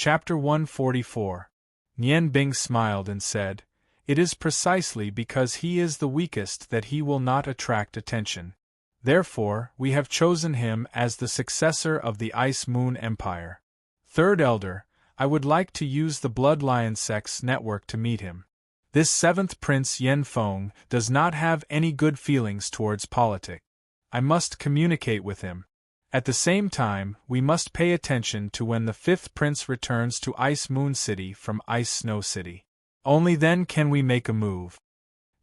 Chapter 144. Nian Bing smiled and said, "It is precisely because he is the weakest that he will not attract attention. Therefore, we have chosen him as the successor of the Ice Moon Empire. Third Elder, I would like to use the Bloodlion Sect's network to meet him. This seventh Prince Yen Feng does not have any good feelings towards politics. I must communicate with him. At the same time, we must pay attention to when the fifth prince returns to Ice Moon City from Ice Snow City. Only then can we make a move."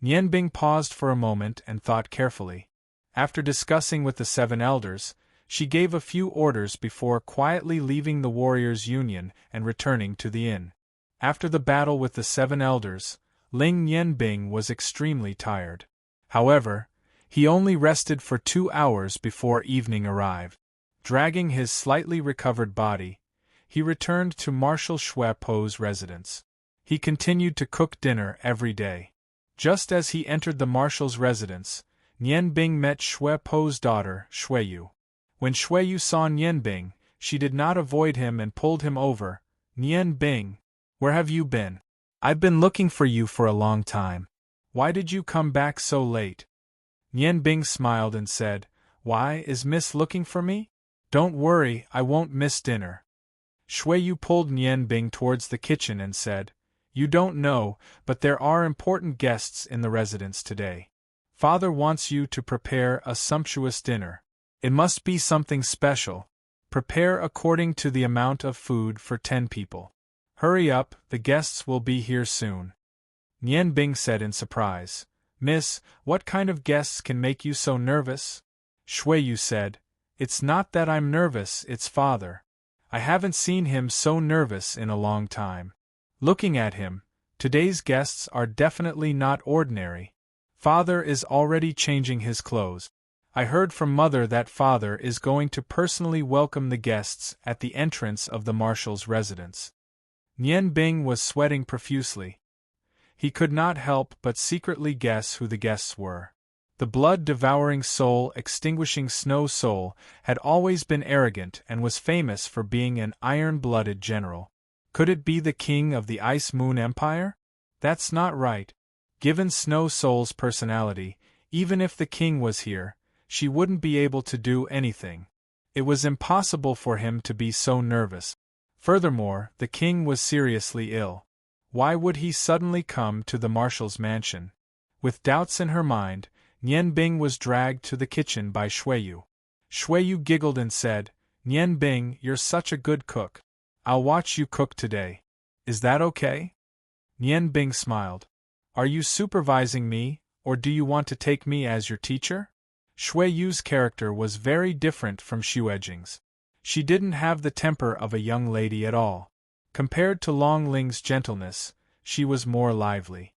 Nian Bing paused for a moment and thought carefully. After discussing with the seven elders, she gave a few orders before quietly leaving the Warriors' Union and returning to the inn. After the battle with the seven elders, Ling Nian Bing was extremely tired. However, he only rested for 2 hours before evening arrived. Dragging his slightly recovered body, he returned to Marshal Shui Po's residence. He continued to cook dinner every day. Just as he entered the marshal's residence, Nian Bing met Shui Po's daughter, Shuiyu. When Shuiyu saw Nian Bing, she did not avoid him and pulled him over. "Nian Bing, where have you been? I've been looking for you for a long time. Why did you come back so late?" Nian Bing smiled and said, "Why, is Miss looking for me? Don't worry, I won't miss dinner." Shuiyu pulled Nian Bing towards the kitchen and said, "You don't know, but there are important guests in the residence today. Father wants you to prepare a sumptuous dinner. It must be something special. Prepare according to the amount of food for 10 people. Hurry up, the guests will be here soon." Nian Bing said in surprise, "Miss, what kind of guests can make you so nervous?" Shuiyu said, "It's not that I'm nervous, it's Father. I haven't seen him so nervous in a long time. Looking at him, today's guests are definitely not ordinary. Father is already changing his clothes. I heard from Mother that Father is going to personally welcome the guests at the entrance of the marshal's residence." Nian Bing was sweating profusely. He could not help but secretly guess who the guests were. The blood-devouring soul extinguishing snow soul had always been arrogant and was famous for being an iron-blooded general. Could it be the king of the Ice Moon Empire? That's not right. Given Snow Soul's personality, even if the king was here, she wouldn't be able to do anything. It was impossible for him to be so nervous. Furthermore, the king was seriously ill. Why would he suddenly come to the marshal's mansion? With doubts in her mind, Nian Bing was dragged to the kitchen by Shuiyu. Shuiyu giggled and said, "Nian Bing, you're such a good cook. I'll watch you cook today. Is that okay?" Nian Bing smiled. "Are you supervising me, or do you want to take me as your teacher?" Shuiyu's character was very different from Shuejing's. She didn't have the temper of a young lady at all. Compared to Long Ling's gentleness, she was more lively.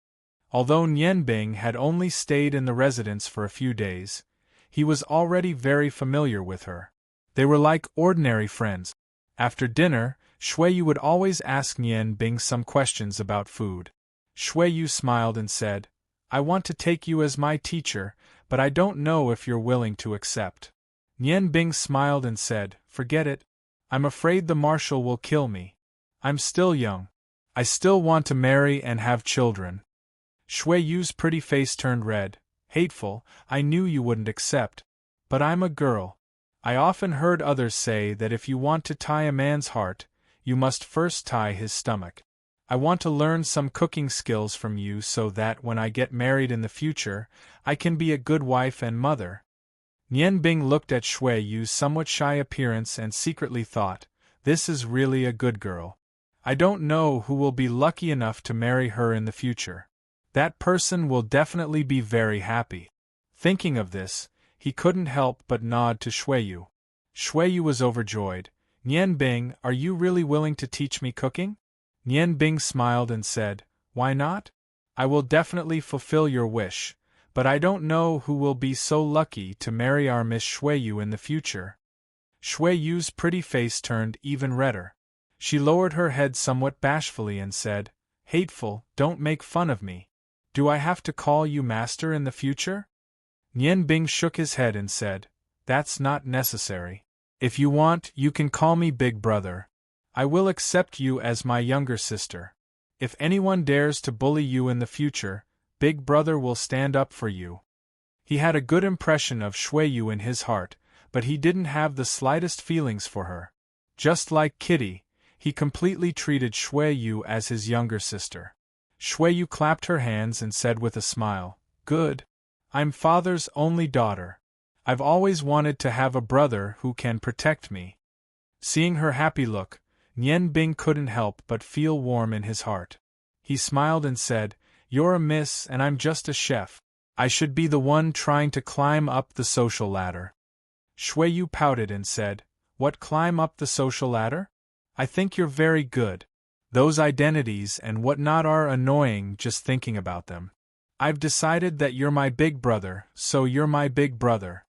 Although Nian Bing had only stayed in the residence for a few days, he was already very familiar with her. They were like ordinary friends. After dinner, Shuiyu would always ask Nian Bing some questions about food. Shuiyu smiled and said, "I want to take you as my teacher, but I don't know if you're willing to accept." Nian Bing smiled and said, "Forget it. I'm afraid the marshal will kill me. I'm still young. I still want to marry and have children." Shuiyu's pretty face turned red. "Hateful, I knew you wouldn't accept. But I'm a girl. I often heard others say that if you want to tie a man's heart, you must first tie his stomach. I want to learn some cooking skills from you so that when I get married in the future, I can be a good wife and mother." Nian Bing looked at Shuiyu's somewhat shy appearance and secretly thought, "This is really a good girl. I don't know who will be lucky enough to marry her in the future. That person will definitely be very happy." Thinking of this, he couldn't help but nod to Shuiyu. Shuiyu was overjoyed. "Nian Bing, are you really willing to teach me cooking?" Nian Bing smiled and said, "Why not? I will definitely fulfill your wish, but I don't know who will be so lucky to marry our Miss Shuiyu in the future." Shuiyu's pretty face turned even redder. She lowered her head somewhat bashfully and said, "Hateful, don't make fun of me. Do I have to call you master in the future?" Nian Bing shook his head and said, "That's not necessary. If you want, you can call me Big Brother. I will accept you as my younger sister. If anyone dares to bully you in the future, Big Brother will stand up for you. He had a good impression of Shuiyu in his heart, but he didn't have the slightest feelings for her. Just like Kitty, he completely treated Shuiyu as his younger sister. Shuiyu clapped her hands and said with a smile, "Good. I'm father's only daughter. I've always wanted to have a brother who can protect me." Seeing her happy look, Nian Bing couldn't help but feel warm in his heart. He smiled and said, "You're a miss and I'm just a chef. I should be the one trying to climb up the social ladder." Shuiyu pouted and said, "What, climb up the social ladder? I think you're very good. Those identities and whatnot are annoying just thinking about them. I've decided that you're my big brother, so you're my big brother."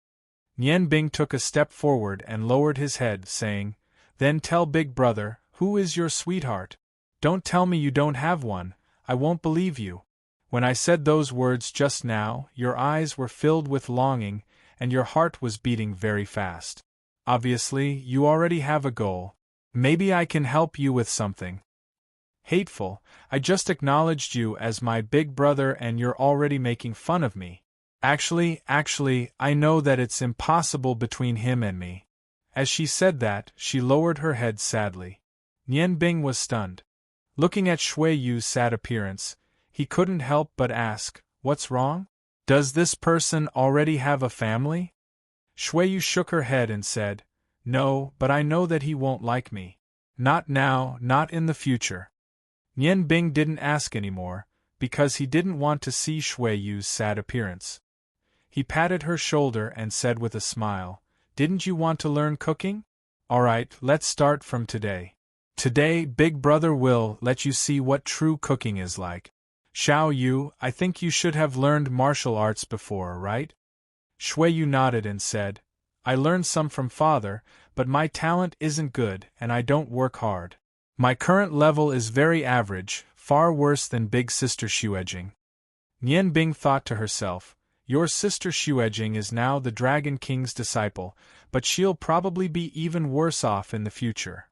Nian Bing took a step forward and lowered his head, saying, "Then tell Big Brother, who is your sweetheart? Don't tell me you don't have one, I won't believe you. When I said those words just now, your eyes were filled with longing, and your heart was beating very fast. Obviously, you already have a goal. Maybe I can help you with something." "Hateful, I just acknowledged you as my big brother and you're already making fun of me. Actually, I know that it's impossible between him and me." As she said that, she lowered her head sadly. Nian Bing was stunned. Looking at Shuiyu's sad appearance, he couldn't help but ask, "What's wrong? Does this person already have a family?" Shuiyu shook her head and said, "No, but I know that he won't like me. Not now, not in the future." Nian Bing didn't ask anymore, because he didn't want to see Shuiyu's sad appearance. He patted her shoulder and said with a smile, "Didn't you want to learn cooking? Alright, let's start from today. Today, Big Brother will let you see what true cooking is like. Xiao Yu, I think you should have learned martial arts before, right?" Shuiyu nodded and said, "I learned some from father, but my talent isn't good and I don't work hard. My current level is very average, far worse than Big Sister Xuejing." Nian Bing thought to herself, "Your sister Xuejing is now the Dragon King's disciple, but she'll probably be even worse off in the future.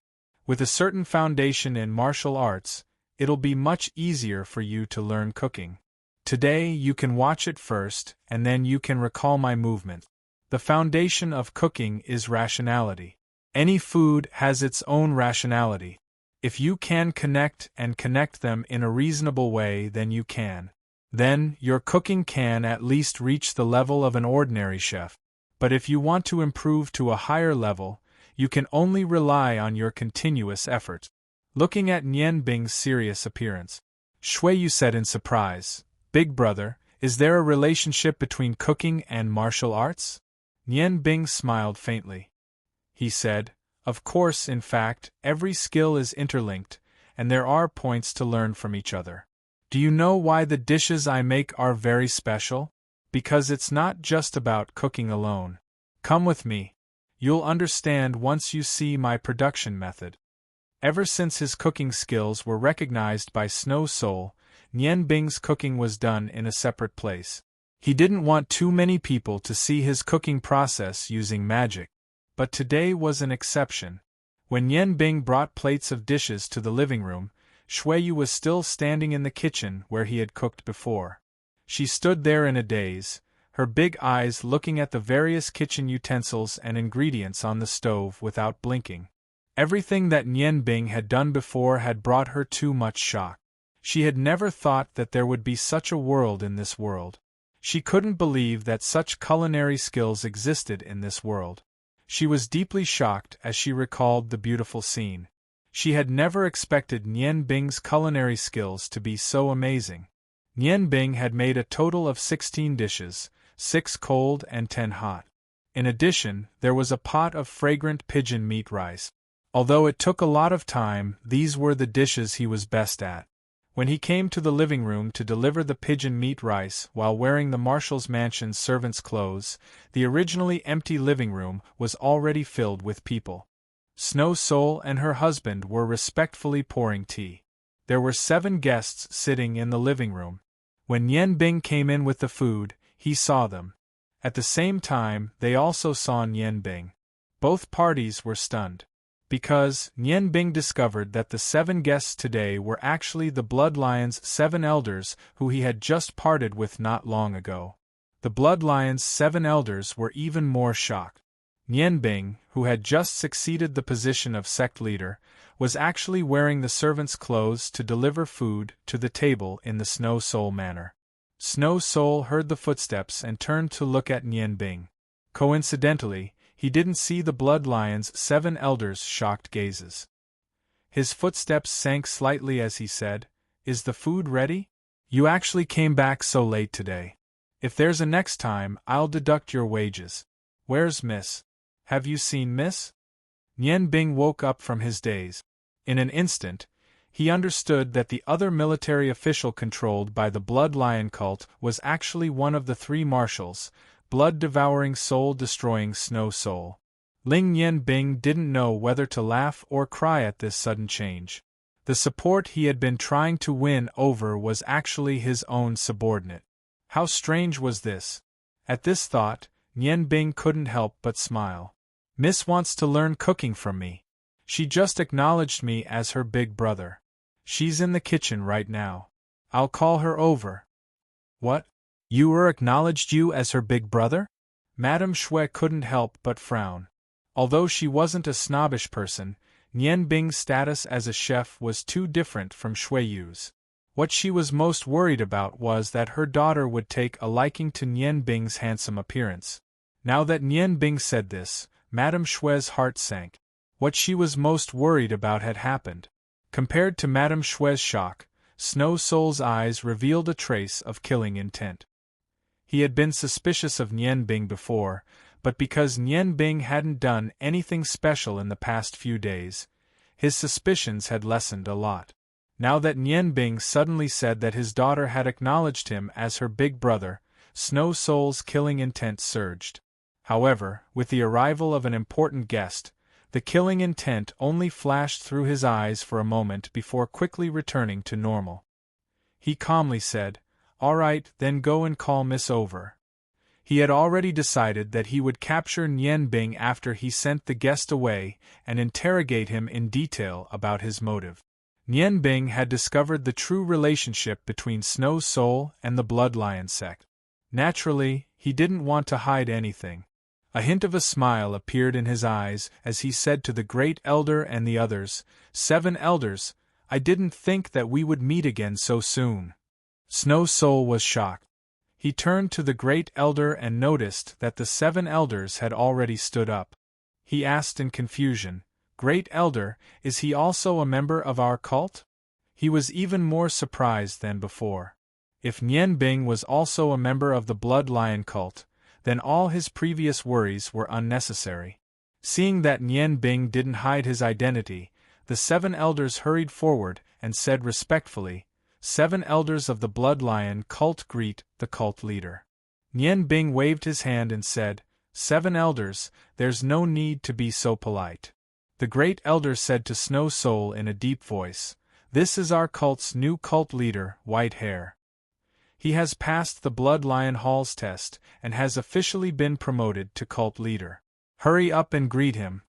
With a certain foundation in martial arts, it'll be much easier for you to learn cooking. Today you can watch it first, and then you can recall my movement. The foundation of cooking is rationality. Any food has its own rationality. If you can connect them in a reasonable way, then you can. Then, your cooking can at least reach the level of an ordinary chef. But if you want to improve to a higher level, you can only rely on your continuous effort." Looking at Nian Bing's serious appearance, Shuiyu said in surprise, "Big Brother, is there a relationship between cooking and martial arts?" Nian Bing smiled faintly. He said, "Of course, in fact, every skill is interlinked, and there are points to learn from each other. Do you know why the dishes I make are very special? Because it's not just about cooking alone. Come with me. You'll understand once you see my production method." Ever since his cooking skills were recognized by Snow Soul, Nian Bing's cooking was done in a separate place. He didn't want too many people to see his cooking process using magic. But today was an exception. When Nian Bing brought plates of dishes to the living room, Shuiyu was still standing in the kitchen where he had cooked before. She stood there in a daze, her big eyes looking at the various kitchen utensils and ingredients on the stove without blinking. Everything that Nian Bing had done before had brought her too much shock. She had never thought that there would be such a world in this world. She couldn't believe that such culinary skills existed in this world. She was deeply shocked as she recalled the beautiful scene. She had never expected Nian Bing's culinary skills to be so amazing. Nian Bing had made a total of 16 dishes, 6 cold and 10 hot. In addition, there was a pot of fragrant pigeon meat rice. Although it took a lot of time, these were the dishes he was best at. When he came to the living room to deliver the pigeon meat rice while wearing the Marshal's mansion's servant's clothes, the originally empty living room was already filled with people. Snow Soul and her husband were respectfully pouring tea. There were 7 guests sitting in the living room. When Nian Bing came in with the food, he saw them. At the same time, they also saw Nian Bing. Both parties were stunned. Because Nian Bing discovered that the 7 guests today were actually the Blood Lion's 7 elders who he had just parted with not long ago. The Blood Lion's 7 elders were even more shocked. Nian Bing, who had just succeeded the position of sect leader, was actually wearing the servant's clothes to deliver food to the table in the Snow Soul manner. Snow Soul heard the footsteps and turned to look at Nian Bing. Coincidentally, he didn't see the Blood Lion's 7 elders' shocked gazes. His footsteps sank slightly as he said, "Is the food ready? You actually came back so late today. If there's a next time, I'll deduct your wages. Where's Miss? Have you seen Miss?" Nian Bing woke up from his daze. In an instant, he understood that the other military official controlled by the Blood Lion cult was actually one of the 3 marshals, blood-devouring soul-destroying Snow Soul. Nian Bing didn't know whether to laugh or cry at this sudden change. The support he had been trying to win over was actually his own subordinate. How strange was this? At this thought, Nian Bing couldn't help but smile. Miss wants to learn cooking from me. She just acknowledged me as her big brother. She's in the kitchen right now. I'll call her over. What? You acknowledged you as her big brother? Madame Shui couldn't help but frown. Although she wasn't a snobbish person, Nian Bing's status as a chef was too different from Shui Yu's. What she was most worried about was that her daughter would take a liking to Nian Bing's handsome appearance. Now that Nian Bing said this, Madame Shui's heart sank. What she was most worried about had happened. Compared to Madame Shui's shock, Snow Soul's eyes revealed a trace of killing intent. He had been suspicious of Nian Bing before, but because Nian Bing hadn't done anything special in the past few days, his suspicions had lessened a lot. Now that Nian Bing suddenly said that his daughter had acknowledged him as her big brother, Snow Soul's killing intent surged. However, with the arrival of an important guest, the killing intent only flashed through his eyes for a moment before quickly returning to normal. He calmly said, "All right, then go and call Miss over." He had already decided that he would capture Nian Bing after he sent the guest away and interrogate him in detail about his motive. Nian Bing had discovered the true relationship between Snow Soul and the Blood Lion sect. Naturally, he didn't want to hide anything. A hint of a smile appeared in his eyes as he said to the Great Elder and the others, 7 elders, I didn't think that we would meet again so soon." Snow Soul was shocked. He turned to the Great Elder and noticed that the 7 elders had already stood up. He asked in confusion, "Great Elder, is he also a member of our cult?" He was even more surprised than before. If Nian Bing was also a member of the Blood Lion cult, then all his previous worries were unnecessary. Seeing that Nian Bing didn't hide his identity, the 7 elders hurried forward and said respectfully, 7 elders of the Blood Lion cult greet the cult leader. Nian Bing waved his hand and said, 7 elders, there's no need to be so polite. The Great Elder said to Snow Soul in a deep voice, "This is our cult's new cult leader, White Hair. He has passed the Blood Lion Hall's test and has officially been promoted to cult leader. Hurry up and greet him."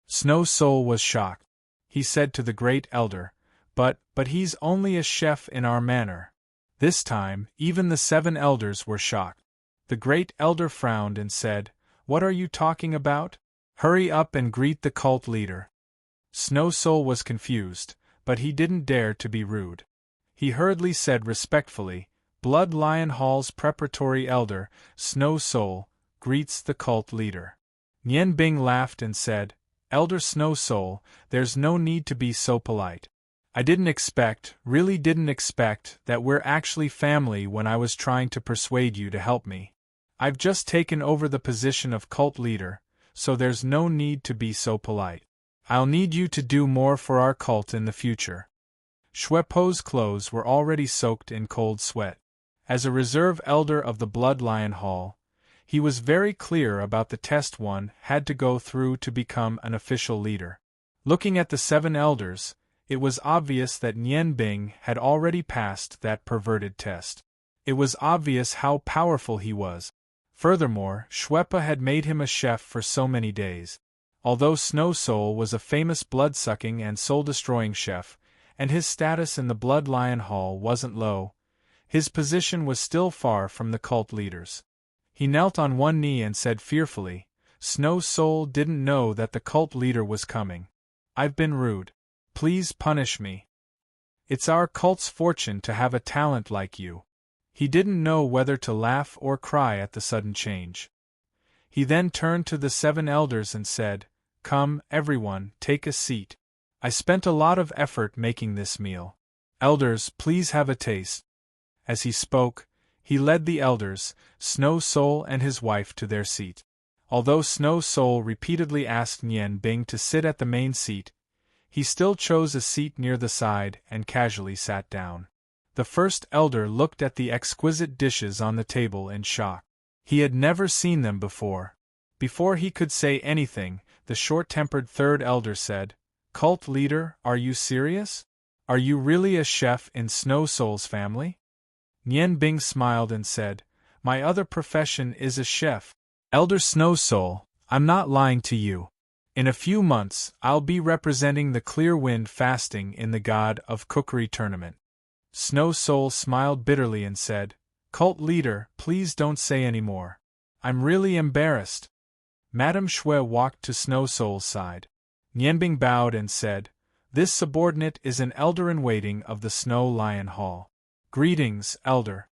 Snow Soul was shocked. He said to the Great Elder, But he's only a chef in our manor." This time, even the 7 elders were shocked. The Great Elder frowned and said, "What are you talking about? Hurry up and greet the cult leader." Snow Soul was confused, but he didn't dare to be rude. He hurriedly said respectfully, "Blood Lion Hall's preparatory elder, Snow Soul, greets the cult leader." Nian Bing laughed and said, "Elder Snow Soul, there's no need to be so polite. I really didn't expect, that we're actually family when I was trying to persuade you to help me. I've just taken over the position of cult leader, so there's no need to be so polite. I'll need you to do more for our cult in the future." Shui Po's clothes were already soaked in cold sweat. As a reserve elder of the Blood Lion Hall, he was very clear about the test one had to go through to become an official leader. Looking at the 7 elders, it was obvious that Nian Bing had already passed that perverted test. It was obvious how powerful he was. Furthermore, Shui Po had made him a chef for so many days. Although Snow Soul was a famous blood-sucking and soul-destroying chef, and his status in the Blood Lion Hall wasn't low, his position was still far from the cult leaders. He knelt on one knee and said fearfully, "Snow Soul didn't know that the cult leader was coming. I've been rude. Please punish me. It's our cult's fortune to have a talent like you." He didn't know whether to laugh or cry at the sudden change. He then turned to the 7 elders and said, "Come, everyone, take a seat. I spent a lot of effort making this meal. Elders, please have a taste." As he spoke, he led the elders, Snow Soul and his wife, to their seat. Although Snow Soul repeatedly asked Nian Bing to sit at the main seat, he still chose a seat near the side and casually sat down. The first elder looked at the exquisite dishes on the table in shock. He had never seen them before. Before he could say anything, the short-tempered third elder said, "Cult leader, are you serious? Are you really a chef in Snow Soul's family?" Nian Bing smiled and said, "My other profession is a chef. Elder Snow Soul, I'm not lying to you. In a few months, I'll be representing the Clear Wind fasting in the God of Cookery tournament." Snow Soul smiled bitterly and said, "Cult leader, please don't say any more. I'm really embarrassed." Madame Shui walked to Snow Soul's side. Nianbing bowed and said, "This subordinate is an elder-in-waiting of the Snow Lion Hall. Greetings, elder."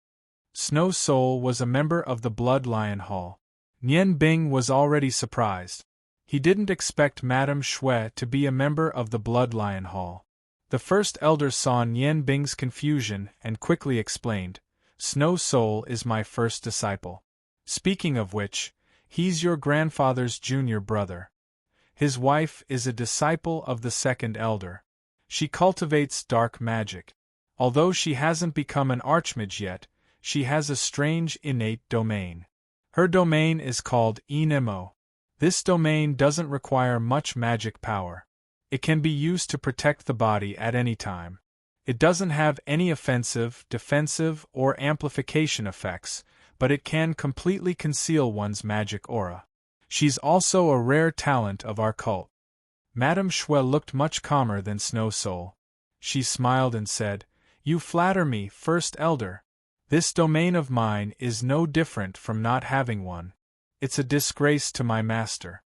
Snow Soul was a member of the Blood Lion Hall. Nian Bing was already surprised. He didn't expect Madame Shui to be a member of the Blood Lion Hall. The first elder saw Nian Bing's confusion and quickly explained, "Snow Soul is my first disciple. Speaking of which, he's your grandfather's junior brother. His wife is a disciple of the second elder. She cultivates dark magic. Although she hasn't become an archmage yet, she has a strange innate domain. Her domain is called Enemo. This domain doesn't require much magic power. It can be used to protect the body at any time. It doesn't have any offensive, defensive, or amplification effects, but it can completely conceal one's magic aura. She's also a rare talent of our cult." Madame Shui looked much calmer than Snow Soul. She smiled and said, "You flatter me, First Elder. This domain of mine is no different from not having one. It's a disgrace to my master."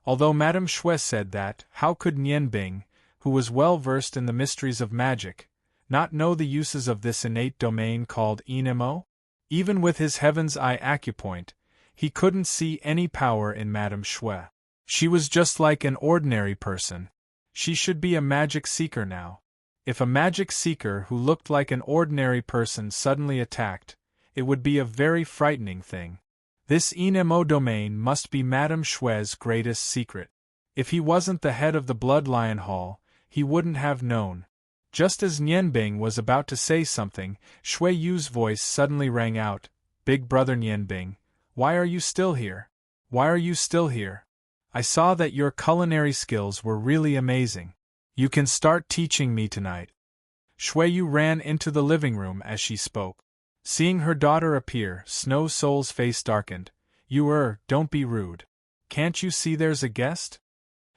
Although Madame Shui said that, how could Nian Bing, who was well versed in the mysteries of magic, not know the uses of this innate domain called Enemo? Even with his Heaven's Eye acupoint, he couldn't see any power in Madame Shui. She was just like an ordinary person. She should be a magic seeker now. If a magic seeker who looked like an ordinary person suddenly attacked, it would be a very frightening thing. This Enemo domain must be Madame Shui's greatest secret. If he wasn't the head of the Blood Lion Hall, he wouldn't have known. Just as Nianbing was about to say something, Shui Yu's voice suddenly rang out, "Big brother Nianbing, why are you still here? Why are you still here? I saw that your culinary skills were really amazing. You can start teaching me tonight." Shui Yu ran into the living room as she spoke. Seeing her daughter appear, Snow Soul's face darkened. Don't be rude. Can't you see there's a guest?"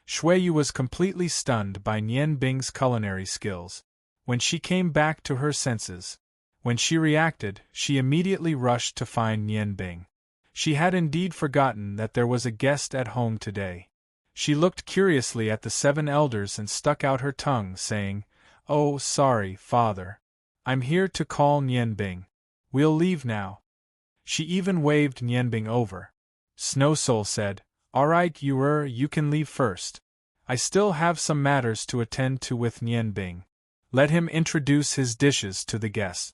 Shui Yu was completely stunned by Nian Bing's culinary skills. When she came back to her senses, when she reacted, she immediately rushed to find Nian Bing. She had indeed forgotten that there was a guest at home today. She looked curiously at the 7 elders and stuck out her tongue, saying, "Oh, sorry, father. I'm here to call Nian Bing. We'll leave now." She even waved Nianbing over. Snow Soul said, "All right, you can leave first. I still have some matters to attend to with Nianbing. Let him introduce his dishes to the guests."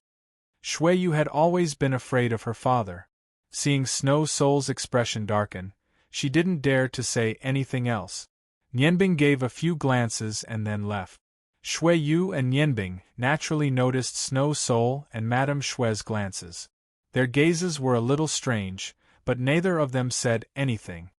Shui Yu had always been afraid of her father. Seeing Snow Soul's expression darken, she didn't dare to say anything else. Nianbing gave a few glances and then left. Shui Yu and Nianbing naturally noticed Snow Soul and Madame Shui's glances. Their gazes were a little strange, but neither of them said anything.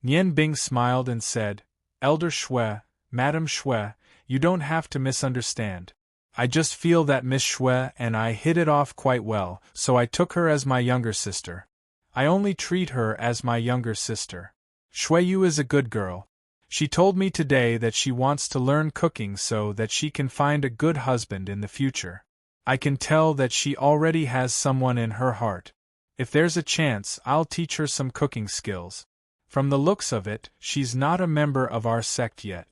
Nianbing smiled and said, "Elder Shui, Madame Shui, you don't have to misunderstand. I just feel that Miss Shui and I hit it off quite well, so I took her as my younger sister. I only treat her as my younger sister. Shui Yu is a good girl. She told me today that she wants to learn cooking so that she can find a good husband in the future. I can tell that she already has someone in her heart. If there's a chance, I'll teach her some cooking skills. From the looks of it, she's not a member of our sect yet."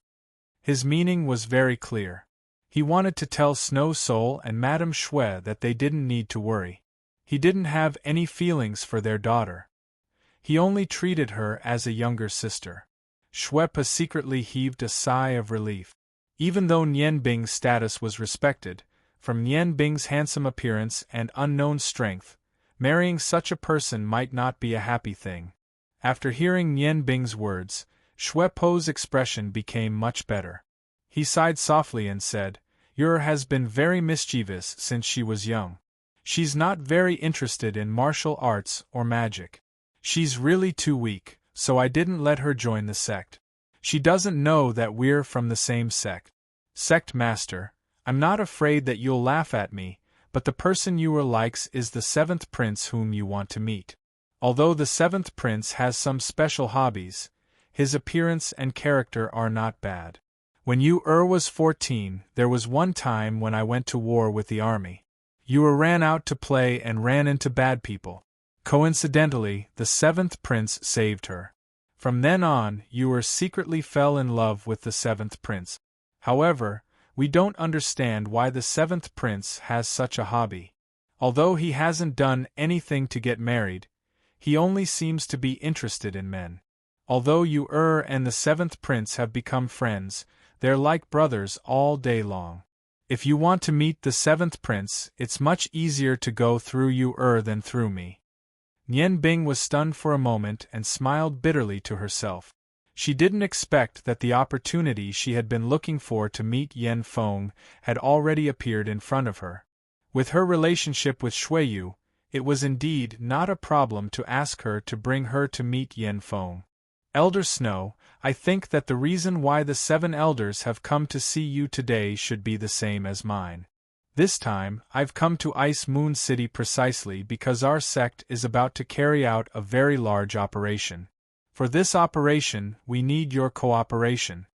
His meaning was very clear. He wanted to tell Snow Soul and Madame Shui that they didn't need to worry. He didn't have any feelings for their daughter. He only treated her as a younger sister. Shuepa secretly heaved a sigh of relief. Even though Nian Bing's status was respected, from Nian Bing's handsome appearance and unknown strength, marrying such a person might not be a happy thing. After hearing Nian Bing's words, Shuepo's expression became much better. He sighed softly and said, "Yer has been very mischievous since she was young. She's not very interested in martial arts or magic. She's really too weak, so I didn't let her join the sect. She doesn't know that we're from the same sect. Sect Master, I'm not afraid that you'll laugh at me, but the person you likes is the 7th prince whom you want to meet. Although the 7th prince has some special hobbies, his appearance and character are not bad. When you was 14, there was one time when I went to war with the army. You ran out to play and ran into bad people. Coincidentally, the 7th prince saved her. From then on, you secretly fell in love with the 7th prince. However, we don't understand why the 7th prince has such a hobby. Although he hasn't done anything to get married, he only seems to be interested in men. Although you and the 7th prince have become friends, they're like brothers all day long. If you want to meet the 7th prince, it's much easier to go through you than through me." Nian Bing was stunned for a moment and smiled bitterly to herself. She didn't expect that the opportunity she had been looking for to meet Yan Feng had already appeared in front of her. With her relationship with Shuiyu, it was indeed not a problem to ask her to bring her to meet Yan Feng. "Elder Snow, I think that the reason why the 7 elders have come to see you today should be the same as mine. This time, I've come to Ice Moon City precisely because our sect is about to carry out a very large operation. For this operation, we need your cooperation."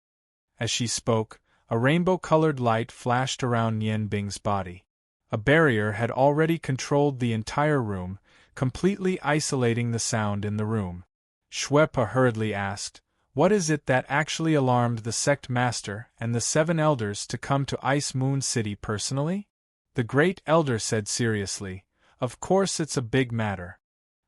As she spoke, a rainbow-colored light flashed around Nian Bing's body. A barrier had already controlled the entire room, completely isolating the sound in the room. Shuepa hurriedly asked, "What is it that actually alarmed the sect master and the 7 elders to come to Ice Moon City personally?" The great elder said seriously, "Of course it's a big matter.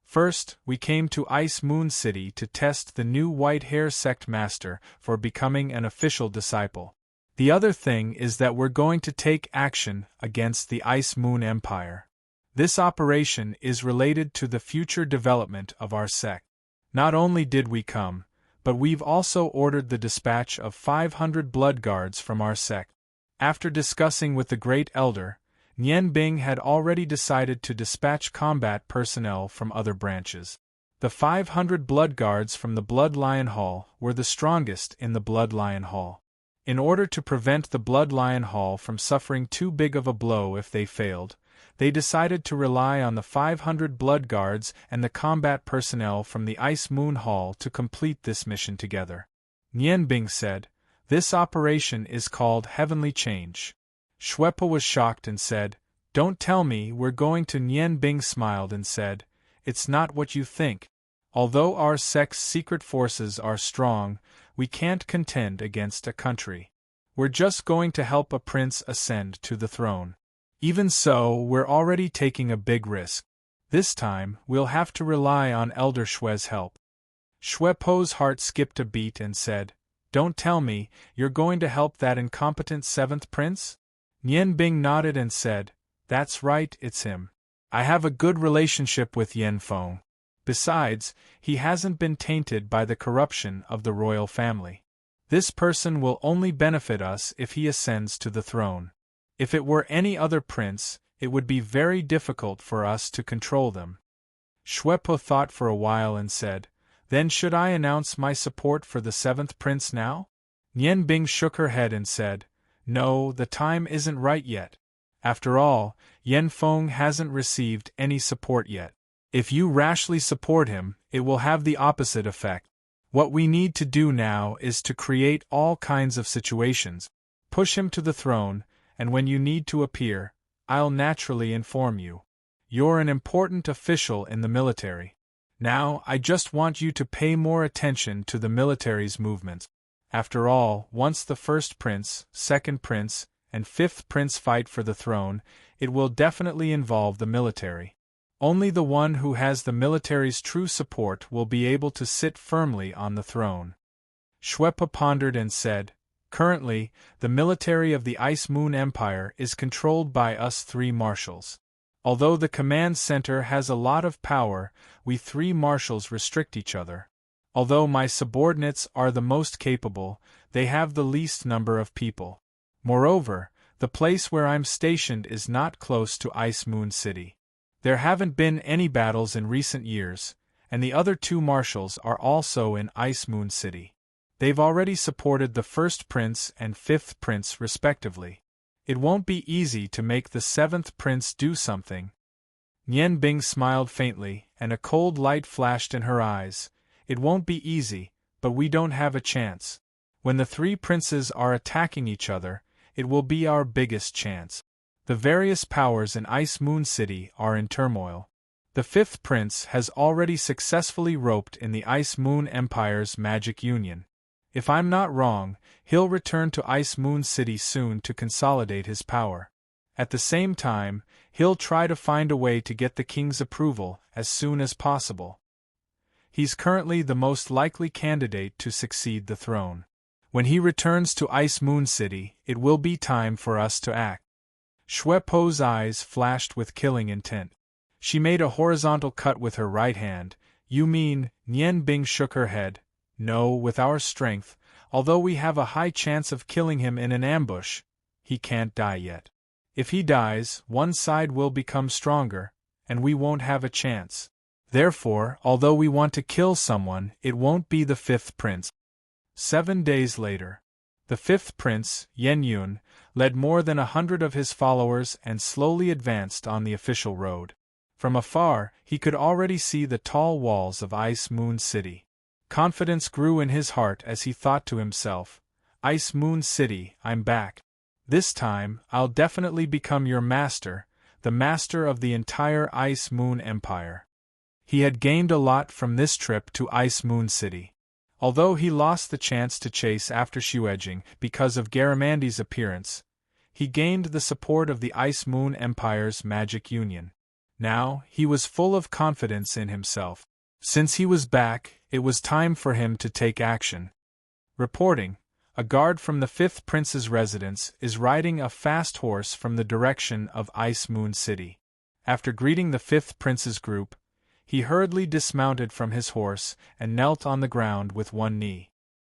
First, we came to Ice Moon City to test the new White Hair Sect Master for becoming an official disciple. The other thing is that we're going to take action against the Ice Moon Empire. This operation is related to the future development of our sect. Not only did we come, but we've also ordered the dispatch of 500 blood guards from our sect." After discussing with the great elder, Nian Bing had already decided to dispatch combat personnel from other branches. The 500 blood guards from the Blood Lion Hall were the strongest in the Blood Lion Hall. In order to prevent the Blood Lion Hall from suffering too big of a blow if they failed, they decided to rely on the 500 blood guards and the combat personnel from the Ice Moon Hall to complete this mission together. Nian Bing said, "This operation is called Heavenly Change." Shuepa was shocked and said, "Don't tell me we're going to." Nian Bing smiled and said, "It's not what you think. Although our sect's secret forces are strong, we can't contend against a country. We're just going to help a prince ascend to the throne. Even so, we're already taking a big risk. This time, we'll have to rely on Elder Shue's help." Shuepo's heart skipped a beat and said, "Don't tell me you're going to help that incompetent 7th prince?" Nian Bing nodded and said, "That's right, it's him. I have a good relationship with Yan Feng. Besides, he hasn't been tainted by the corruption of the royal family. This person will only benefit us if he ascends to the throne. If it were any other prince, it would be very difficult for us to control them." Shuepo thought for a while and said, "Then should I announce my support for the 7th prince now?" Nian Bing shook her head and said, "No, the time isn't right yet. After all, Yan Feng hasn't received any support yet. If you rashly support him, it will have the opposite effect. What we need to do now is to create all kinds of situations, push him to the throne, and when you need to appear, I'll naturally inform you. You're an important official in the military. Now, I just want you to pay more attention to the military's movements. After all, once the first prince, second prince, and fifth prince fight for the throne, it will definitely involve the military. Only the one who has the military's true support will be able to sit firmly on the throne. Shwepa pondered and said, "Currently, the military of the Ice Moon Empire is controlled by us three marshals. Although the command center has a lot of power, we three marshals restrict each other. Although my subordinates are the most capable, they have the least number of people. Moreover, the place where I'm stationed is not close to Ice Moon City. There haven't been any battles in recent years, and the other two marshals are also in Ice Moon City. They've already supported the first prince and fifth prince respectively. It won't be easy to make the seventh prince do something." Nian Bing smiled faintly, and a cold light flashed in her eyes. "It won't be easy, but we don't have a chance. When the three princes are attacking each other, it will be our biggest chance. The various powers in Ice Moon City are in turmoil. The fifth prince has already successfully roped in the Ice Moon Empire's magic union. If I'm not wrong, he'll return to Ice Moon City soon to consolidate his power. At the same time, he'll try to find a way to get the king's approval as soon as possible. He's currently the most likely candidate to succeed the throne. When he returns to Ice Moon City, it will be time for us to act." Shwepo's eyes flashed with killing intent. She made a horizontal cut with her right hand. "You mean?" Nian Bing shook her head. "No, with our strength, although we have a high chance of killing him in an ambush, he can't die yet. If he dies, one side will become stronger, and we won't have a chance. Therefore, although we want to kill someone, it won't be the fifth prince." 7 days later, the fifth prince, Yen Yun, led more than 100 of his followers and slowly advanced on the official road. From afar, he could already see the tall walls of Ice Moon City. Confidence grew in his heart as he thought to himself, "Ice Moon City, I'm back. This time, I'll definitely become your master, the master of the entire Ice Moon Empire." He had gained a lot from this trip to Ice Moon City. Although he lost the chance to chase after Shuejing because of Garamandi's appearance, he gained the support of the Ice Moon Empire's magic union. Now, he was full of confidence in himself. Since he was back, it was time for him to take action. Reporting, a guard from the fifth prince's residence is riding a fast horse from the direction of Ice Moon City. After greeting the fifth prince's group, he hurriedly dismounted from his horse and knelt on the ground with one knee.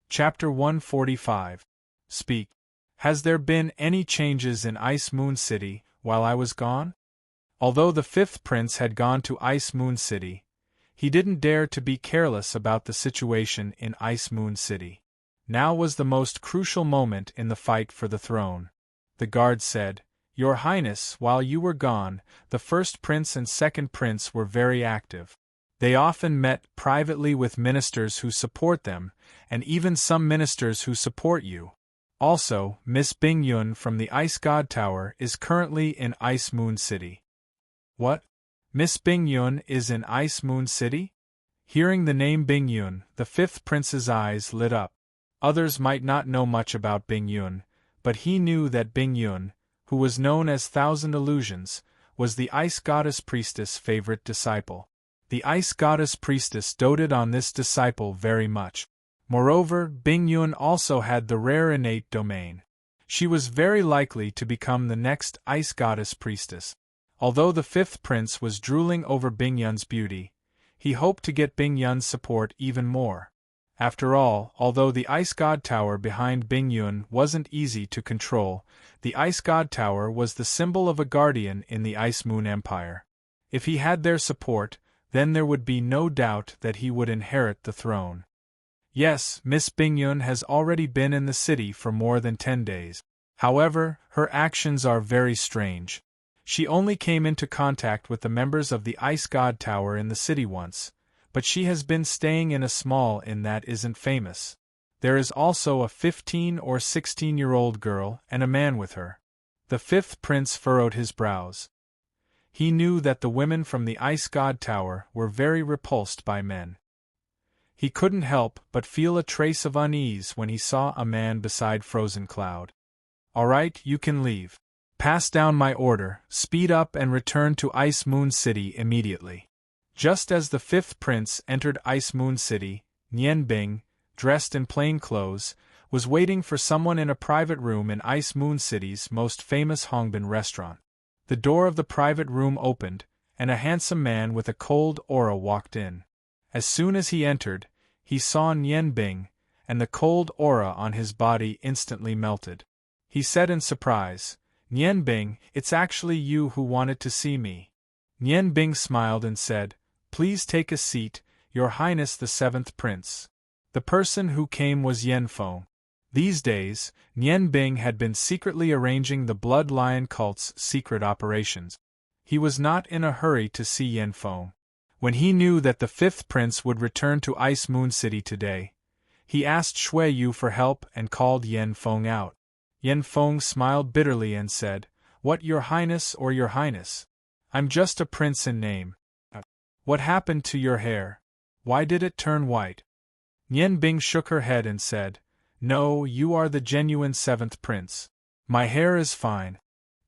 Chapter 145. Speak. Has there been any changes in Ice Moon City while I was gone? Although the fifth prince had gone to Ice Moon City, he didn't dare to be careless about the situation in Ice Moon City. Now was the most crucial moment in the fight for the throne. The guard said, "Your Highness, while you were gone, the first prince and second prince were very active. They often met privately with ministers who support them, and even some ministers who support you. Also, Miss Bing Yun from the Ice God Tower is currently in Ice Moon City." "What? Miss Bing Yun is in Ice Moon City?" Hearing the name Bing Yun, the fifth prince's eyes lit up. Others might not know much about Bing Yun, but he knew that Bing Yun, who was known as Thousand Illusions, was the Ice Goddess Priestess' favorite disciple. The Ice Goddess Priestess doted on this disciple very much. Moreover, Bing Yun also had the rare innate domain. She was very likely to become the next Ice Goddess Priestess. Although the fifth prince was drooling over Bing Yun's beauty, he hoped to get Bing Yun's support even more. After all, although the Ice God Tower behind Bing Yun wasn't easy to control, the Ice God Tower was the symbol of a guardian in the Ice Moon Empire. If he had their support, then there would be no doubt that he would inherit the throne. Yes, Miss Bing Yun has already been in the city for more than 10 days. However, her actions are very strange. She only came into contact with the members of the Ice God Tower in the city once, but she has been staying in a small inn that isn't famous. There is also a 15 or 16-year-old girl and a man with her. The fifth prince furrowed his brows. He knew that the women from the Ice God Tower were very repulsed by men. He couldn't help but feel a trace of unease when he saw a man beside Frozen Cloud. "All right, you can leave. Pass down my order, speed up and return to Ice Moon City immediately." Just as the fifth prince entered Ice Moon City, Nian Bing, dressed in plain clothes, was waiting for someone in a private room in Ice Moon City's most famous Hongbin restaurant. The door of the private room opened, and a handsome man with a cold aura walked in. As soon as he entered, he saw Nian Bing, and the cold aura on his body instantly melted. He said in surprise, "Nian Bing, it's actually you who wanted to see me." Nian Bing smiled and said, "Please take a seat, Your Highness the Seventh Prince." The person who came was Yen Feng. These days, Nian Bing had been secretly arranging the Blood Lion cult's secret operations. He was not in a hurry to see Yen Feng. When he knew that the fifth prince would return to Ice Moon City today, he asked Shui Yu for help and called Yen Feng out. Yen Feng smiled bitterly and said, "What, Your Highness or Your Highness? I'm just a prince in name. What happened to your hair? Why did it turn white?" Nian Bing shook her head and said, "No, you are the genuine seventh prince. My hair is fine.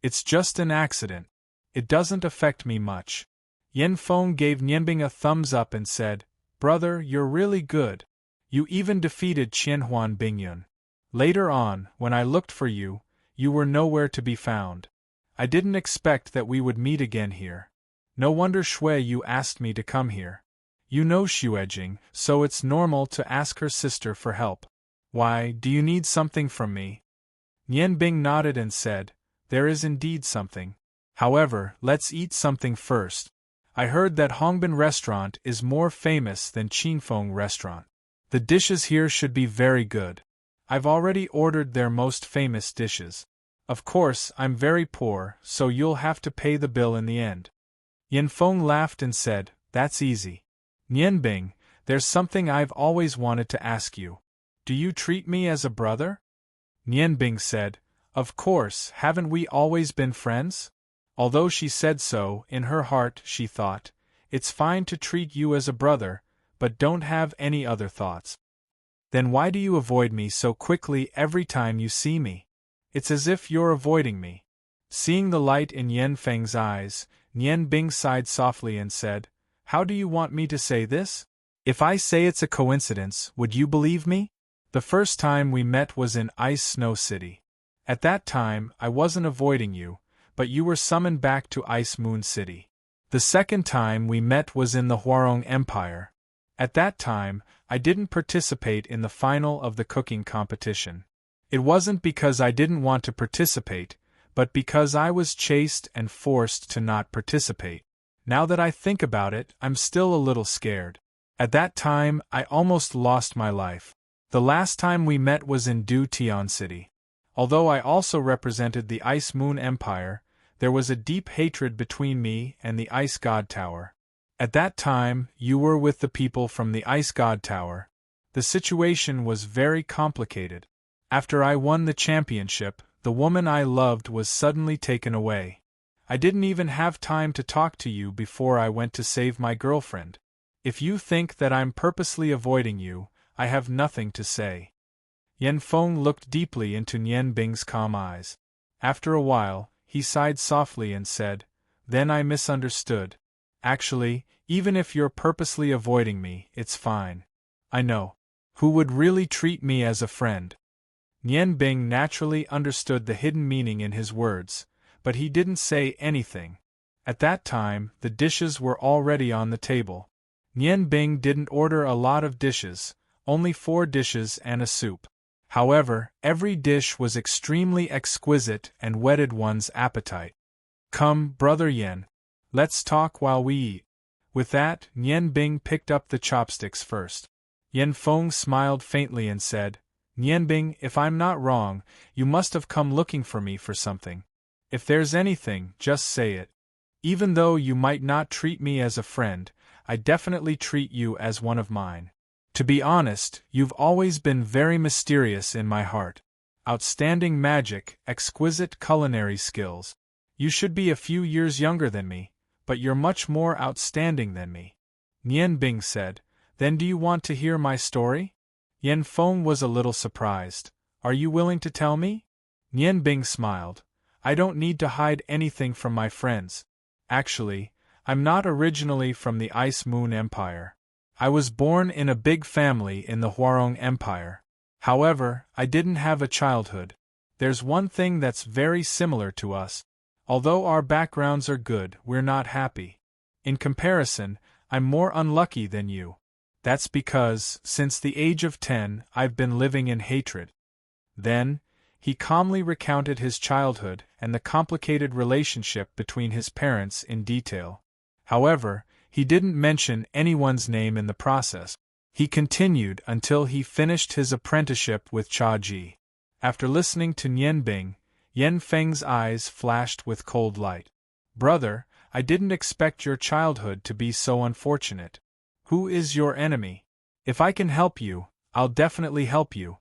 It's just an accident. It doesn't affect me much." Yen Feng gave Nianbing a thumbs up and said, "Brother, you're really good. You even defeated Qianhuan Bingyun. Later on, when I looked for you, you were nowhere to be found. I didn't expect that we would meet again here. No wonder Shui Yu asked me to come here. You know Xuejing, so it's normal to ask her sister for help. Why, do you need something from me?" Nianbing nodded and said, "There is indeed something. However, let's eat something first. I heard that Hongbin restaurant is more famous than Qinfeng restaurant. The dishes here should be very good. I've already ordered their most famous dishes. Of course, I'm very poor, so you'll have to pay the bill in the end." Yen Feng laughed and said, "That's easy. Nianbing, there's something I've always wanted to ask you. Do you treat me as a brother?" Nianbing said, "Of course, haven't we always been friends?" Although she said so, in her heart she thought, "It's fine to treat you as a brother, but don't have any other thoughts." "Then why do you avoid me so quickly every time you see me? It's as if you're avoiding me." Seeing the light in Yen Feng's eyes, Nian Bing sighed softly and said, "How do you want me to say this? If I say it's a coincidence, would you believe me? The first time we met was in Ice Snow City. At that time, I wasn't avoiding you, but you were summoned back to Ice Moon City. The second time we met was in the Huarong Empire. At that time, I didn't participate in the final of the cooking competition. It wasn't because I didn't want to participate, but because I was chased and forced to not participate. Now that I think about it, I'm still a little scared. At that time, I almost lost my life. The last time we met was in Du Tian City. Although I also represented the Ice Moon Empire, there was a deep hatred between me and the Ice God Tower. At that time, you were with the people from the Ice God Tower. The situation was very complicated. After I won the championship, the woman I loved was suddenly taken away. I didn't even have time to talk to you before I went to save my girlfriend. If you think that I'm purposely avoiding you, I have nothing to say." Yen Feng looked deeply into Nian Bing's calm eyes. After a while, he sighed softly and said, "Then I misunderstood. Actually, even if you're purposely avoiding me, it's fine. I know who would really treat me as a friend." Nian Bing naturally understood the hidden meaning in his words, but he didn't say anything. At that time, the dishes were already on the table. Nian Bing didn't order a lot of dishes, only 4 dishes and a soup. However, every dish was extremely exquisite and whetted one's appetite. "Come, Brother Yen. Let's talk while we eat." With that, Nian Bing picked up the chopsticks first. Yen Feng smiled faintly and said, "Nian Bing, if I'm not wrong, you must have come looking for me for something. If there's anything, just say it. Even though you might not treat me as a friend, I definitely treat you as one of mine. To be honest, you've always been very mysterious in my heart. Outstanding magic, exquisite culinary skills. You should be a few years younger than me, but you're much more outstanding than me. Nian Bing said, Then do you want to hear my story? Yan Feng was a little surprised. Are you willing to tell me? Nian Bing smiled. I don't need to hide anything from my friends. Actually, I'm not originally from the Ice Moon Empire. I was born in a big family in the Huarong Empire. However, I didn't have a childhood. There's one thing that's very similar to us. Although our backgrounds are good, we're not happy. In comparison, I'm more unlucky than you. That's because, since the age of 10, I've been living in hatred. Then, he calmly recounted his childhood and the complicated relationship between his parents in detail. However, he didn't mention anyone's name in the process. He continued until he finished his apprenticeship with Cha Ji. After listening to Nian Bing, Yan Feng's eyes flashed with cold light. Brother, I didn't expect your childhood to be so unfortunate. Who is your enemy? If I can help you, I'll definitely help you.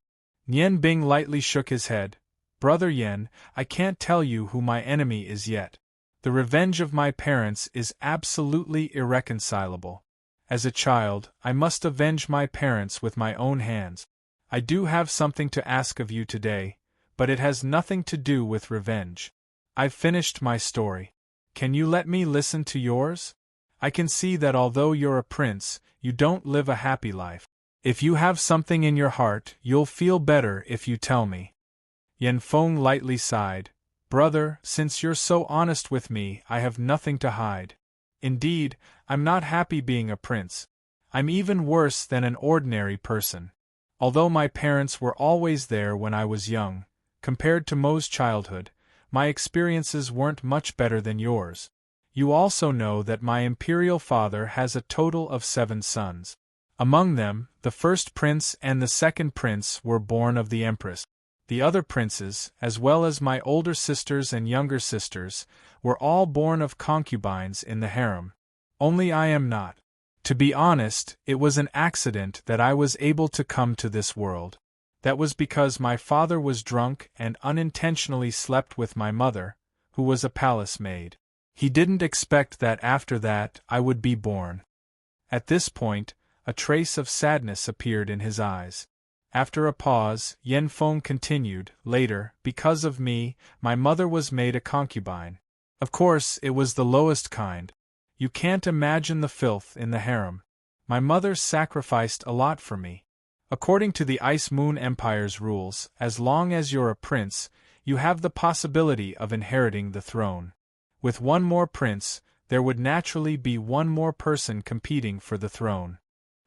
Nian Bing lightly shook his head. Brother Yan, I can't tell you who my enemy is yet. The revenge of my parents is absolutely irreconcilable. As a child, I must avenge my parents with my own hands. I do have something to ask of you today, but it has nothing to do with revenge. I've finished my story. Can you let me listen to yours? I can see that although you're a prince, you don't live a happy life. If you have something in your heart, you'll feel better if you tell me. Yan Feng lightly sighed. Brother, since you're so honest with me, I have nothing to hide. Indeed, I'm not happy being a prince. I'm even worse than an ordinary person. Although my parents were always there when I was young, compared to Mo's childhood, my experiences weren't much better than yours. You also know that my imperial father has a total of 7 sons. Among them, the first prince and the second prince were born of the empress. The other princes, as well as my older sisters and younger sisters, were all born of concubines in the harem. Only I am not. To be honest, it was an accident that I was able to come to this world. That was because my father was drunk and unintentionally slept with my mother, who was a palace maid. He didn't expect that after that I would be born. At this point, a trace of sadness appeared in his eyes. After a pause, Yan Feng continued, Later, because of me, my mother was made a concubine. Of course, it was the lowest kind. You can't imagine the filth in the harem. My mother sacrificed a lot for me. According to the Ice Moon Empire's rules, as long as you're a prince, you have the possibility of inheriting the throne. With one more prince, there would naturally be one more person competing for the throne.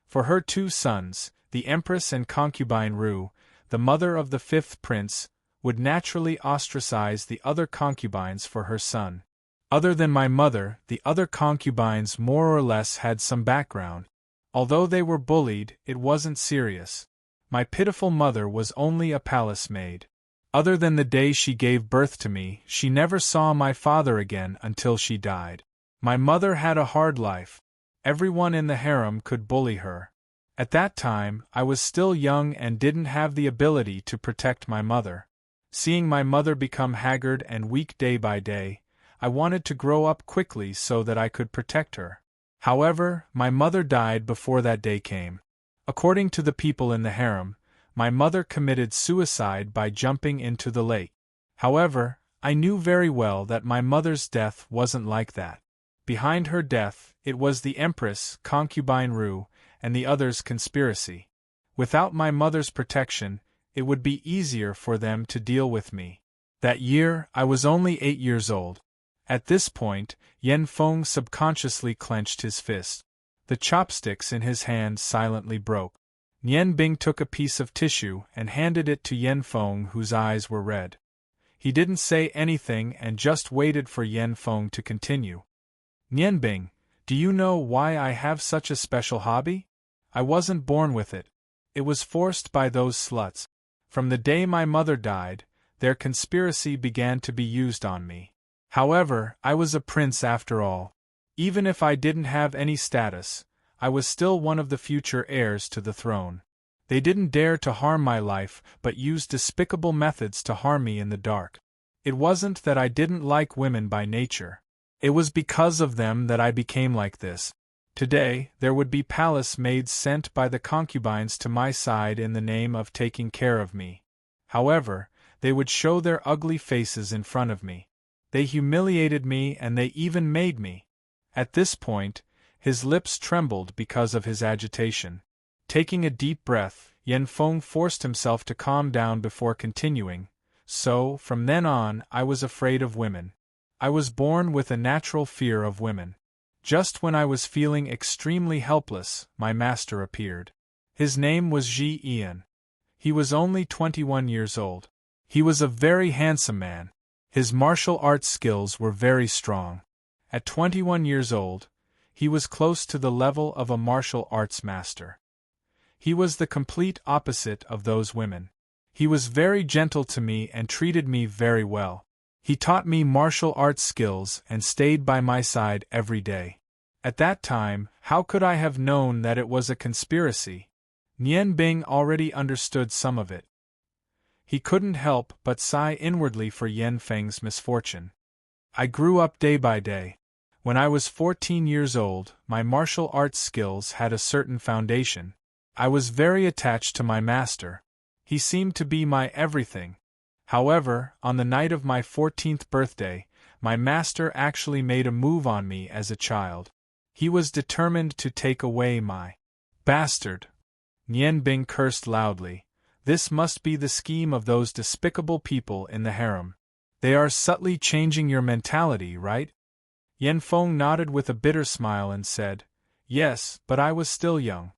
For her 2 sons, the Empress and concubine Ru, the mother of the 5th prince, would naturally ostracize the other concubines for her son. Other than my mother, the other concubines more or less had some background. Although they were bullied, it wasn't serious. My pitiful mother was only a palace maid. Other than the day she gave birth to me, she never saw my father again until she died. My mother had a hard life. Everyone in the harem could bully her. At that time, I was still young and didn't have the ability to protect my mother. Seeing my mother become haggard and weak day by day, I wanted to grow up quickly so that I could protect her. However, my mother died before that day came. According to the people in the harem, my mother committed suicide by jumping into the lake. However, I knew very well that my mother's death wasn't like that. Behind her death, it was the Empress, concubine Ru, and the others' conspiracy. Without my mother's protection, it would be easier for them to deal with me. That year, I was only 8 years old. At this point, Yan Feng subconsciously clenched his fist. The chopsticks in his hand silently broke. Nian Bing took a piece of tissue and handed it to Yan Feng, whose eyes were red. He didn't say anything and just waited for Yan Feng to continue. Nian Bing, do you know why I have such a special hobby? I wasn't born with it. It was forced by those sluts. From the day my mother died, their conspiracy began to be used on me. However, I was a prince after all. Even if I didn't have any status, I was still one of the future heirs to the throne. They didn't dare to harm my life, but used despicable methods to harm me in the dark. It wasn't that I didn't like women by nature. It was because of them that I became like this. Today, there would be palace maids sent by the concubines to my side in the name of taking care of me. However, they would show their ugly faces in front of me. They humiliated me and they even made me. At this point, his lips trembled because of his agitation. Taking a deep breath, Yan Feng forced himself to calm down before continuing. So, from then on, I was afraid of women. I was born with a natural fear of women. Just when I was feeling extremely helpless, my master appeared. His name was Ji Ian. He was only 21 years old. He was a very handsome man. His martial arts skills were very strong. At 21 years old, he was close to the level of a martial arts master. He was the complete opposite of those women. He was very gentle to me and treated me very well. He taught me martial arts skills and stayed by my side every day. At that time, how could I have known that it was a conspiracy? Nian Bing already understood some of it. He couldn't help but sigh inwardly for Yan Feng's misfortune. I grew up day by day. When I was 14 years old, my martial arts skills had a certain foundation. I was very attached to my master. He seemed to be my everything. However, on the night of my 14th birthday, my master actually made a move on me as a child. He was determined to take away my bastard. Nian Bing cursed loudly. This must be the scheme of those despicable people in the harem. They are subtly changing your mentality, right? Yan Feng nodded with a bitter smile and said, Yes, but I was still young.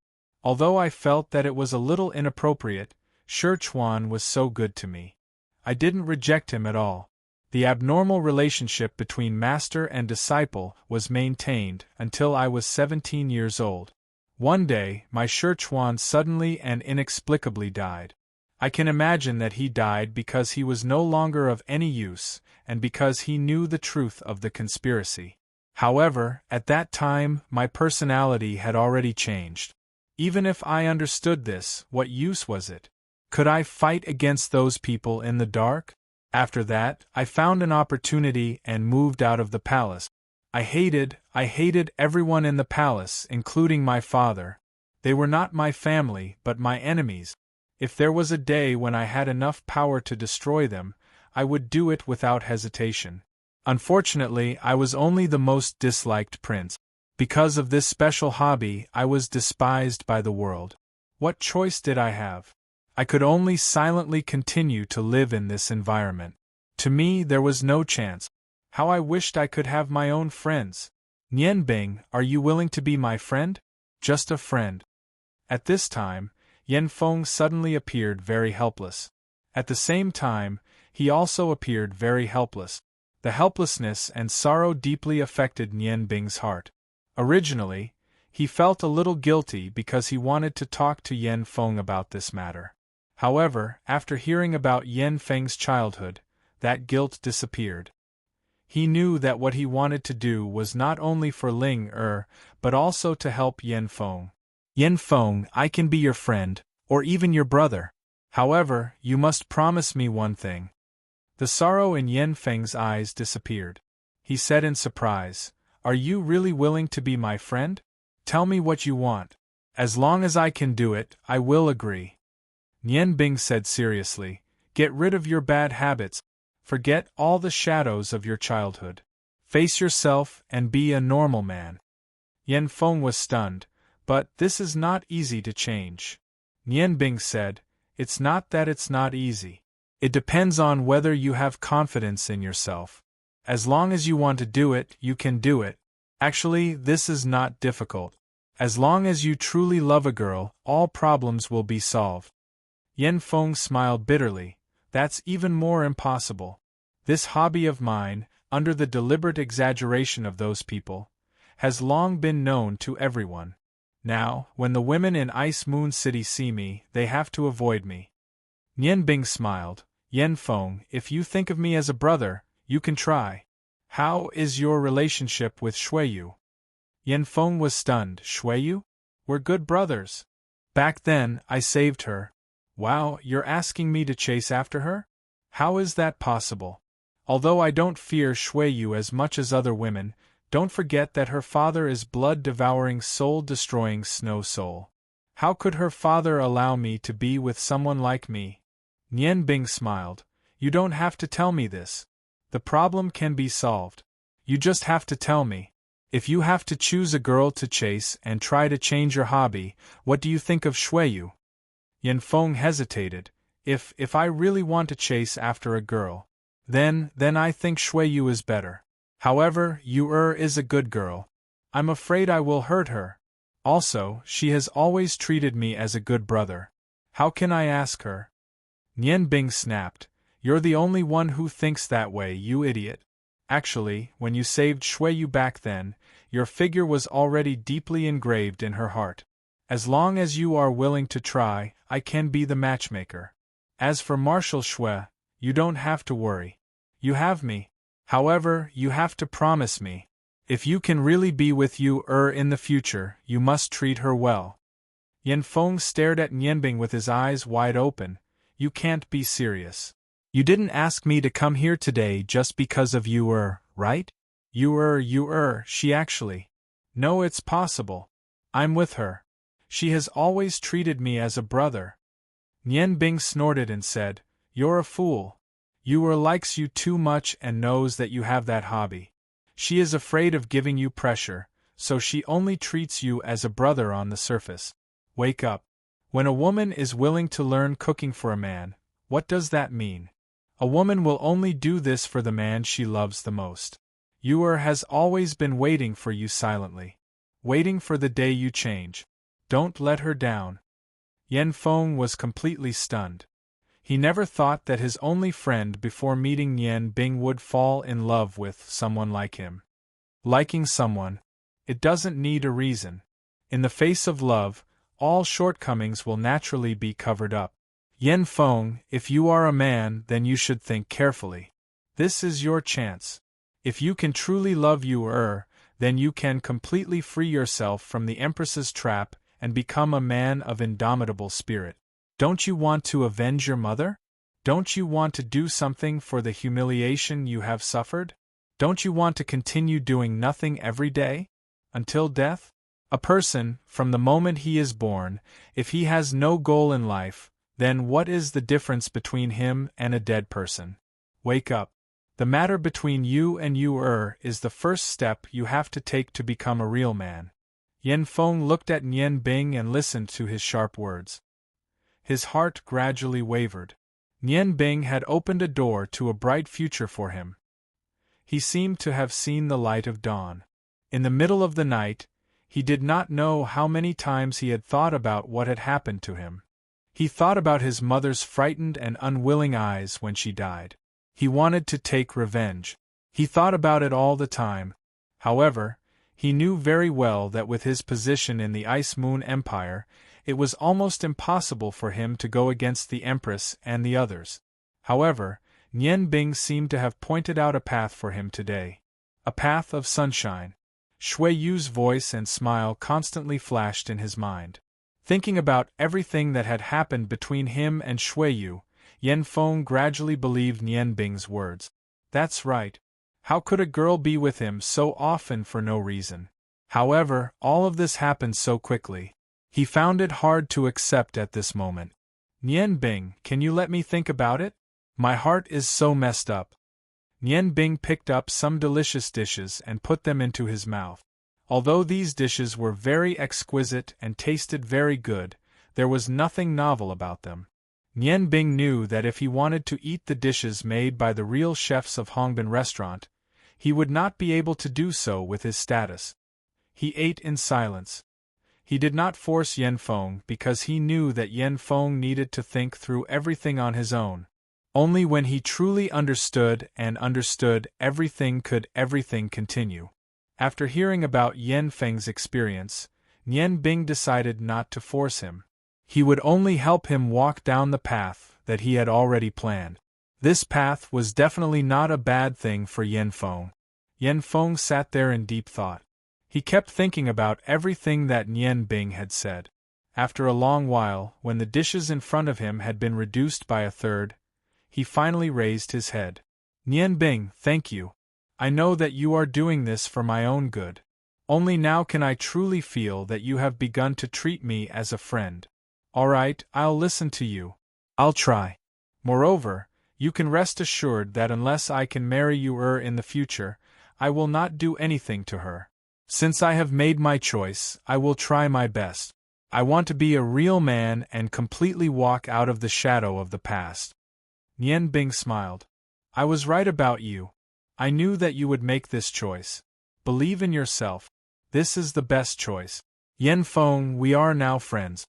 Although I felt that it was a little inappropriate, Shi Chuan was so good to me. I didn't reject him at all. The abnormal relationship between master and disciple was maintained until I was 17 years old. One day, my Shi Chuan suddenly and inexplicably died. I can imagine that he died because he was no longer of any use, and because he knew the truth of the conspiracy. However, at that time, my personality had already changed. Even if I understood this, what use was it? Could I fight against those people in the dark? After that, I found an opportunity and moved out of the palace. I hated everyone in the palace, including my father. They were not my family, but my enemies. If there was a day when I had enough power to destroy them, I would do it without hesitation. Unfortunately, I was only the most disliked prince. Because of this special hobby, I was despised by the world. What choice did I have? I could only silently continue to live in this environment. To me, there was no chance. How I wished I could have my own friends. Nian Bing, are you willing to be my friend? Just a friend. At this time, Yan Feng suddenly appeared very helpless. At the same time, he also appeared very helpless. The helplessness and sorrow deeply affected Nian Bing's heart. Originally, he felt a little guilty because he wanted to talk to Yan Feng about this matter. However, after hearing about Yan Feng's childhood, that guilt disappeared. He knew that what he wanted to do was not only for Ling but also to help Yan Feng. Yan Feng, I can be your friend, or even your brother. However, you must promise me one thing. The sorrow in Yan Feng's eyes disappeared. He said in surprise, Are you really willing to be my friend? Tell me what you want. As long as I can do it, I will agree. Nian Bing said seriously, Get rid of your bad habits. Forget all the shadows of your childhood. Face yourself and be a normal man. Yan Feng was stunned, but this is not easy to change. Nian Bing said, It's not that it's not easy. It depends on whether you have confidence in yourself. As long as you want to do it, you can do it. Actually, this is not difficult. As long as you truly love a girl, all problems will be solved. Yan Feng smiled bitterly. That's even more impossible. This hobby of mine, under the deliberate exaggeration of those people, has long been known to everyone. Now, when the women in Ice Moon City see me, they have to avoid me. Nian Bing smiled. Yan Feng, if you think of me as a brother, you can try. How is your relationship with Shuiyu? Yan Feng was stunned. Shuiyu? We're good brothers. Back then, I saved her. Wow, you're asking me to chase after her? How is that possible? Although I don't fear Shuiyu as much as other women, don't forget that her father is blood-devouring, soul-destroying Snow Soul. How could her father allow me to be with someone like me? Nian Bing smiled. You don't have to tell me this. The problem can be solved. You just have to tell me. If you have to choose a girl to chase and try to change your hobby, what do you think of Shuiyu? Yanfeng hesitated. If I really want to chase after a girl, then I think Shuiyu is better. However, Yu is a good girl. I'm afraid I will hurt her. Also, she has always treated me as a good brother. How can I ask her? Nian Bing snapped. You're the only one who thinks that way, you idiot. Actually, when you saved Shuiyu back then, your figure was already deeply engraved in her heart. As long as you are willing to try, I can be the matchmaker. As for Marshal Shui, you don't have to worry. You have me. However, you have to promise me. If you can really be with Yu in the future, you must treat her well. Yanfeng stared at Nianbing with his eyes wide open. You can't be serious. You didn't ask me to come here today just because of Yu right? Yu she actually. No, it's possible. I'm with her. She has always treated me as a brother. Nianbing snorted and said, You're a fool. Yu likes you too much and knows that you have that hobby. She is afraid of giving you pressure, so she only treats you as a brother on the surface. Wake up. When a woman is willing to learn cooking for a man, what does that mean? A woman will only do this for the man she loves the most. Yu has always been waiting for you silently. Waiting for the day you change. Don't let her down. Yanfeng was completely stunned. He never thought that his only friend before meeting Nian Bing would fall in love with someone like him. Liking someone, it doesn't need a reason. In the face of love, all shortcomings will naturally be covered up. Yanfeng, if you are a man, then you should think carefully. This is your chance. If you can truly love Yu then you can completely free yourself from the Empress's trap and become a man of indomitable spirit. Don't you want to avenge your mother? Don't you want to do something for the humiliation you have suffered? Don't you want to continue doing nothing every day? Until death? A person, from the moment he is born, if he has no goal in life, then what is the difference between him and a dead person? Wake up. The matter between you and Yu is the first step you have to take to become a real man. Yanfeng looked at Nian Bing and listened to his sharp words. His heart gradually wavered. Nian Bing had opened a door to a bright future for him. He seemed to have seen the light of dawn. In the middle of the night, he did not know how many times he had thought about what had happened to him. He thought about his mother's frightened and unwilling eyes when she died. He wanted to take revenge. He thought about it all the time. However, he knew very well that with his position in the Ice Moon Empire, it was almost impossible for him to go against the Empress and the others. However, Nian Bing seemed to have pointed out a path for him today. A path of sunshine. Shuiyu's voice and smile constantly flashed in his mind. Thinking about everything that had happened between him and Shuiyu, Yanfeng gradually believed Nian Bing's words. That's right. How could a girl be with him so often for no reason? However, all of this happened so quickly. He found it hard to accept at this moment. Nian Bing, can you let me think about it? My heart is so messed up. Nian Bing picked up some delicious dishes and put them into his mouth. Although these dishes were very exquisite and tasted very good, there was nothing novel about them. Nian Bing knew that if he wanted to eat the dishes made by the real chefs of Hongbin restaurant, he would not be able to do so with his status. He ate in silence. He did not force Yanfeng because he knew that Yanfeng needed to think through everything on his own. Only when he truly understood everything could everything continue. After hearing about Yanfeng's experience, Nian Bing decided not to force him. He would only help him walk down the path that he had already planned. This path was definitely not a bad thing for Yanfeng. Yanfeng sat there in deep thought. He kept thinking about everything that Nian Bing had said. After a long while, when the dishes in front of him had been reduced by a third, he finally raised his head. Nian Bing, thank you. I know that you are doing this for my own good. Only now can I truly feel that you have begun to treat me as a friend. All right, I'll listen to you. I'll try. Moreover, you can rest assured that unless I can marry you in the future, I will not do anything to her. Since I have made my choice, I will try my best. I want to be a real man and completely walk out of the shadow of the past. Nian Bing smiled. I was right about you. I knew that you would make this choice. Believe in yourself. This is the best choice. Yan Feng, we are now friends.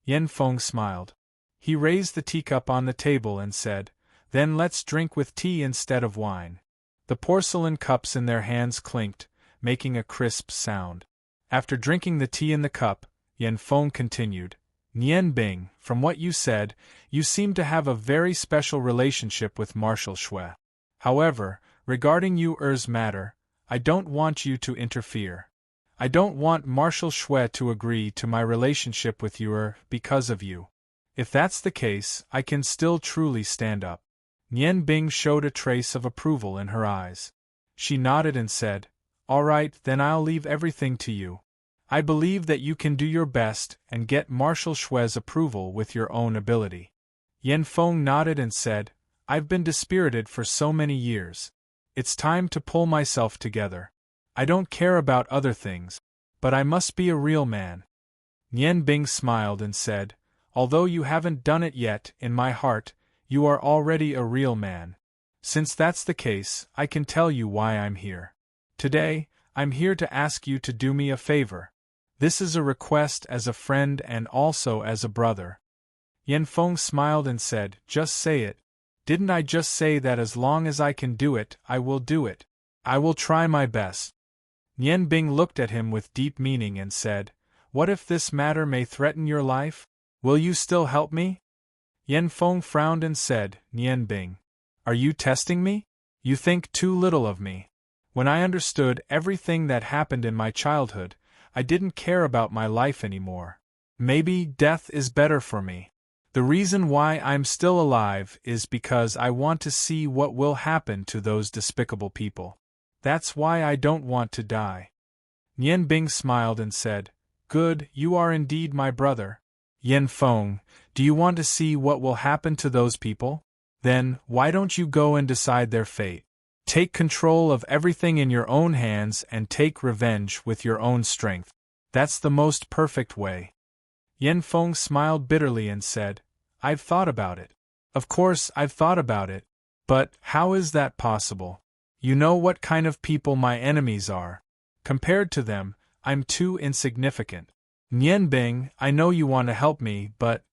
Yan Feng smiled. He raised the teacup on the table and said, Then let's drink with tea instead of wine. The porcelain cups in their hands clinked, making a crisp sound. After drinking the tea in the cup, Yan Feng continued, Nian Bing, from what you said, you seem to have a very special relationship with Marshal Shui. However, regarding Yu's matter, I don't want you to interfere. I don't want Marshal Shui to agree to my relationship with Yu because of you. If that's the case, I can still truly stand up. Nian Bing showed a trace of approval in her eyes. She nodded and said, All right, then I'll leave everything to you. I believe that you can do your best and get Marshal Shui's approval with your own ability. Yan Feng nodded and said, I've been dispirited for so many years. It's time to pull myself together. I don't care about other things, but I must be a real man. Nian Bing smiled and said, Although you haven't done it yet, in my heart, you are already a real man. Since that's the case, I can tell you why I'm here. Today, I'm here to ask you to do me a favor. This is a request as a friend and also as a brother. Yan Feng smiled and said, Just say it. Didn't I just say that as long as I can do it, I will do it? I will try my best. Nian Bing looked at him with deep meaning and said, What if this matter may threaten your life? Will you still help me? Yan Feng frowned and said, Nian Bing, are you testing me? You think too little of me. When I understood everything that happened in my childhood, I didn't care about my life anymore. Maybe death is better for me. The reason why I'm still alive is because I want to see what will happen to those despicable people. That's why I don't want to die. Nian Bing smiled and said, Good, you are indeed my brother. Yan Feng, do you want to see what will happen to those people? Then, why don't you go and decide their fate? Take control of everything in your own hands and take revenge with your own strength. That's the most perfect way. Yan Feng smiled bitterly and said, I've thought about it. Of course, I've thought about it. But, how is that possible? You know what kind of people my enemies are. Compared to them, I'm too insignificant. Nian Bing, I know you want to help me, but…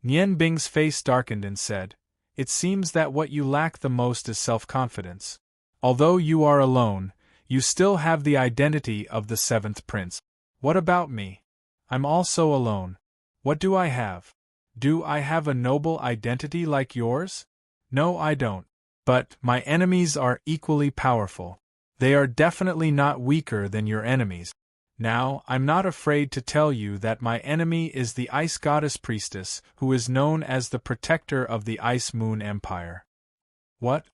Nian Bing's face darkened and said, It seems that what you lack the most is self-confidence. Although you are alone, you still have the identity of the seventh prince. What about me? I'm also alone. What do I have? Do I have a noble identity like yours? No, I don't. But my enemies are equally powerful. They are definitely not weaker than your enemies. Now, I'm not afraid to tell you that my enemy is the Ice Goddess Priestess, who is known as the protector of the Ice Moon Empire. What?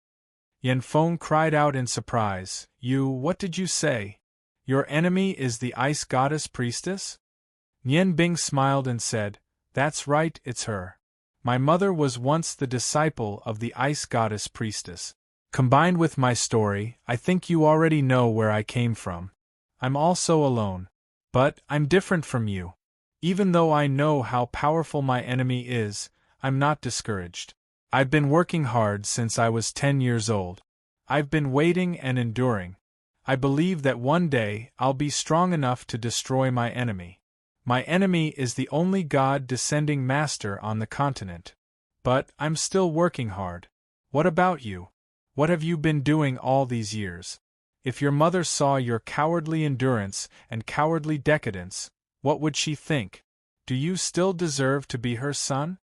Yan Feng cried out in surprise. What did you say? Your enemy is the Ice Goddess Priestess? Nian Bing smiled and said, That's right, it's her. My mother was once the disciple of the Ice Goddess Priestess. Combined with my story, I think you already know where I came from. I'm also alone. But I'm different from you. Even though I know how powerful my enemy is, I'm not discouraged. I've been working hard since I was 10 years old. I've been waiting and enduring. I believe that one day I'll be strong enough to destroy my enemy. My enemy is the only god-descending master on the continent. But I'm still working hard. What about you? What have you been doing all these years? If your mother saw your cowardly endurance and cowardly decadence, what would she think? Do you still deserve to be her son?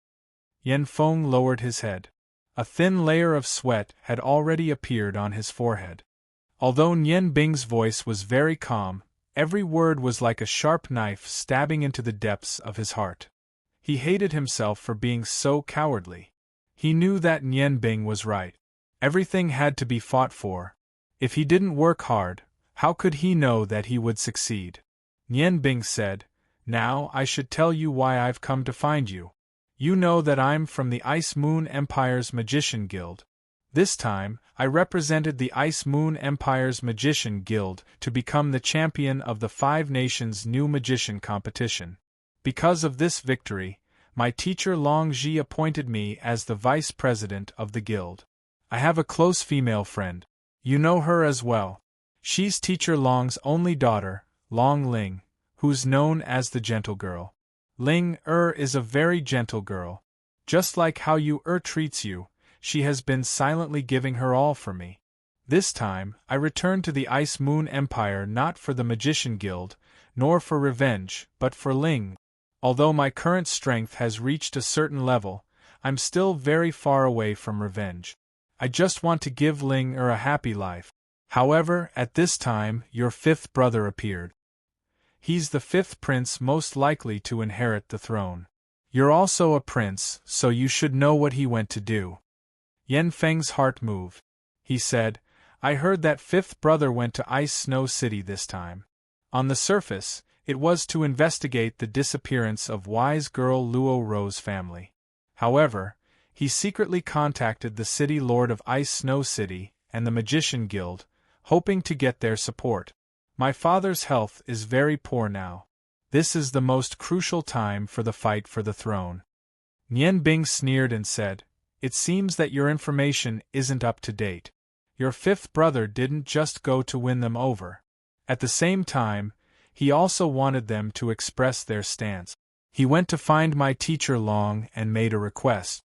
Yan Feng lowered his head. A thin layer of sweat had already appeared on his forehead. Although Nian Bing's voice was very calm, Every word was like a sharp knife stabbing into the depths of his heart. He hated himself for being so cowardly. He knew that Nian Bing was right. Everything had to be fought for. If he didn't work hard, how could he know that he would succeed? Nian Bing said, "Now I should tell you why I've come to find you. You know that I'm from the Ice Moon Empire's Magician Guild. This time, I represented the Ice Moon Empire's Magician Guild to become the champion of the Five Nations' new magician competition. Because of this victory, my teacher Long Ji appointed me as the vice president of the guild. I have a close female friend. You know her as well. She's teacher Long's only daughter, Long Ling, who's known as the Gentle Girl. Ling is a very gentle girl. Just like how you treats you, she has been silently giving her all for me. This time, I returned to the Ice Moon Empire not for the Magician Guild, nor for revenge, but for Ling. Although my current strength has reached a certain level, I'm still very far away from revenge. I just want to give Ling a happy life. However, at this time, your fifth brother appeared. He's the fifth prince most likely to inherit the throne. You're also a prince, so you should know what he went to do." Yan Feng's heart moved. He said, "I heard that fifth brother went to Ice Snow City this time. On the surface, it was to investigate the disappearance of wise girl Luo Ro's family. However, he secretly contacted the city lord of Ice Snow City and the Magician Guild, hoping to get their support. My father's health is very poor now. This is the most crucial time for the fight for the throne." Nian Bing sneered and said, "It seems that your information isn't up to date. Your fifth brother didn't just go to win them over. At the same time, he also wanted them to express their stance. He went to find my teacher Long and made a request."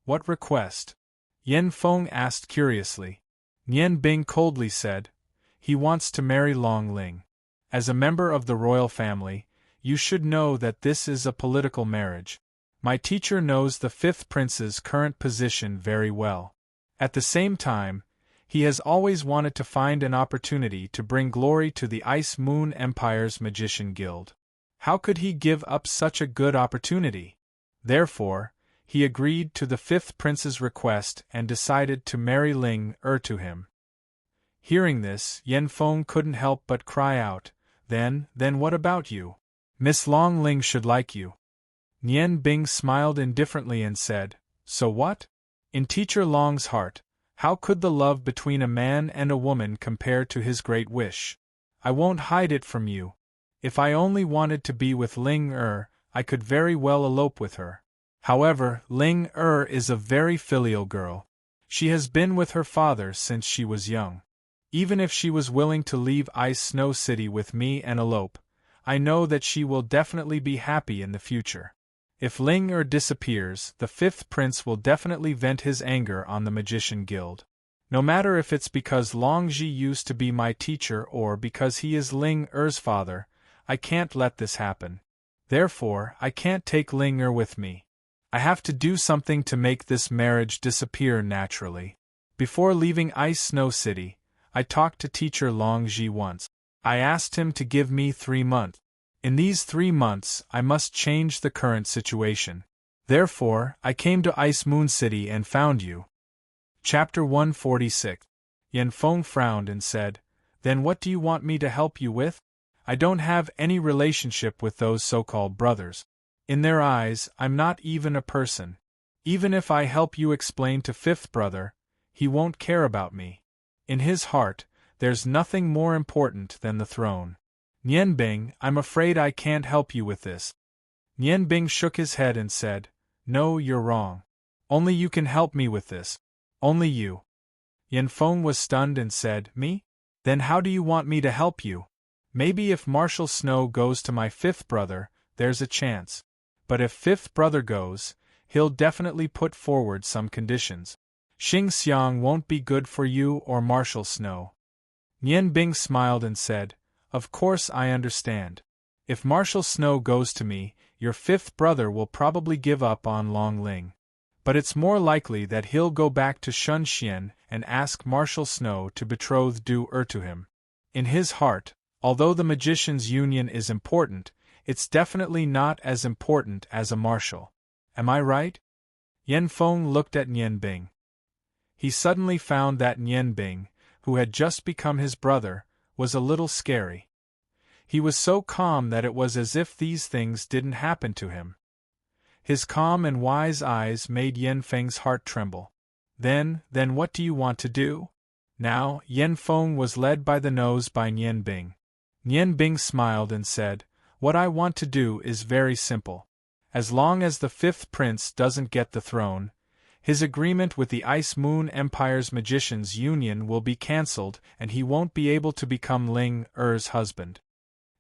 "What request?" Yan Feng asked curiously. Nian Bing coldly said, "He wants to marry Long Ling. As a member of the royal family, you should know that this is a political marriage. My teacher knows the fifth prince's current position very well. At the same time, he has always wanted to find an opportunity to bring glory to the Ice Moon Empire's Magician Guild. How could he give up such a good opportunity? Therefore, he agreed to the fifth prince's request and decided to marry Ling to him." Hearing this, Yan Feng couldn't help but cry out, Then what about you? Miss Long Ling should like you." Nian Bing smiled indifferently and said, "So what? In Teacher Long's heart, how could the love between a man and a woman compare to his great wish? I won't hide it from you. If I only wanted to be with Ling I could very well elope with her. However, Ling is a very filial girl. She has been with her father since she was young. Even if she was willing to leave Ice Snow City with me and elope, I know that she will definitely be happy in the future. If Ling disappears, the fifth prince will definitely vent his anger on the Magician Guild. No matter if it's because Long Ji used to be my teacher or because he is Ling father, I can't let this happen. Therefore, I can't take Ling with me. I have to do something to make this marriage disappear naturally." Before leaving Ice Snow City, I talked to teacher Long Ji once. I asked him to give me 3 months. In these 3 months, I must change the current situation. Therefore, I came to Ice Moon City and found you. Chapter 146. Yan Feng frowned and said, "Then what do you want me to help you with? I don't have any relationship with those so-called brothers. In their eyes, I'm not even a person. Even if I help you explain to fifth brother, he won't care about me. In his heart, there's nothing more important than the throne. Nian Bing, I'm afraid I can't help you with this." Nian Bing shook his head and said, "No, you're wrong. Only you can help me with this. Only you." Yan Feng was stunned and said, "Me? Then how do you want me to help you? Maybe if Marshal Snow goes to my fifth brother, there's a chance. But if fifth brother goes, he'll definitely put forward some conditions. Xing Xiang won't be good for you or Marshal Snow." Nian Bing smiled and said, "Of course I understand. If Marshal Snow goes to me, your fifth brother will probably give up on Long Ling. But it's more likely that he'll go back to Shunxian and ask Marshal Snow to betroth Du to him. In his heart, Although the magician's union is important, it's definitely not as important as a martial. Am I right? Yanfeng looked at Nian Bing. He suddenly found that Nian Bing, who had just become his brother, was a little scary. He was so calm that it was as if these things didn't happen to him. His calm and wise eyes made Yanfeng's heart tremble. Then what do you want to do? Now, Yanfeng was led by the nose by Nian Bing. Nian Bing smiled and said, "What I want to do is very simple. As long as the fifth prince doesn't get the throne, his agreement with the Ice Moon Empire's magicians' union will be cancelled and he won't be able to become Ling Er's husband."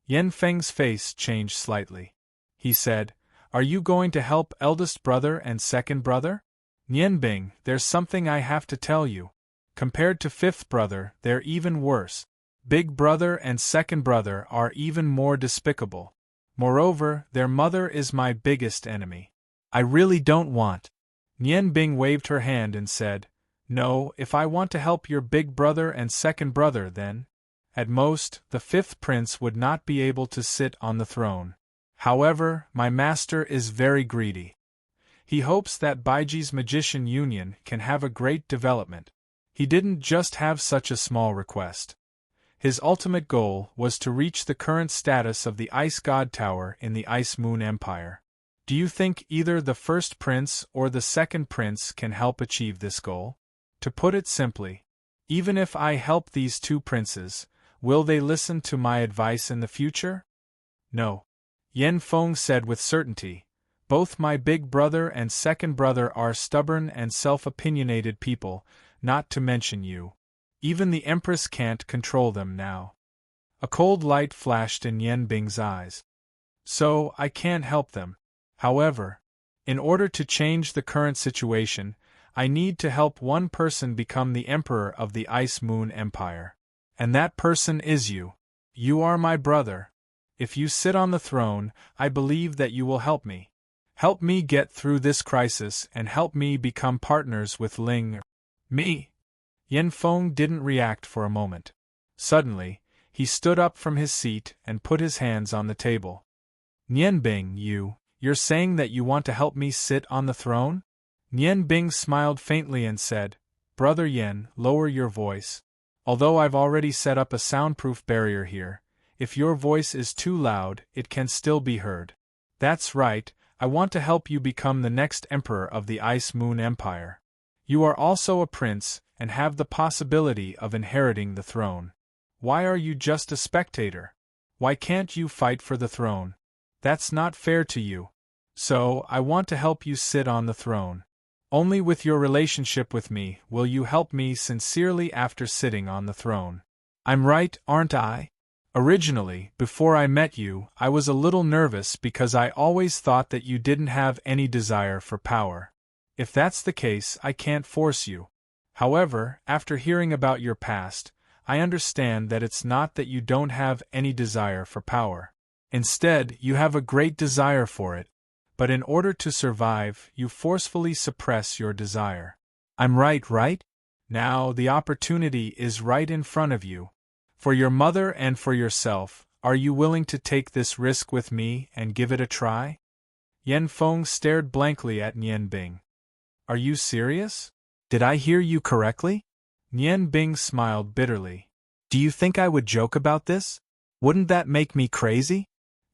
Yanfeng's face changed slightly. He said, "Are you going to help eldest brother and second brother?" "Nian Bing, there's something I have to tell you. Compared to fifth brother, they're even worse. Big brother and second brother are even more despicable. Moreover, their mother is my biggest enemy. I really don't want." Nian Bing waved her hand and said, "No, if I want to help your big brother and second brother then, at most, the fifth prince would not be able to sit on the throne. However, my master is very greedy. He hopes that Baiji's magician union can have a great development. He didn't just have such a small request. His ultimate goal was to reach the current status of the Ice God Tower in the Ice Moon Empire. Do you think either the first prince or the second prince can help achieve this goal? To put it simply, even if I help these two princes, will they listen to my advice in the future? No. Yanfeng said with certainty, "Both my big brother and second brother are stubborn and self-opinionated people, not to mention you. Even the Empress can't control them now." A cold light flashed in Yan Bing's eyes. "So, I can't help them. However, in order to change the current situation, I need to help one person become the Emperor of the Ice Moon Empire. And that person is you. You are my brother. If you sit on the throne, I believe that you will help me. Help me get through this crisis and help me become partners with Ling." "Me?" Yanfeng didn't react for a moment. Suddenly, he stood up from his seat and put his hands on the table. "Nian Bing, you're saying that you want to help me sit on the throne?" Nian Bing smiled faintly and said, "Brother Yan, lower your voice. Although I've already set up a soundproof barrier here, if your voice is too loud, it can still be heard. That's right, I want to help you become the next emperor of the Ice Moon Empire. You are also a prince, and have the possibility of inheriting the throne. Why are you just a spectator? Why can't you fight for the throne? That's not fair to you. So, I want to help you sit on the throne. Only with your relationship with me will you help me sincerely after sitting on the throne. I'm right, aren't I? Originally, before I met you, I was a little nervous because I always thought that you didn't have any desire for power. If that's the case, I can't force you. However, after hearing about your past, I understand that it's not that you don't have any desire for power. Instead, you have a great desire for it. But in order to survive, you forcefully suppress your desire. I'm right? Now the opportunity is right in front of you. For your mother and for yourself, are you willing to take this risk with me and give it a try?" Yanfeng stared blankly at Nian Bing. "Are you serious? Did I hear you correctly?" Nian Bing smiled bitterly. "Do you think I would joke about this? Wouldn't that make me crazy?"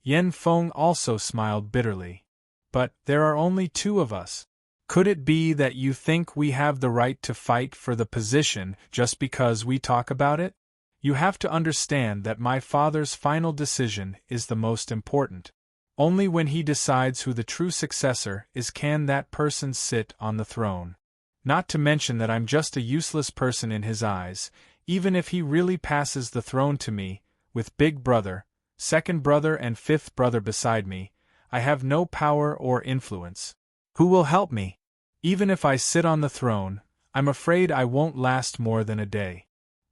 Yanfeng also smiled bitterly. "But there are only two of us. Could it be that you think we have the right to fight for the position just because we talk about it? You have to understand that my father's final decision is the most important. Only when he decides who the true successor is can that person sit on the throne. Not to mention that I'm just a useless person in his eyes, even if he really passes the throne to me, with big brother, second brother and fifth brother beside me, I have no power or influence. Who will help me? Even if I sit on the throne, I'm afraid I won't last more than a day."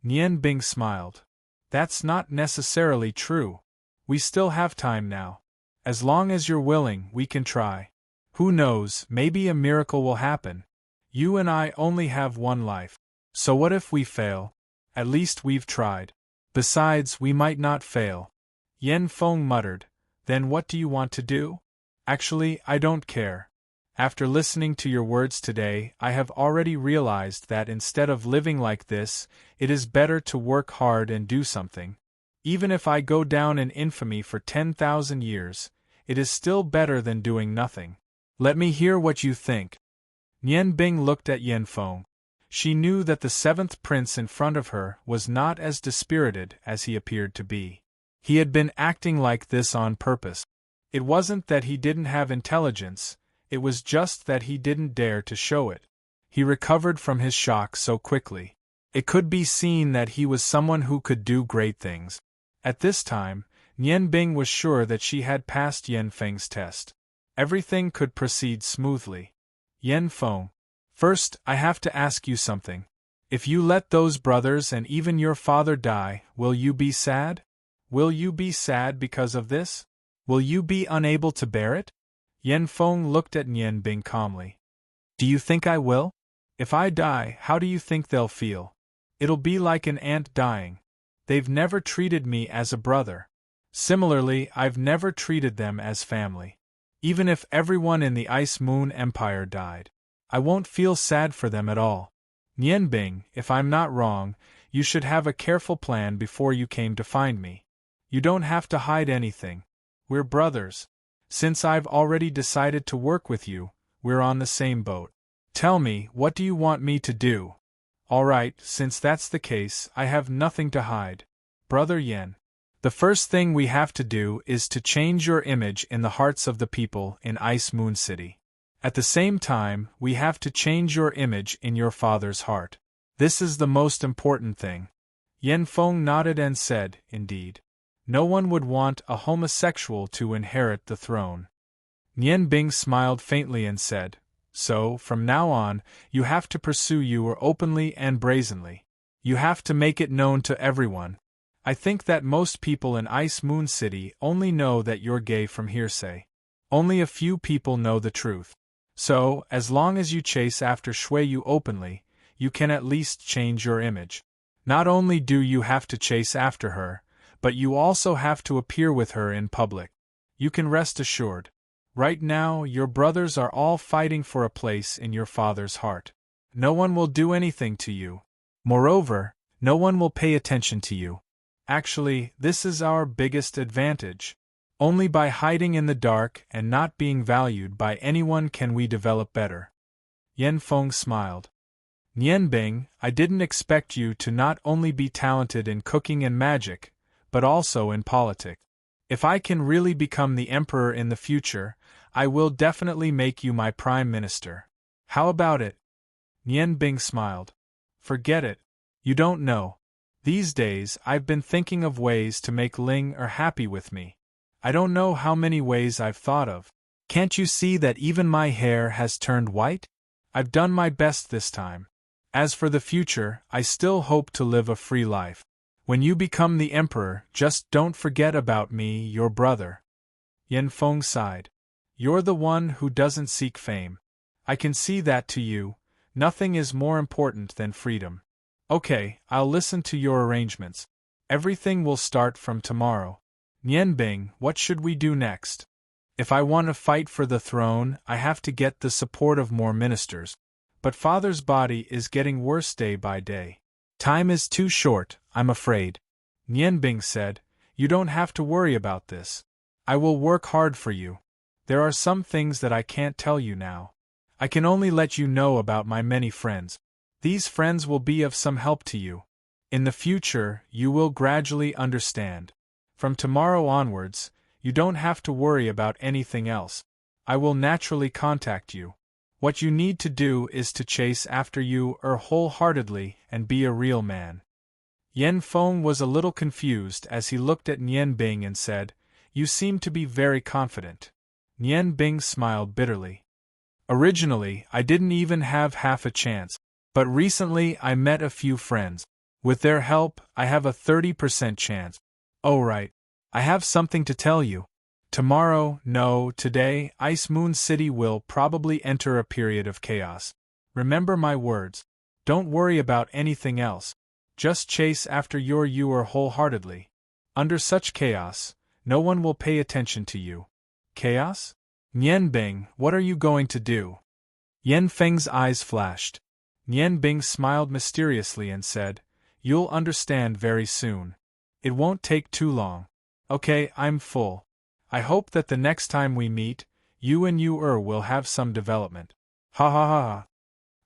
Nian Bing smiled. "That's not necessarily true. We still have time now. As long as you're willing, we can try. Who knows, maybe a miracle will happen. You and I only have one life. So what if we fail? At least we've tried." Besides, we might not fail. Yan Feng muttered, then what do you want to do? Actually, I don't care. After listening to your words today, I have already realized that instead of living like this, it is better to work hard and do something. Even if I go down in infamy for 10,000 years, it is still better than doing nothing. Let me hear what you think. Nian Bing looked at Yan Feng. She knew that the seventh prince in front of her was not as dispirited as he appeared to be. He had been acting like this on purpose. It wasn't that he didn't have intelligence, it was just that he didn't dare to show it. He recovered from his shock so quickly. It could be seen that he was someone who could do great things. At this time, Nian Bing was sure that she had passed Yan Feng's test. Everything could proceed smoothly. Yan Feng, first, I have to ask you something. If you let those brothers and even your father die, will you be sad? Will you be sad because of this? Will you be unable to bear it? Yan Feng looked at Nian Bing calmly. Do you think I will? If I die, how do you think they'll feel? It'll be like an ant dying. They've never treated me as a brother. Similarly, I've never treated them as family. Even if everyone in the Ice Moon Empire died, I won't feel sad for them at all. Nian Bing, if I'm not wrong, you should have a careful plan before you came to find me. You don't have to hide anything. We're brothers. Since I've already decided to work with you, we're on the same boat. Tell me, what do you want me to do? All right, since that's the case, I have nothing to hide. Brother Yan, the first thing we have to do is to change your image in the hearts of the people in Ice Moon City. At the same time, we have to change your image in your father's heart. This is the most important thing. Yan Feng nodded and said, indeed. No one would want a homosexual to inherit the throne. Nian Bing smiled faintly and said, so, from now on, you have to pursue you openly and brazenly. You have to make it known to everyone. I think that most people in Ice Moon City only know that you're gay from hearsay. Only a few people know the truth. So, as long as you chase after Shui Yu openly, you can at least change your image. Not only do you have to chase after her, but you also have to appear with her in public. You can rest assured. Right now, your brothers are all fighting for a place in your father's heart. No one will do anything to you. Moreover, no one will pay attention to you. Actually, this is our biggest advantage. Only by hiding in the dark and not being valued by anyone can we develop better. Yan Feng smiled. Nian Bing, I didn't expect you to not only be talented in cooking and magic, but also in politics. If I can really become the emperor in the future, I will definitely make you my prime minister. How about it? Nian Bing smiled. Forget it. You don't know. These days, I've been thinking of ways to make Ling happy with me. I don't know how many ways I've thought of. Can't you see that even my hair has turned white? I've done my best this time. As for the future, I still hope to live a free life. When you become the emperor, just don't forget about me, your brother. Yan Feng sighed. You're the one who doesn't seek fame. I can see that to you. Nothing is more important than freedom. Okay, I'll listen to your arrangements. Everything will start from tomorrow. Nian Bing, what should we do next? If I want to fight for the throne, I have to get the support of more ministers. But father's body is getting worse day by day. Time is too short, I'm afraid. Nian Bing said, you don't have to worry about this. I will work hard for you. There are some things that I can't tell you now. I can only let you know about my many friends. These friends will be of some help to you. In the future, you will gradually understand. From tomorrow onwards, you don't have to worry about anything else. I will naturally contact you. What you need to do is to chase after you wholeheartedly and be a real man. Yan Feng was a little confused as he looked at Nian Bing and said, you seem to be very confident. Nian Bing smiled bitterly. Originally, I didn't even have half a chance, but recently I met a few friends. With their help, I have a 30% chance. Oh right, I have something to tell you. Tomorrow, no, today, Ice Moon City will probably enter a period of chaos. Remember my words. Don't worry about anything else. Just chase after your you wholeheartedly. Under such chaos, no one will pay attention to you. Chaos? Nian Bing, what are you going to do? Yan Feng's eyes flashed. Nian Bing smiled mysteriously and said, You'll understand very soon. It won't take too long. Okay, I'm full. I hope that the next time we meet, you and you will have some development. Ha ha ha ha.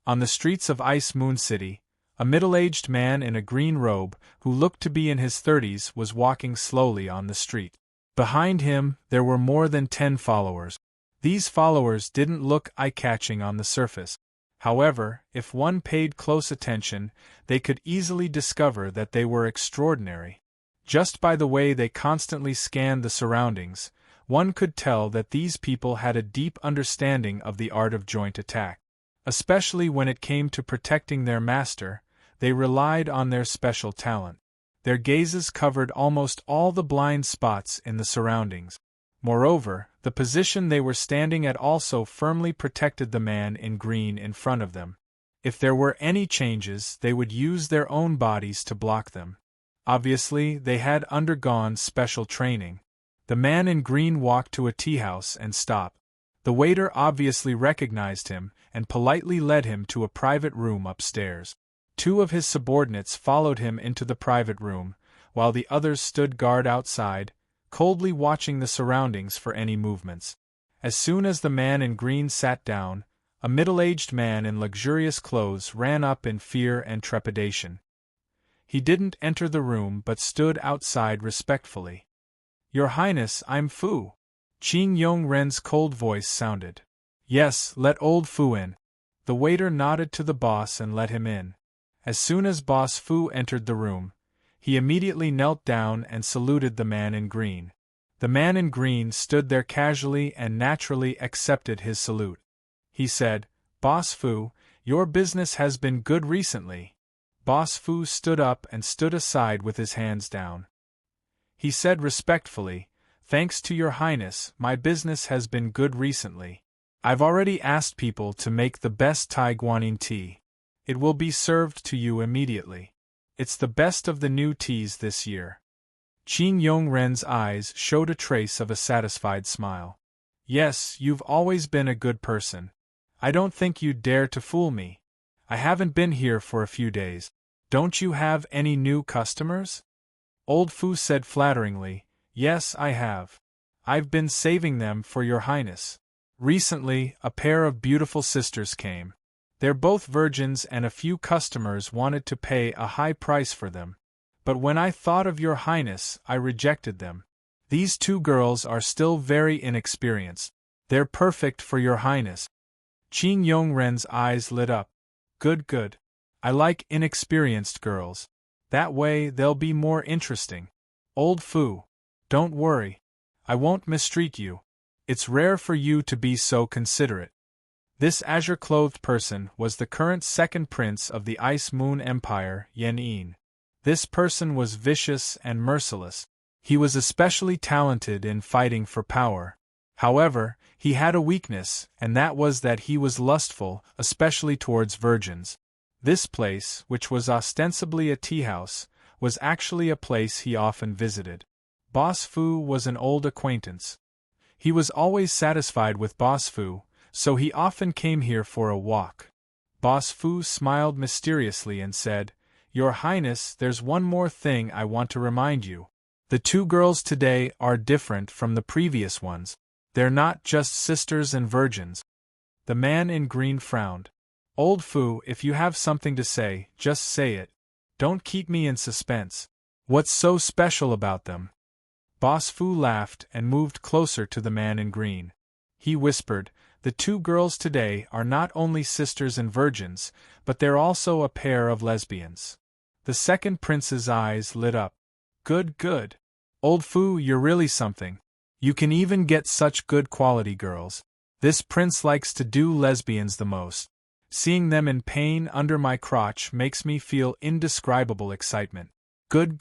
On the streets of Ice Moon City, a middle-aged man in a green robe, who looked to be in his 30s, was walking slowly on the street. Behind him, there were more than 10 followers. These followers didn't look eye-catching on the surface. However, if one paid close attention, they could easily discover that they were extraordinary. Just by the way they constantly scanned the surroundings, one could tell that these people had a deep understanding of the art of joint attack. Especially when it came to protecting their master, they relied on their special talent. Their gazes covered almost all the blind spots in the surroundings. Moreover, the position they were standing at also firmly protected the man in green in front of them. If there were any changes, they would use their own bodies to block them. Obviously, they had undergone special training. The man in green walked to a tea house and stopped. The waiter obviously recognized him and politely led him to a private room upstairs. 2 of his subordinates followed him into the private room, while the others stood guard outside, coldly watching the surroundings for any movements. As soon as the man in green sat down, a middle-aged man in luxurious clothes ran up in fear and trepidation. He didn't enter the room but stood outside respectfully. Your Highness, I'm Fu. Qing Yong-ren's cold voice sounded. Yes, let old Fu in. The waiter nodded to the boss and let him in. As soon as Boss Fu entered the room, he immediately knelt down and saluted the man in green. The man in green stood there casually and naturally accepted his salute. He said, Boss Fu, your business has been good recently. Boss Fu stood up and stood aside with his hands down. He said respectfully, Thanks to your Highness, my business has been good recently. I've already asked people to make the best Tai Guanyin tea. It will be served to you immediately. It's the best of the new teas this year. Qing Yong-ren's eyes showed a trace of a satisfied smile. Yes, you've always been a good person. I don't think you'd dare to fool me. I haven't been here for a few days. Don't you have any new customers? Old Fu said flatteringly, Yes, I have. I've been saving them for your Highness. Recently, a pair of beautiful sisters came. They're both virgins and a few customers wanted to pay a high price for them. But when I thought of your Highness, I rejected them. These 2 girls are still very inexperienced. They're perfect for your Highness. Qing Yong-ren's eyes lit up. Good. I like inexperienced girls. That way they'll be more interesting. Old Fu, don't worry. I won't mistreat you. It's rare for you to be so considerate. This azure-clothed person was the current 2nd prince of the Ice Moon Empire, Yan Yin. This person was vicious and merciless. He was especially talented in fighting for power. However, he had a weakness, and that was that he was lustful, especially towards virgins. This place, which was ostensibly a tea house, was actually a place he often visited. Boss Fu was an old acquaintance. He was always satisfied with Boss Fu, so he often came here for a walk. Boss Fu smiled mysteriously and said, Your Highness, there's one more thing I want to remind you. The 2 girls today are different from the previous ones. They're not just sisters and virgins. The man in green frowned. Old Fu, if you have something to say, just say it. Don't keep me in suspense. What's so special about them? Boss Fu laughed and moved closer to the man in green. He whispered, The 2 girls today are not only sisters and virgins, but they're also a pair of lesbians. The 2nd prince's eyes lit up. Good. Old Fu, you're really something. You can even get such good quality girls. This prince likes to do lesbians the most. Seeing them in pain under my crotch makes me feel indescribable excitement. Good.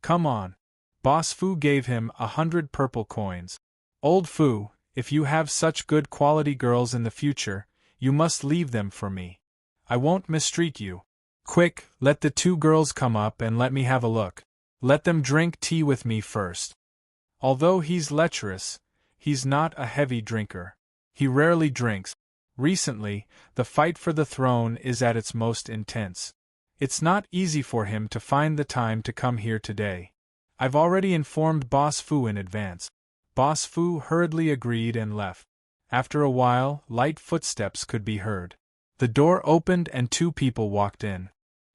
Come on. Boss Fu gave him 100 purple coins. Old Fu, if you have such good quality girls in the future, you must leave them for me. I won't mistreat you. Quick, let the two girls come up and let me have a look. Let them drink tea with me first. Although he's lecherous, he's not a heavy drinker. He rarely drinks. Recently, the fight for the throne is at its most intense. It's not easy for him to find the time to come here today. I've already informed Boss Fu in advance. Boss Fu hurriedly agreed and left. After a while, light footsteps could be heard. The door opened and two people walked in.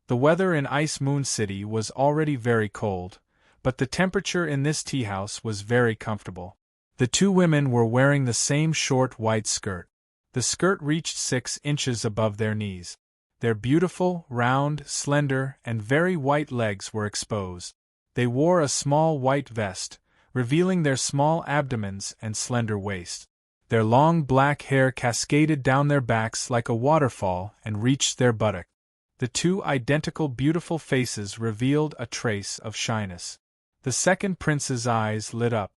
The weather in Ice Moon City was already very cold, but the temperature in this tea house was very comfortable. The two women were wearing the same short white skirt. The skirt reached 6 inches above their knees. Their beautiful, round, slender, and very white legs were exposed. They wore a small white vest, revealing their small abdomens and slender waists. Their long black hair cascaded down their backs like a waterfall and reached their buttock. The two identical beautiful faces revealed a trace of shyness. The second prince's eyes lit up.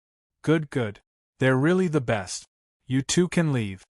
Good, good. They're really the best. You two can leave.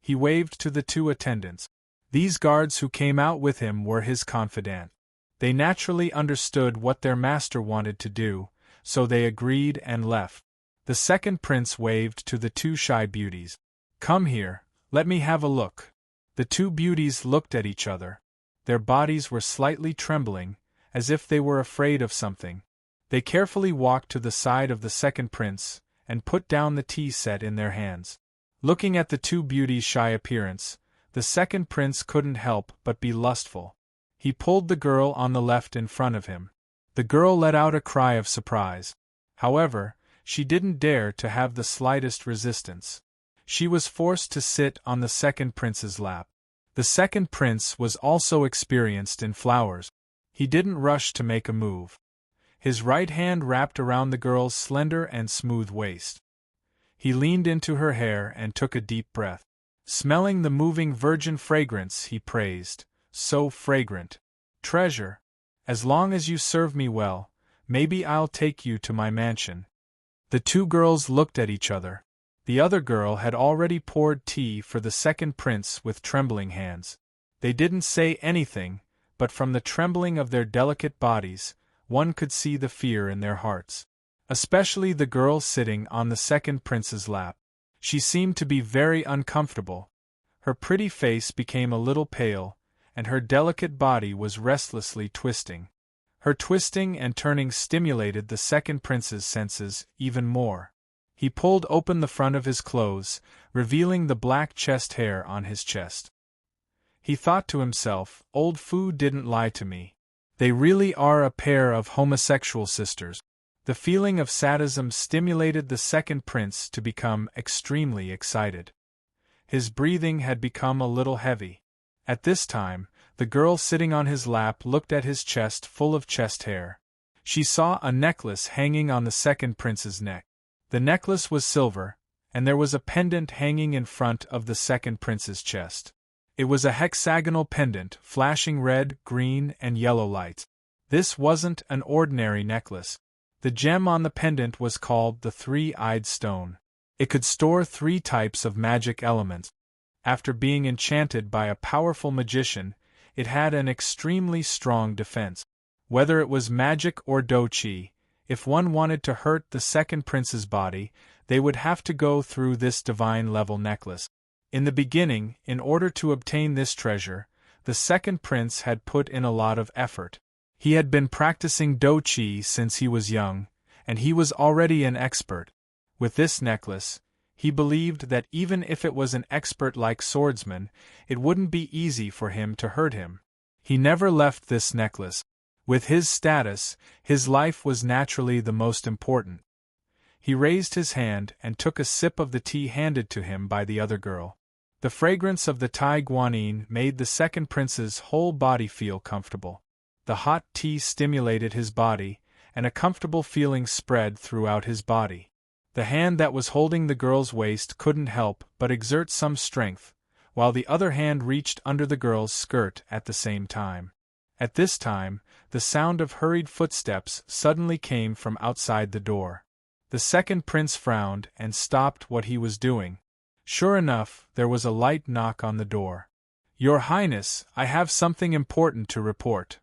He waved to the two attendants. These guards who came out with him were his confidant. They naturally understood what their master wanted to do, so they agreed and left. The second prince waved to the two shy beauties. Come here, let me have a look. The two beauties looked at each other. Their bodies were slightly trembling, as if they were afraid of something. They carefully walked to the side of the second prince, and put down the tea set in their hands. Looking at the two beauties' shy appearance, the second prince couldn't help but be lustful. He pulled the girl on the left in front of him. The girl let out a cry of surprise. However, she didn't dare to have the slightest resistance. She was forced to sit on the second prince's lap. The second prince was also experienced in flowers. He didn't rush to make a move. His right hand wrapped around the girl's slender and smooth waist. He leaned into her hair and took a deep breath. Smelling the moving virgin fragrance, he praised, "So fragrant. Treasure. As long as you serve me well, maybe I'll take you to my mansion." The two girls looked at each other. The other girl had already poured tea for the second prince with trembling hands. They didn't say anything, but from the trembling of their delicate bodies, one could see the fear in their hearts. Especially the girl sitting on the second prince's lap. She seemed to be very uncomfortable. Her pretty face became a little pale, and her delicate body was restlessly twisting. Her twisting and turning stimulated the second prince's senses even more. He pulled open the front of his clothes, revealing the black chest hair on his chest. He thought to himself, old Fu didn't lie to me. They really are a pair of homosexual sisters. The feeling of sadism stimulated the second prince to become extremely excited. His breathing had become a little heavy. At this time, the girl sitting on his lap looked at his chest full of chest hair. She saw a necklace hanging on the second prince's neck. The necklace was silver, and there was a pendant hanging in front of the second prince's chest. It was a hexagonal pendant, flashing red, green, and yellow lights. This wasn't an ordinary necklace. The gem on the pendant was called the three-eyed stone. It could store 3 types of magic elements. After being enchanted by a powerful magician, it had an extremely strong defense. Whether it was magic or doqi, if one wanted to hurt the second prince's body, they would have to go through this divine-level necklace. In the beginning, in order to obtain this treasure, the second prince had put in a lot of effort. He had been practicing doqi since he was young, and he was already an expert. With this necklace, he believed that even if it was an expert-like swordsman, it wouldn't be easy for him to hurt him. He never left this necklace. With his status, his life was naturally the most important. He raised his hand and took a sip of the tea handed to him by the other girl. The fragrance of the Tai Guanyin made the second prince's whole body feel comfortable. The hot tea stimulated his body, and a comfortable feeling spread throughout his body. The hand that was holding the girl's waist couldn't help but exert some strength, while the other hand reached under the girl's skirt at the same time. At this time, the sound of hurried footsteps suddenly came from outside the door. The second prince frowned and stopped what he was doing. Sure enough, there was a light knock on the door. Your Highness, I have something important to report.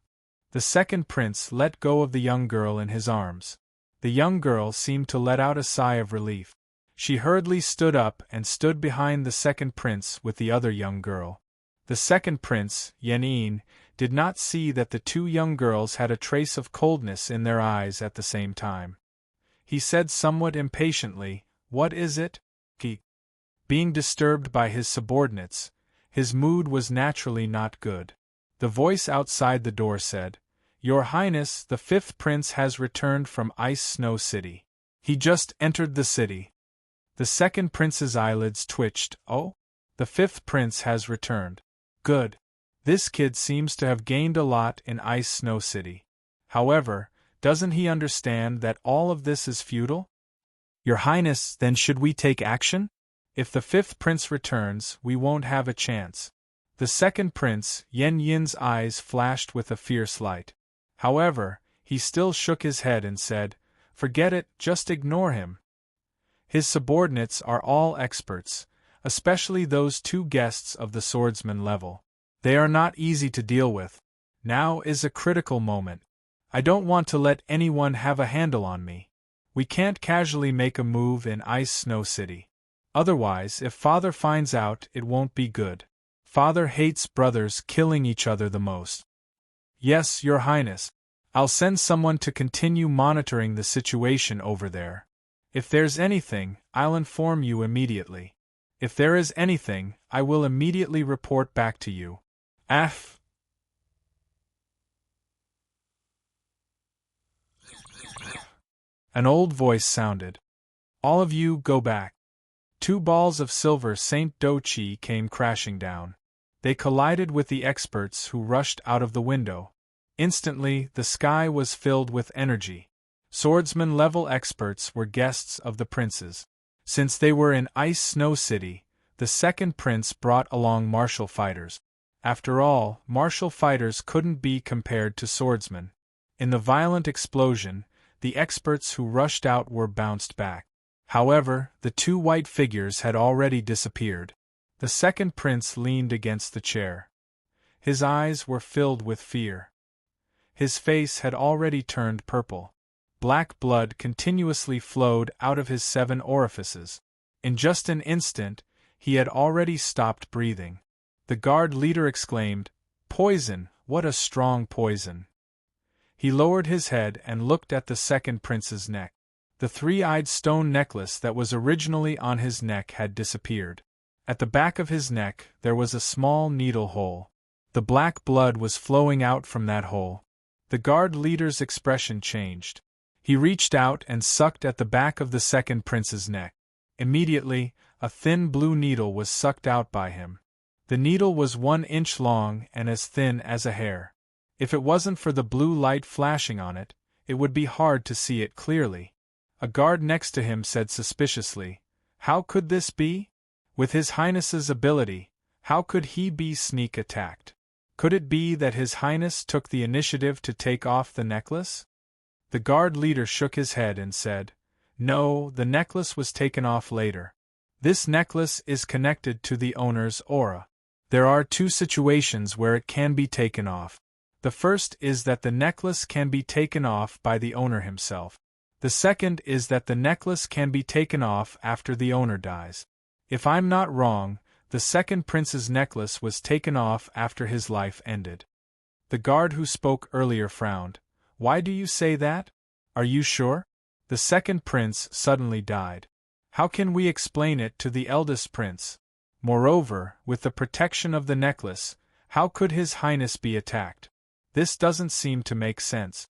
The second prince let go of the young girl in his arms. The young girl seemed to let out a sigh of relief. She hurriedly stood up and stood behind the second prince with the other young girl. The second prince, Yen, did not see that the two young girls had a trace of coldness in their eyes at the same time. He said somewhat impatiently, "What is it?" Being disturbed by his subordinates, his mood was naturally not good. The voice outside the door said, "Your Highness, the fifth prince has returned from Ice Snow City. He just entered the city." The second prince's eyelids twitched. "Oh? The fifth prince has returned. Good. This kid seems to have gained a lot in Ice Snow City. However, doesn't he understand that all of this is futile? Your Highness, then should we take action? If the fifth prince returns, we won't have a chance." The second prince, Yin's eyes flashed with a fierce light. However, he still shook his head and said, "Forget it, just ignore him. His subordinates are all experts, especially those two guests of the swordsman level. They are not easy to deal with. Now is a critical moment. I don't want to let anyone have a handle on me. We can't casually make a move in Ice Snow City. Otherwise, if Father finds out, it won't be good. Father hates brothers killing each other the most." "Yes, Your Highness. I'll send someone to continue monitoring the situation over there. If there's anything, I'll inform you immediately. If there is anything, I will immediately report back to you." An old voice sounded. "All of you go back." Two balls of silver Saint Dochi came crashing down. They collided with the experts who rushed out of the window. Instantly, the sky was filled with energy. Swordsman-level experts were guests of the princes. Since they were in Ice Snow City, the second prince brought along martial fighters. After all, martial fighters couldn't be compared to swordsmen. In the violent explosion, the experts who rushed out were bounced back. However, the two white figures had already disappeared. The second prince leaned against the chair. His eyes were filled with fear. His face had already turned purple. Black blood continuously flowed out of his 7 orifices. In just an instant, he had already stopped breathing. The guard leader exclaimed, "Poison, what a strong poison!" He lowered his head and looked at the second prince's neck. The 3-eyed stone necklace that was originally on his neck had disappeared. At the back of his neck, there was a small needle hole. The black blood was flowing out from that hole. The guard leader's expression changed. He reached out and sucked at the back of the second prince's neck. Immediately, a thin blue needle was sucked out by him. The needle was 1 inch long and as thin as a hair. If it wasn't for the blue light flashing on it, it would be hard to see it clearly. A guard next to him said suspiciously, "How could this be? With His Highness's ability, how could he be sneak attacked? Could it be that His Highness took the initiative to take off the necklace?" The guard leader shook his head and said, "No, the necklace was taken off later. This necklace is connected to the owner's aura. There are 2 situations where it can be taken off. The first is that the necklace can be taken off by the owner himself. The second is that the necklace can be taken off after the owner dies. If I'm not wrong, the second prince's necklace was taken off after his life ended." The guard who spoke earlier frowned. "Why do you say that? Are you sure? The second prince suddenly died. How can we explain it to the eldest prince? Moreover, with the protection of the necklace, how could His Highness be attacked? This doesn't seem to make sense."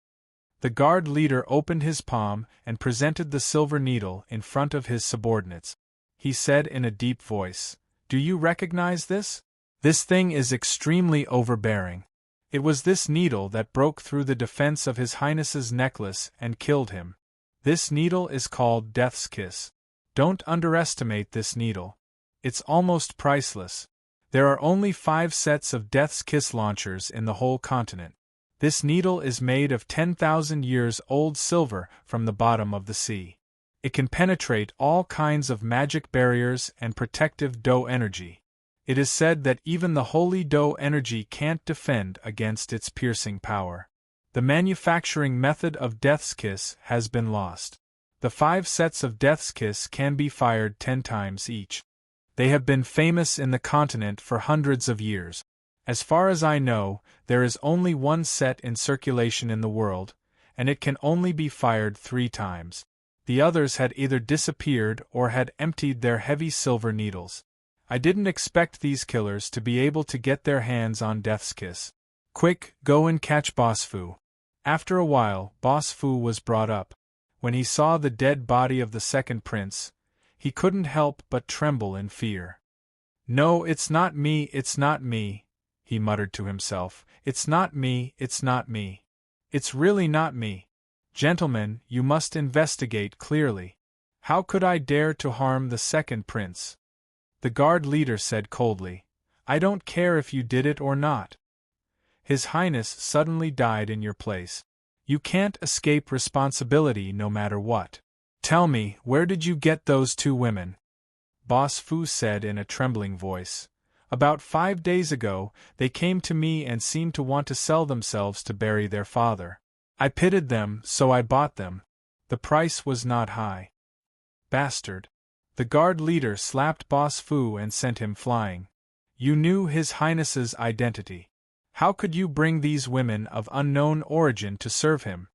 The guard leader opened his palm and presented the silver needle in front of his subordinates. He said in a deep voice, "Do you recognize this? This thing is extremely overbearing. It was this needle that broke through the defense of His Highness's necklace and killed him. This needle is called Death's Kiss. Don't underestimate this needle. It's almost priceless. There are only 5 sets of Death's Kiss launchers in the whole continent. This needle is made of 10,000 years old silver from the bottom of the sea. It can penetrate all kinds of magic barriers and protective Do energy. It is said that even the holy Do energy can't defend against its piercing power. The manufacturing method of Death's Kiss has been lost. The 5 sets of Death's Kiss can be fired 10 times each. They have been famous in the continent for hundreds of years. As far as I know, there is only 1 set in circulation in the world, and it can only be fired 3 times. The others had either disappeared or had emptied their heavy silver needles. I didn't expect these killers to be able to get their hands on Death's Kiss. Quick, go and catch Boss Fu. After a while, Boss Fu was brought up. When he saw the dead body of the second prince, he couldn't help but tremble in fear. No, it's not me, he muttered to himself. It's not me. It's really not me. Gentlemen, you must investigate clearly. How could I dare to harm the second prince? The guard leader said coldly, I don't care if you did it or not. His Highness suddenly died in your place. You can't escape responsibility no matter what. Tell me, where did you get those 2 women? Boss Fu said in a trembling voice. About 5 days ago, they came to me and seemed to want to sell themselves to bury their father. I pitied them, so I bought them. The price was not high. Bastard. The guard leader slapped Boss Fu and sent him flying. You knew His Highness's identity. How could you bring these women of unknown origin to serve him?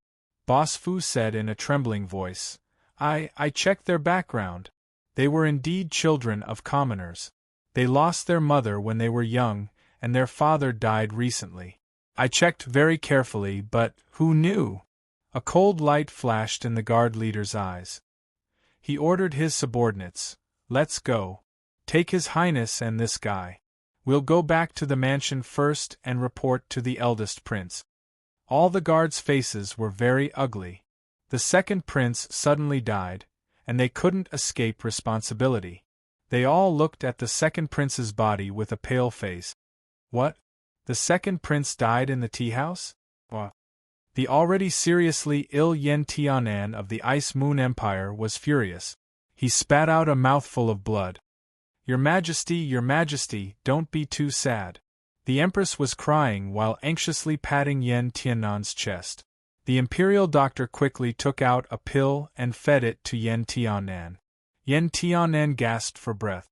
Boss Fu said in a trembling voice. I checked their background. They were indeed children of commoners. They lost their mother when they were young, and their father died recently. I checked very carefully, but who knew? A cold light flashed in the guard leader's eyes. He ordered his subordinates, let's go. Take His Highness and this guy. We'll go back to the mansion first and report to the eldest prince. All the guards' faces were very ugly. The second prince suddenly died, and they couldn't escape responsibility. They all looked at the second prince's body with a pale face. What? The second prince died in the tea house? What? The already seriously ill Yen Tianan of the Ice Moon Empire was furious. He spat out a mouthful of blood. Your Majesty, don't be too sad. The Empress was crying while anxiously patting Yen Tianan's chest. The imperial doctor quickly took out a pill and fed it to Yen Tianan. Yen Tianan gasped for breath.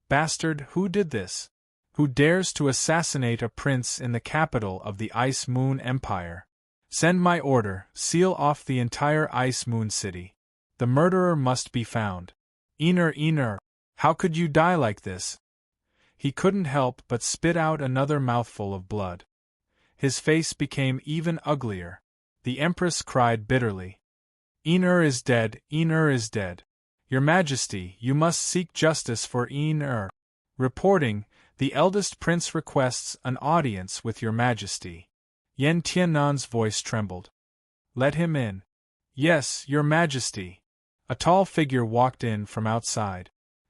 Bastard, who did this? Who dares to assassinate a prince in the capital of the Ice Moon Empire? Send my order, seal off the entire Ice Moon City. The murderer must be found. Ener, how could you die like this? He couldn't help but spit out another mouthful of blood. His face became even uglier. The Empress cried bitterly. Ener is dead. Your Majesty, you must seek justice for Ener. Reporting, the eldest prince requests an audience with your Majesty. Yen Tianan's voice trembled. Let him in. Yes, your Majesty. A tall figure walked in from outside.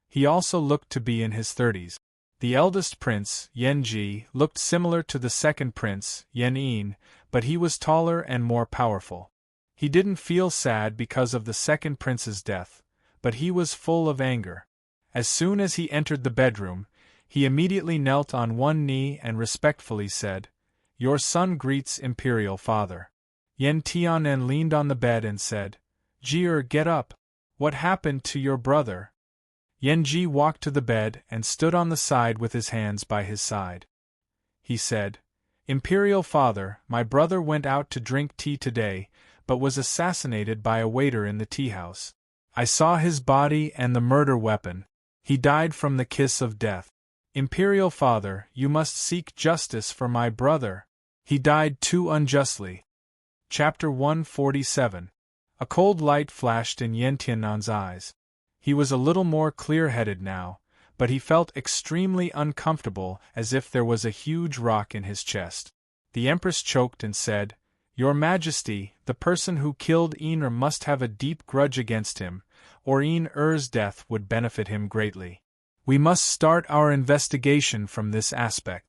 He also looked to be in his 30s. The eldest prince, Yen Ji, looked similar to the second prince, Yen Yin, but he was taller and more powerful. He didn't feel sad because of the second prince's death, but he was full of anger. As soon as he entered the bedroom, he immediately knelt on one knee and respectfully said, Your son greets Imperial Father. Yen Tianan leaned on the bed and said, Jier, get up. What happened to your brother? Yen Ji walked to the bed and stood on the side with his hands by his side. He said, Imperial Father, my brother went out to drink tea today, but was assassinated by a waiter in the tea house. I saw his body and the murder weapon. He died from the kiss of death. Imperial Father, you must seek justice for my brother. He died too unjustly. Chapter 147. A cold light flashed in Yen Tianan's eyes. He was a little more clear-headed now, but he felt extremely uncomfortable, as if there was a huge rock in his chest. The Empress choked and said, Your Majesty, the person who killed Ener must have a deep grudge against him, or Ener's death would benefit him greatly. We must start our investigation from this aspect.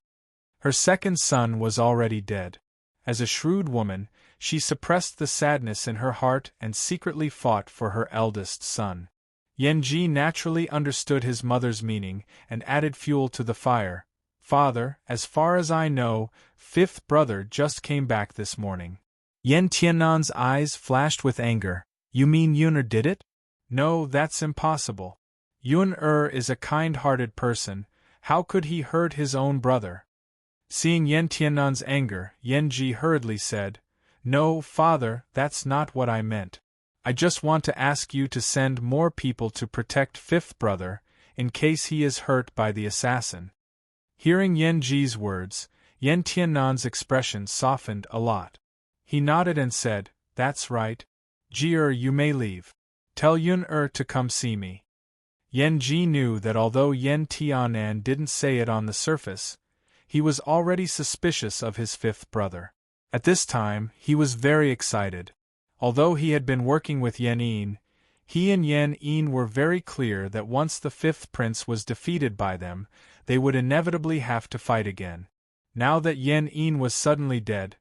Her second son was already dead. As a shrewd woman, she suppressed the sadness in her heart and secretly fought for her eldest son. Yan Ji naturally understood his mother's meaning and added fuel to the fire. Father, as far as I know, fifth brother just came back this morning. Yan Tiannan's eyes flashed with anger. You mean Yun-er did it? No, that's impossible. Yun-er is a kind-hearted person. How could he hurt his own brother? Seeing Yan Tiannan's anger, Yan Ji hurriedly said, No, father, that's not what I meant. I just want to ask you to send more people to protect fifth brother, in case he is hurt by the assassin. Hearing Yan Ji's words, Yan Tiannan's expression softened a lot. He nodded and said, That's right. Ji-er, you may leave. Tell Yun-er to come see me. Yan Ji knew that although Yan Tiannan didn't say it on the surface, he was already suspicious of his fifth brother. At this time, he was very excited. Although he had been working with Yan Yin, he and Yan Yin were very clear that once the fifth prince was defeated by them, they would inevitably have to fight again. Now that Yan Yin was suddenly dead,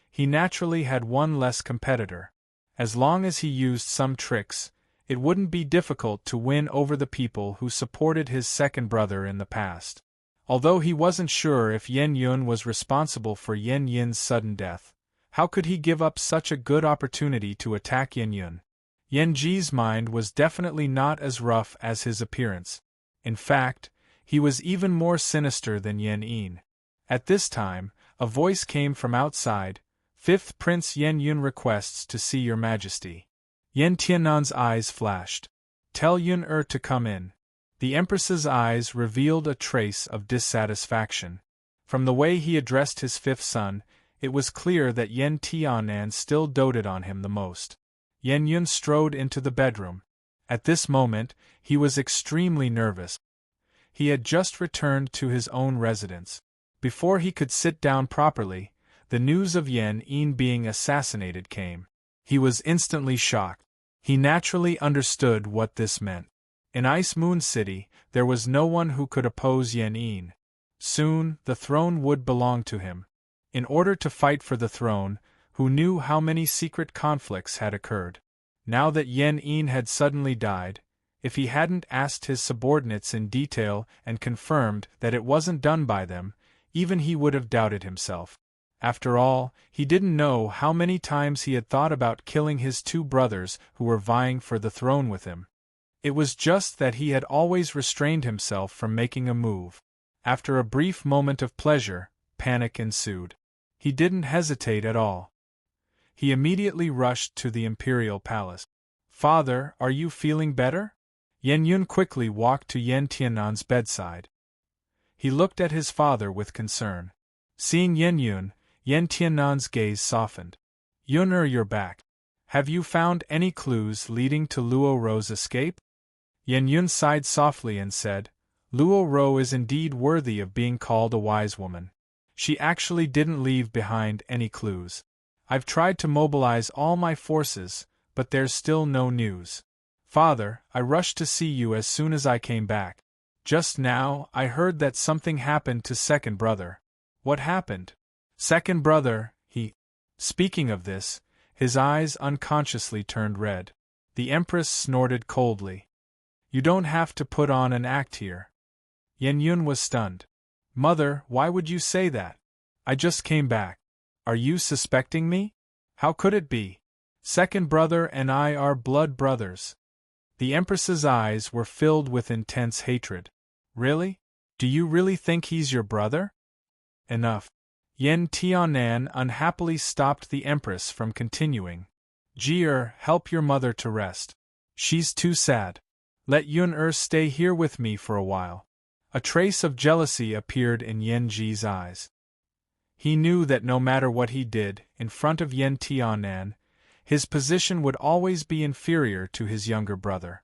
he naturally had one less competitor. As long as he used some tricks, it wouldn't be difficult to win over the people who supported his second brother in the past. Although he wasn't sure if Yan Yun was responsible for Yan Yin's sudden death, how could he give up such a good opportunity to attack Yan Yun? Yan Ji's mind was definitely not as rough as his appearance. In fact, he was even more sinister than Yan Yin. At this time, a voice came from outside. Fifth Prince Yan Yun requests to see your majesty. Yan Tiannan's eyes flashed. Tell Yun-er to come in. The Empress's eyes revealed a trace of dissatisfaction. From the way he addressed his fifth son, it was clear that Yan Tiannan still doted on him the most. Yan Yun strode into the bedroom. At this moment, he was extremely nervous. He had just returned to his own residence. Before he could sit down properly, the news of Yan Yin being assassinated came. He was instantly shocked. He naturally understood what this meant. In Ice Moon City, there was no one who could oppose Yan Yin. Soon, the throne would belong to him. In order to fight for the throne, who knew how many secret conflicts had occurred? Now that Yan Yin had suddenly died, if he hadn't asked his subordinates in detail and confirmed that it wasn't done by them, even he would have doubted himself. After all, he didn't know how many times he had thought about killing his two brothers who were vying for the throne with him. It was just that he had always restrained himself from making a move. After a brief moment of pleasure, panic ensued. He didn't hesitate at all. He immediately rushed to the imperial palace. Father, are you feeling better? Yan Yun quickly walked to Yan Tiannan's bedside. He looked at his father with concern. Seeing Yan Yun, Yan Tiannan's gaze softened. Yun-er, you're back. Have you found any clues leading to Luo Ro's escape? Yan Yun sighed softly and said, Luo Ro is indeed worthy of being called a wise woman. She actually didn't leave behind any clues. I've tried to mobilize all my forces, but there's still no news. Father, I rushed to see you as soon as I came back. Just now, I heard that something happened to second brother. What happened? Second brother, he... Speaking of this, his eyes unconsciously turned red. The Empress snorted coldly. You don't have to put on an act here. Yan Yun was stunned. Mother, why would you say that? I just came back. Are you suspecting me? How could it be? Second brother and I are blood brothers. The Empress's eyes were filled with intense hatred. Really? Do you really think he's your brother? Enough. Yan Tiannan unhappily stopped the Empress from continuing. Ji-er, help your mother to rest. She's too sad. Let Yun-er stay here with me for a while. A trace of jealousy appeared in Yan Ji's eyes. He knew that no matter what he did, in front of Yan Tiannan, his position would always be inferior to his younger brother.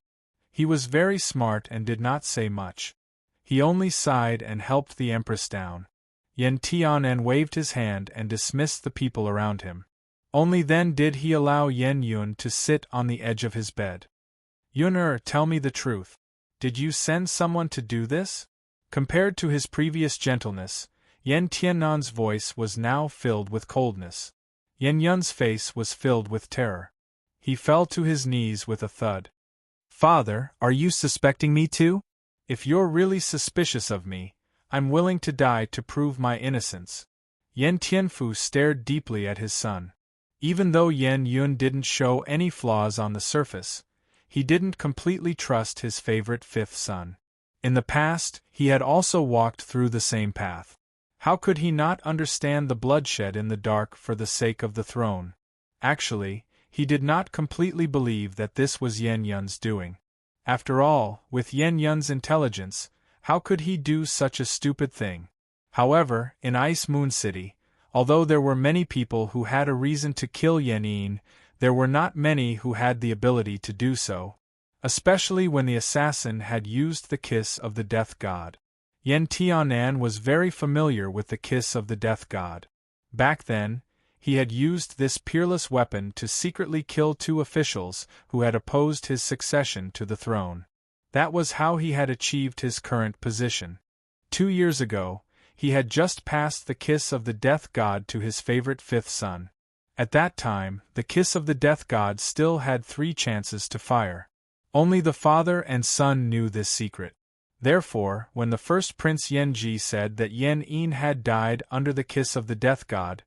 He was very smart and did not say much. He only sighed and helped the Empress down. Yan Tiannan waved his hand and dismissed the people around him. Only then did he allow Yan Yun to sit on the edge of his bed. Yun-er, tell me the truth. Did you send someone to do this? Compared to his previous gentleness, Yan Tiannan's voice was now filled with coldness. Yan Yun's face was filled with terror. He fell to his knees with a thud. Father, are you suspecting me too? If you're really suspicious of me, I'm willing to die to prove my innocence. Yan Tianfu stared deeply at his son. Even though Yan Yun didn't show any flaws on the surface, he didn't completely trust his favorite fifth son. In the past, he had also walked through the same path. How could he not understand the bloodshed in the dark for the sake of the throne? Actually, he did not completely believe that this was Yan Yun's doing. After all, with Yan Yun's intelligence, how could he do such a stupid thing? However, in Ice Moon City, although there were many people who had a reason to kill Yan Yin, there were not many who had the ability to do so, especially when the assassin had used the kiss of the death god. Yan Tianan was very familiar with the kiss of the death god. Back then, he had used this peerless weapon to secretly kill 2 officials who had opposed his succession to the throne. That was how he had achieved his current position. 2 years ago, he had just passed the kiss of the death god to his favorite fifth son. At that time, the kiss of the death god still had 3 chances to fire. Only the father and son knew this secret. Therefore, when the first Prince Yenji said that Yan Yin had died under the kiss of the death god,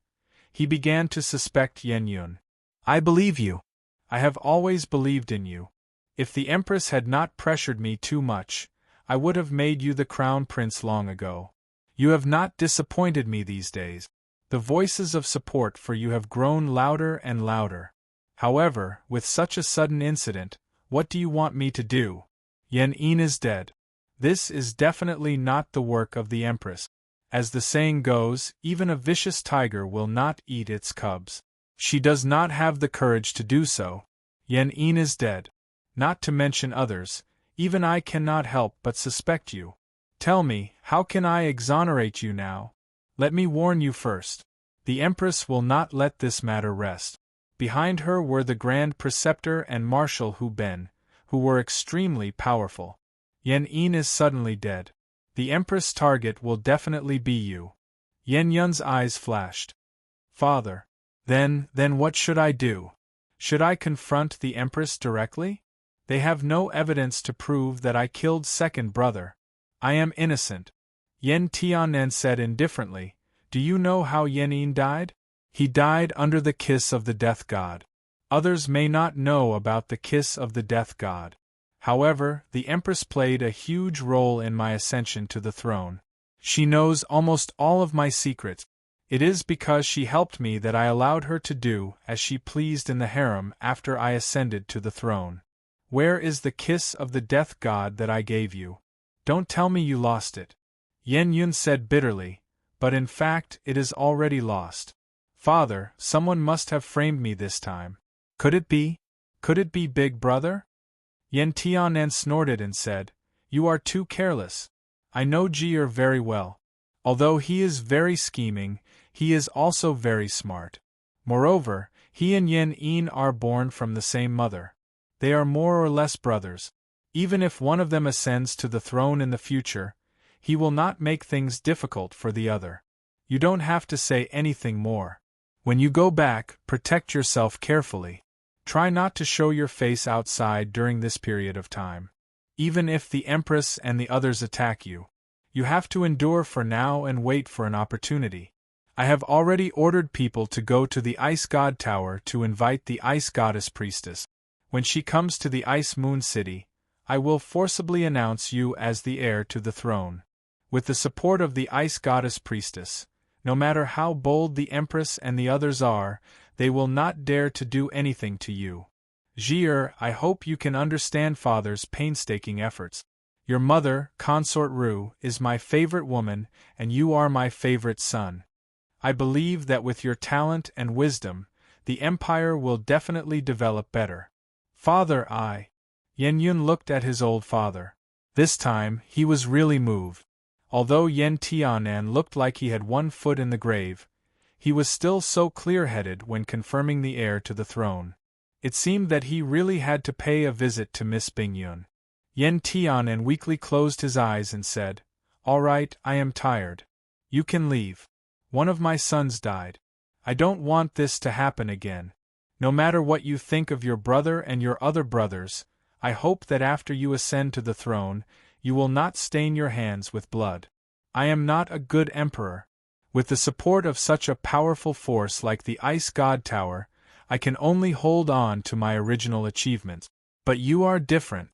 he began to suspect Yan Yun. I believe you. I have always believed in you. If the Empress had not pressured me too much, I would have made you the crown prince long ago. You have not disappointed me these days. The voices of support for you have grown louder and louder. However, with such a sudden incident, what do you want me to do? Yan Yin is dead. This is definitely not the work of the Empress. As the saying goes, even a vicious tiger will not eat its cubs. She does not have the courage to do so. Yan Yin is dead. Not to mention others, even I cannot help but suspect you. Tell me, how can I exonerate you now? Let me warn you first. The Empress will not let this matter rest. Behind her were the Grand Preceptor and Marshal Hu Ben, who were extremely powerful. Yan Yin is suddenly dead. The Empress' target will definitely be you. Yan Yun's eyes flashed. Father. Then what should I do? Should I confront the Empress directly? They have no evidence to prove that I killed second brother. I am innocent. Yan Tianen said indifferently. Do you know how Yan Yin died? He died under the kiss of the death god. Others may not know about the kiss of the death god. However, the Empress played a huge role in my ascension to the throne. She knows almost all of my secrets. It is because she helped me that I allowed her to do as she pleased in the harem after I ascended to the throne. Where is the kiss of the death god that I gave you? Don't tell me you lost it. Yan Yun said bitterly, but in fact it is already lost. Father, someone must have framed me this time. Could it be? Could it be Big Brother? Yan Tianan snorted and said, You are too careless. I know Jier very well. Although he is very scheming, he is also very smart. Moreover, he and Yan Yin are born from the same mother. They are more or less brothers. Even if one of them ascends to the throne in the future, he will not make things difficult for the other. You don't have to say anything more. When you go back, protect yourself carefully. Try not to show your face outside during this period of time. Even if the Empress and the others attack you, you have to endure for now and wait for an opportunity. I have already ordered people to go to the Ice God Tower to invite the Ice Goddess Priestess. When she comes to the Ice Moon City, I will forcibly announce you as the heir to the throne. With the support of the Ice Goddess Priestess, no matter how bold the Empress and the others are, they will not dare to do anything to you. Jier, I hope you can understand Father's painstaking efforts. Your mother, Consort Ru, is my favorite woman, and you are my favorite son. I believe that with your talent and wisdom, the Empire will definitely develop better. Father, Yan Yun looked at his old father. This time, he was really moved. Although Yan Tianan looked like he had one foot in the grave, he was still so clear-headed when confirming the heir to the throne. It seemed that he really had to pay a visit to Miss Bingyun. Yan Tianan weakly closed his eyes and said, All right, I am tired. You can leave. One of my sons died. I don't want this to happen again. No matter what you think of your brother and your other brothers, I hope that after you ascend to the throne, you will not stain your hands with blood. I am not a good emperor. With the support of such a powerful force like the Ice God Tower, I can only hold on to my original achievements. But you are different.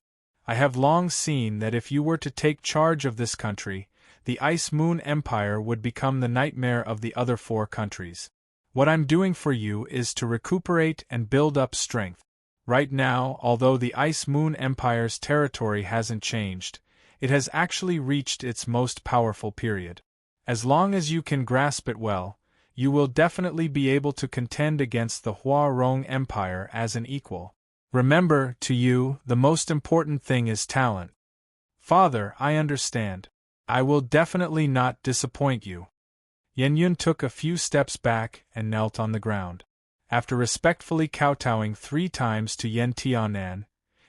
I have long seen that if you were to take charge of this country, the Ice Moon Empire would become the nightmare of the other 4 countries. What I'm doing for you is to recuperate and build up strength. Right now, although the Ice Moon Empire's territory hasn't changed, it has actually reached its most powerful period. As long as you can grasp it well, you will definitely be able to contend against the Huarong Empire as an equal. Remember, to you, the most important thing is talent. Father, I understand. I will definitely not disappoint you. Yen Yun took a few steps back and knelt on the ground. After respectfully kowtowing 3 times to Yen Tianan,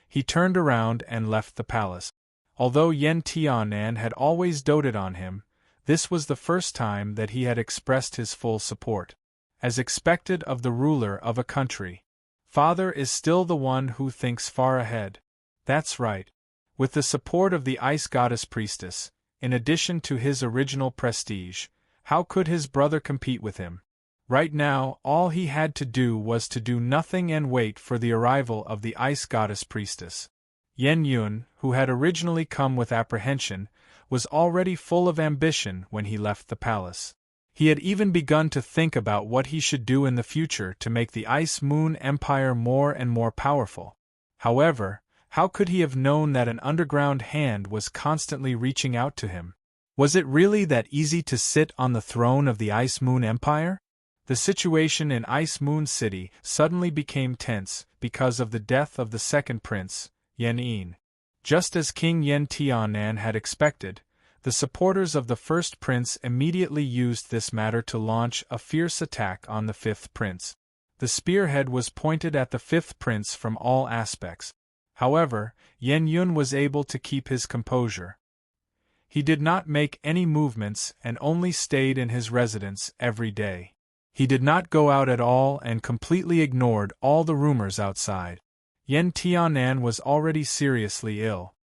he turned around and left the palace. Although Yen Tianan had always doted on him, this was the first time that he had expressed his full support. As expected of the ruler of a country, Father is still the one who thinks far ahead. That's right. With the support of the Ice Goddess Priestess, in addition to his original prestige, how could his brother compete with him? Right now, all he had to do was to do nothing and wait for the arrival of the Ice Goddess Priestess. Yen Yun, who had originally come with apprehension, was already full of ambition when he left the palace. He had even begun to think about what he should do in the future to make the Ice Moon Empire more and more powerful. However, how could he have known that an underground hand was constantly reaching out to him? Was it really that easy to sit on the throne of the Ice Moon Empire? The situation in Ice Moon City suddenly became tense because of the death of the second prince, Yen Yin. Just as King Yen Tianan had expected, the supporters of the first prince immediately used this matter to launch a fierce attack on the fifth prince. The spearhead was pointed at the fifth prince from all aspects. However, Yen Yun was able to keep his composure. He did not make any movements and only stayed in his residence every day. He did not go out at all and completely ignored all the rumors outside. Yen Tianan was already seriously ill.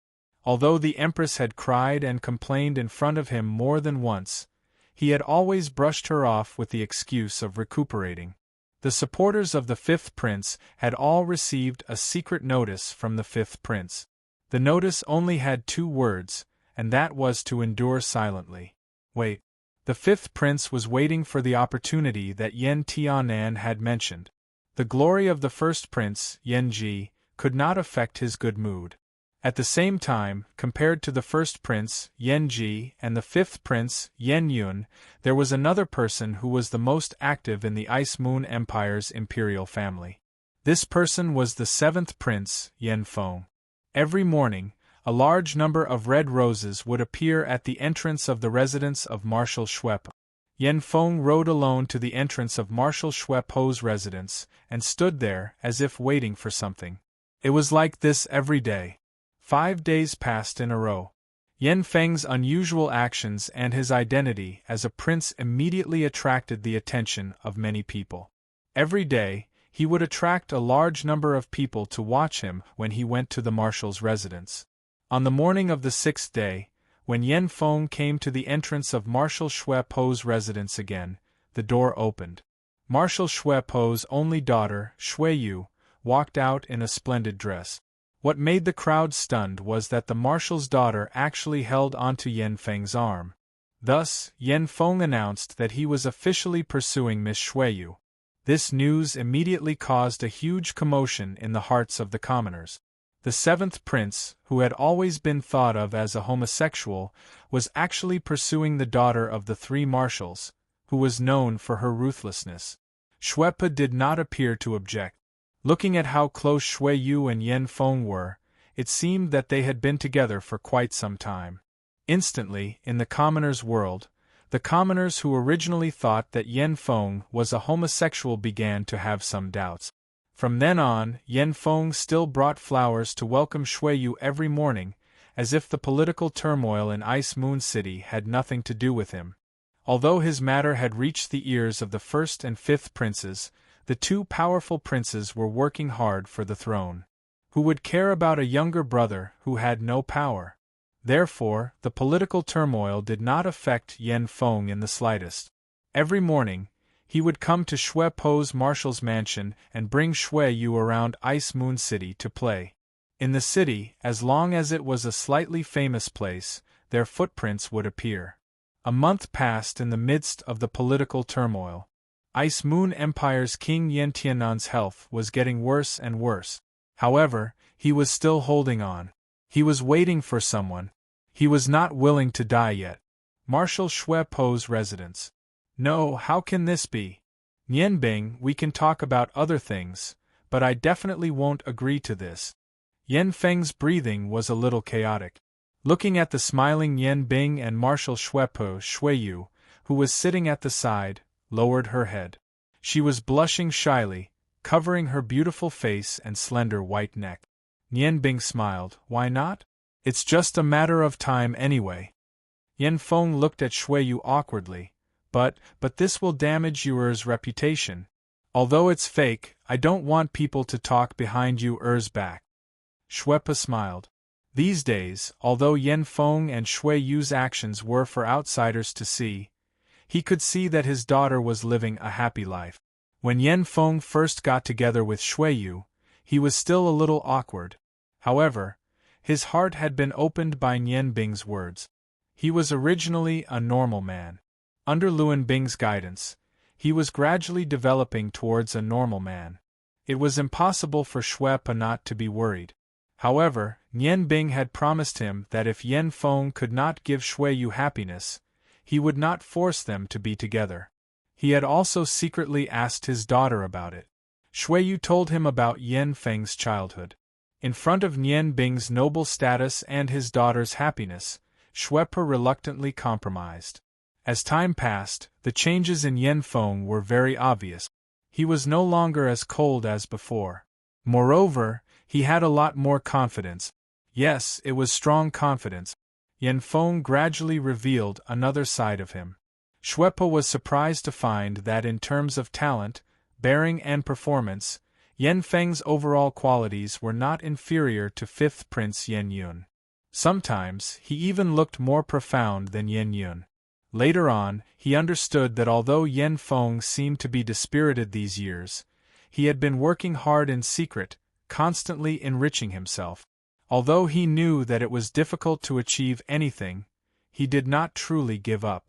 Although the Empress had cried and complained in front of him more than once, he had always brushed her off with the excuse of recuperating. The supporters of the fifth prince had all received a secret notice from the fifth prince. The notice only had 2 words, and that was to endure silently. Wait. The fifth prince was waiting for the opportunity that Yen Tianan had mentioned. The glory of the first prince, Yen Ji, could not affect his good mood. At the same time, compared to the first prince, Yen Ji, and the fifth prince, Yen Yun, there was another person who was the most active in the Ice Moon Empire's imperial family. This person was the seventh prince, Yen Feng. Every morning, a large number of red roses would appear at the entrance of the residence of Marshal Shuepo. Yen Feng rode alone to the entrance of Marshal Shuepo's residence, and stood there as if waiting for something. It was like this every day. 5 days passed in a row. Yen Feng's unusual actions and his identity as a prince immediately attracted the attention of many people. Every day, he would attract a large number of people to watch him when he went to the marshal's residence. On the morning of the 6th day, when Yen Feng came to the entrance of Marshal Shuepo's residence again, the door opened. Marshal Shuepo's only daughter, Shueyu, walked out in a splendid dress. What made the crowd stunned was that the marshal's daughter actually held onto Yen Feng's arm. Thus, Yen Feng announced that he was officially pursuing Miss Shueyu. This news immediately caused a huge commotion in the hearts of the commoners. The seventh prince, who had always been thought of as a homosexual, was actually pursuing the daughter of the 3 marshals, who was known for her ruthlessness. Shuepo did not appear to object. Looking at how close Shueyu and Yen Feng were, it seemed that they had been together for quite some time. Instantly, in the commoners' world, the commoners who originally thought that Yen Feng was a homosexual began to have some doubts. From then on, Yen Feng still brought flowers to welcome Shueyu every morning, as if the political turmoil in Ice Moon City had nothing to do with him. Although his matter had reached the ears of the first and fifth princes, the 2 powerful princes were working hard for the throne. Who would care about a younger brother who had no power? Therefore, the political turmoil did not affect Yan Feng in the slightest. Every morning, he would come to Shui Po's marshal's mansion and bring Shui Yu around Ice Moon City to play. In the city, as long as it was a slightly famous place, their footprints would appear. A month passed in the midst of the political turmoil. Ice Moon Empire's King Yen Tiannan's health was getting worse and worse. However, he was still holding on. He was waiting for someone. He was not willing to die yet. Marshal Shui Po's residence. No, how can this be? Nian Bing, we can talk about other things, but I definitely won't agree to this. Yan Feng's breathing was a little chaotic. Looking at the smiling Yan Bing and Marshal Shui Po, Shui Yu, who was sitting at the side, lowered her head. She was blushing shyly, covering her beautiful face and slender white neck. Nian Bing smiled. Why not? It's just a matter of time anyway. Yan Feng looked at Shui Yu awkwardly. But this will damage Yuer's reputation. Although it's fake, I don't want people to talk behind Yuer's back. Shui Po smiled. These days, although Yan Feng and Shui Yu's actions were for outsiders to see, he could see that his daughter was living a happy life. When Yan Feng first got together with Shui Yu, he was still a little awkward. However, his heart had been opened by Nian Bing's words. He was originally a normal man. Under Luan Bing's guidance, he was gradually developing towards a normal man. It was impossible for Shui Po not to be worried. However, Nian Bing had promised him that if Yan Feng could not give Shui Yu happiness, he would not force them to be together. He had also secretly asked his daughter about it. Shui Yu told him about Yan Feng's childhood. In front of Nian Bing's noble status and his daughter's happiness, Shui Po reluctantly compromised. As time passed, the changes in Yan Feng were very obvious. He was no longer as cold as before. Moreover, he had a lot more confidence. Yes, it was strong confidence. Yan Feng gradually revealed another side of him. Shui Po was surprised to find that in terms of talent, bearing and performance, Yan Feng's overall qualities were not inferior to 5th Prince Yan Yun. Sometimes, he even looked more profound than Yan Yun. Later on, he understood that although Yan Feng seemed to be dispirited these years, he had been working hard in secret, constantly enriching himself. Although he knew that it was difficult to achieve anything, he did not truly give up.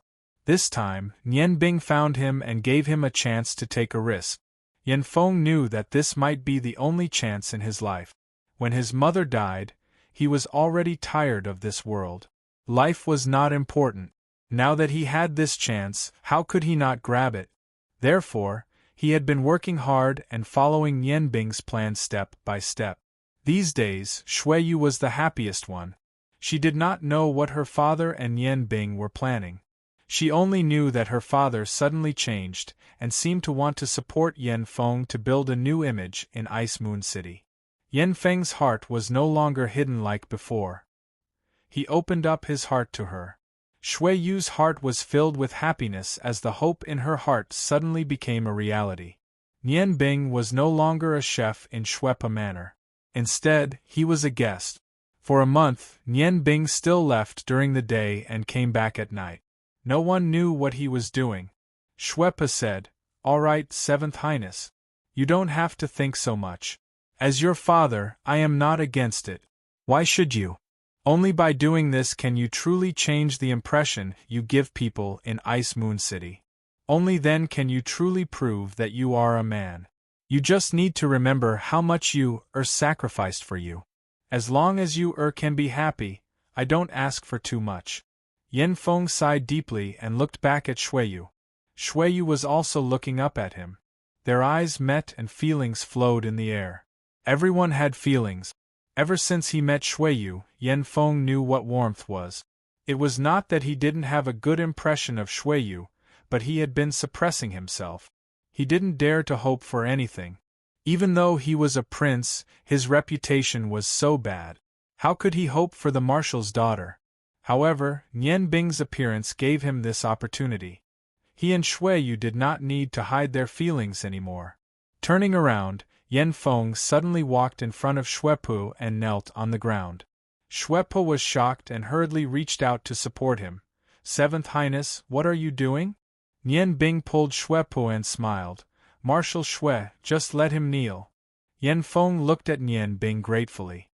This time, Nian Bing found him and gave him a chance to take a risk. Yan Feng knew that this might be the only chance in his life. When his mother died, he was already tired of this world. Life was not important. Now that he had this chance, how could he not grab it? Therefore, he had been working hard and following Nian Bing's plan step by step. These days, Shui Yu was the happiest one. She did not know what her father and Nian Bing were planning. She only knew that her father suddenly changed and seemed to want to support Yan Feng to build a new image in Ice Moon City. Yan Feng's heart was no longer hidden like before. He opened up his heart to her. Shui Yu's heart was filled with happiness as the hope in her heart suddenly became a reality. Nian Bing was no longer a chef in Shui Po Manor. Instead, he was a guest. For a month, Nian Bing still left during the day and came back at night. No one knew what he was doing. Shui Po said, "All right, 7th Highness. You don't have to think so much. As your father, I am not against it. Why should you? Only by doing this can you truly change the impression you give people in Ice Moon City. Only then can you truly prove that you are a man. You just need to remember how much you sacrificed for you. As long as you can be happy, I don't ask for too much." Yan Feng sighed deeply and looked back at Shui Yu. Shui Yu was also looking up at him. Their eyes met and feelings flowed in the air. Everyone had feelings. Ever since he met Shui Yu, Yan Feng knew what warmth was. It was not that he didn't have a good impression of Shui Yu, but he had been suppressing himself. He didn't dare to hope for anything. Even though he was a prince, his reputation was so bad. How could he hope for the marshal's daughter? However, Nian Bing's appearance gave him this opportunity. He and Shui Yu did not need to hide their feelings anymore. Turning around, Yen Feng suddenly walked in front of Shuepu and knelt on the ground. Shuepu was shocked and hurriedly reached out to support him. "Seventh Highness, what are you doing?" Nian Bing pulled Shuepu and smiled. "Marshal Shui, just let him kneel." Yen Feng looked at Nian Bing gratefully.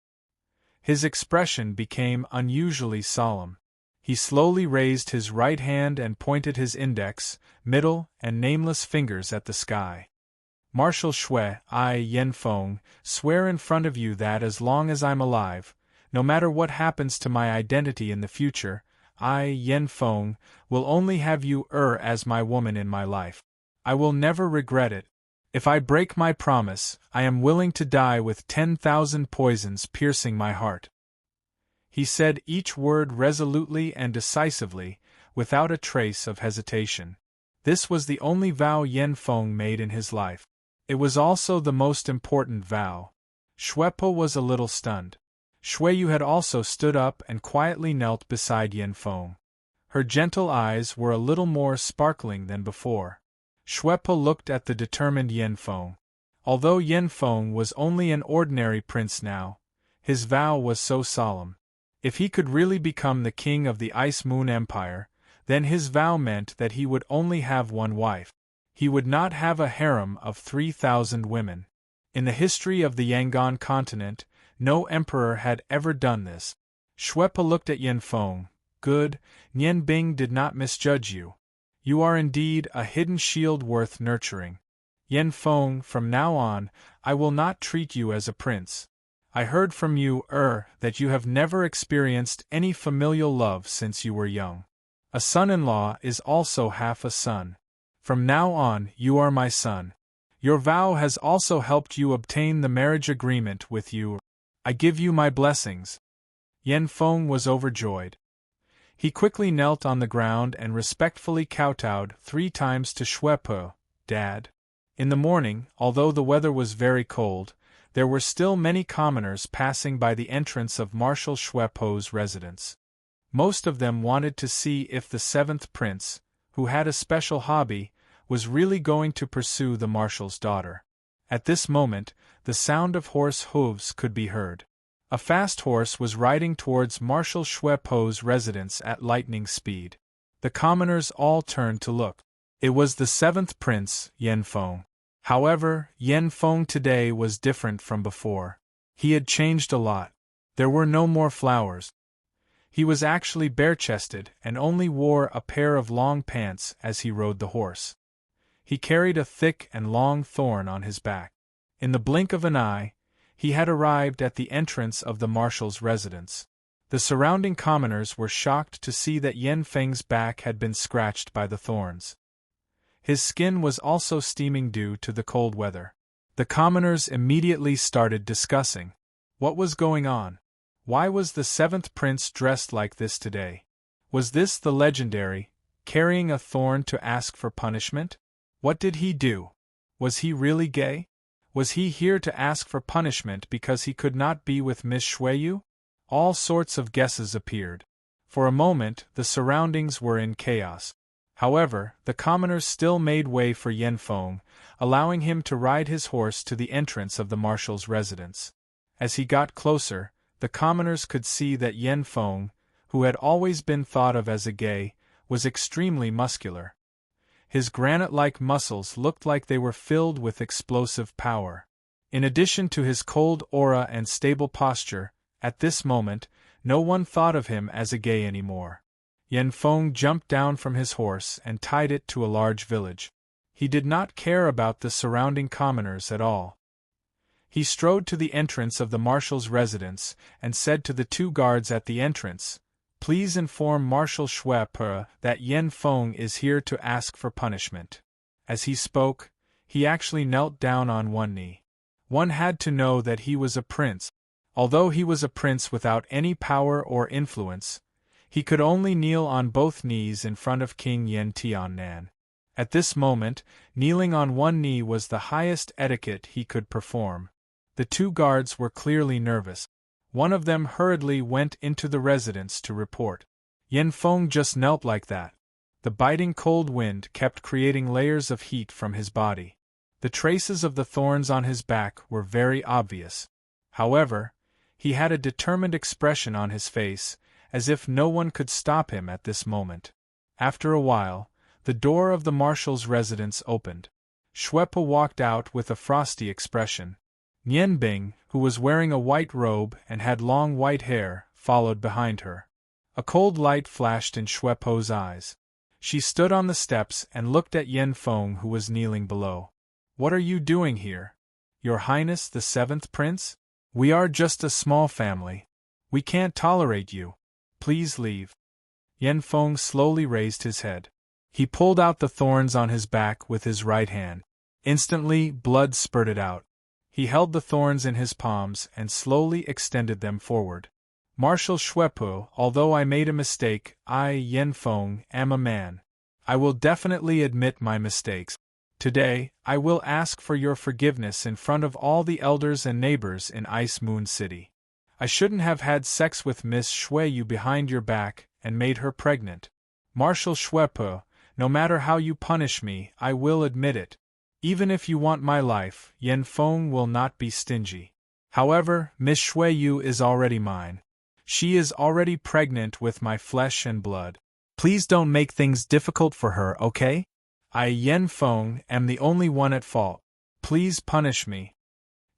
His expression became unusually solemn. He slowly raised his right hand and pointed his index, middle, and nameless fingers at the sky. "Marshal Shui, I, Yen Feng, swear in front of you that as long as I'm alive, no matter what happens to my identity in the future, I, Yen Feng, will only have you as my woman in my life. I will never regret it. If I break my promise, I am willing to die with 10,000 poisons piercing my heart." He said each word resolutely and decisively, without a trace of hesitation. This was the only vow Yen Feng made in his life. It was also the most important vow. Shuepo was a little stunned. Shueyu had also stood up and quietly knelt beside Yen Feng. Her gentle eyes were a little more sparkling than before. Shuepo looked at the determined Yen Feng. Although Yen Feng was only an ordinary prince now, his vow was so solemn. If he could really become the king of the Ice Moon Empire, then his vow meant that he would only have one wife. He would not have a harem of 3,000 women. In the history of the Yangon continent, no emperor had ever done this. Shuepa looked at Yen Feng. "Good, Nian Bing did not misjudge you. You are indeed a hidden shield worth nurturing. Yen Feng, from now on, I will not treat you as a prince. I heard from you, that you have never experienced any familial love since you were young. A son-in-law is also half a son. From now on, you are my son. Your vow has also helped you obtain the marriage agreement with you. I give you my blessings." Yen Feng was overjoyed. He quickly knelt on the ground and respectfully kowtowed 3 times to Shuepo, "Dad." In the morning, although the weather was very cold, there were still many commoners passing by the entrance of Marshal Shuepo's residence. Most of them wanted to see if the 7th prince, who had a special hobby, was really going to pursue the marshal's daughter. At this moment, the sound of horse hooves could be heard. A fast horse was riding towards Marshal Shuepo's residence at lightning speed. The commoners all turned to look. It was the 7th prince, Yen Feng. However, Yen Feng today was different from before. He had changed a lot. There were no more flowers. He was actually bare-chested and only wore a pair of long pants as he rode the horse. He carried a thick and long thorn on his back. In the blink of an eye, he had arrived at the entrance of the marshal's residence. The surrounding commoners were shocked to see that Yen Feng's back had been scratched by the thorns. His skin was also steaming due to the cold weather. The commoners immediately started discussing. What was going on? Why was the 7th prince dressed like this today? Was this the legendary, carrying a thorn to ask for punishment? What did he do? Was he really gay? Was he here to ask for punishment because he could not be with Miss Shueyu? All sorts of guesses appeared. For a moment, the surroundings were in chaos. However, the commoners still made way for Yen Feng, allowing him to ride his horse to the entrance of the marshal's residence. As he got closer, the commoners could see that Yen Feng, who had always been thought of as a gay, was extremely muscular. His granite-like muscles looked like they were filled with explosive power. In addition to his cold aura and stable posture, at this moment, no one thought of him as a gay anymore. Yen Feng jumped down from his horse and tied it to a large village. He did not care about the surrounding commoners at all. He strode to the entrance of the marshal's residence and said to the 2 guards at the entrance, "Please inform Marshal Shuepo that Yen Feng is here to ask for punishment." As he spoke, he actually knelt down on one knee. One had to know that he was a prince. Although he was a prince without any power or influence, he could only kneel on both knees in front of King Yen Tiannan. At this moment, kneeling on one knee was the highest etiquette he could perform. The 2 guards were clearly nervous. One of them hurriedly went into the residence to report. Yen Feng just knelt like that. The biting cold wind kept creating layers of heat from his body. The traces of the thorns on his back were very obvious. However, he had a determined expression on his face, as if no one could stop him at this moment. After a while, the door of the marshal's residence opened. Schweppe walked out with a frosty expression. Nian Bing, who was wearing a white robe and had long white hair, followed behind her. A cold light flashed in Schweppe's eyes. She stood on the steps and looked at Yen Feng, who was kneeling below. "What are you doing here? Your Highness the Seventh Prince? We are just a small family. We can't tolerate you. Please leave." Yen Feng slowly raised his head. He pulled out the thorns on his back with his right hand. Instantly, blood spurted out. He held the thorns in his palms and slowly extended them forward. "Marshal Schweppe, although I made a mistake, I, Yen Feng, am a man. I will definitely admit my mistakes. Today, I will ask for your forgiveness in front of all the elders and neighbors in Ice Moon City. I shouldn't have had sex with Miss Shueyu behind your back and made her pregnant. Marshal Schweppe, no matter how you punish me, I will admit it. Even if you want my life, Yen Feng will not be stingy. However, Miss Shueyu is already mine. She is already pregnant with my flesh and blood. Please don't make things difficult for her, okay? I, Yen Feng, am the only one at fault. Please punish me."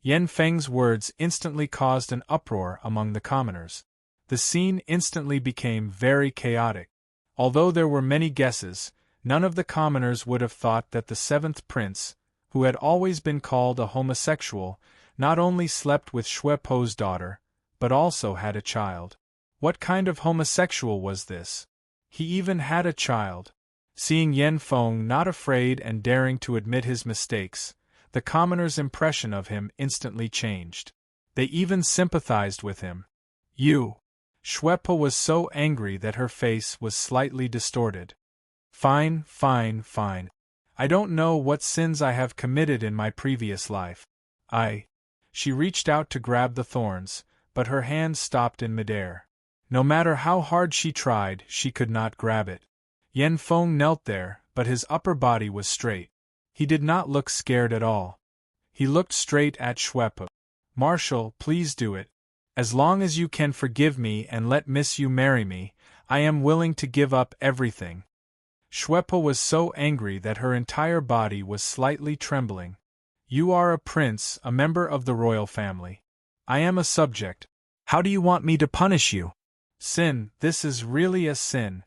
Yen Feng's words instantly caused an uproar among the commoners. The scene instantly became very chaotic. Although there were many guesses, none of the commoners would have thought that the seventh prince, who had always been called a homosexual, not only slept with Schweppe's daughter, but also had a child. What kind of homosexual was this? He even had a child. Seeing Yen Feng not afraid and daring to admit his mistakes, the commoners' impression of him instantly changed. They even sympathized with him. "You!" Schweppe was so angry that her face was slightly distorted. Fine. I don't know what sins I have committed in my previous life. She reached out to grab the thorns, but her hand stopped in midair. No matter how hard she tried, she could not grab it. Yen Feng knelt there, but his upper body was straight. He did not look scared at all. He looked straight at Schweppe. "Marshal, please do it. As long as you can forgive me and let Miss Yu marry me, I am willing to give up everything." Schweppe was so angry that her entire body was slightly trembling. "You are a prince, a member of the royal family. I am a subject. How do you want me to punish you? Sin, this is really a sin."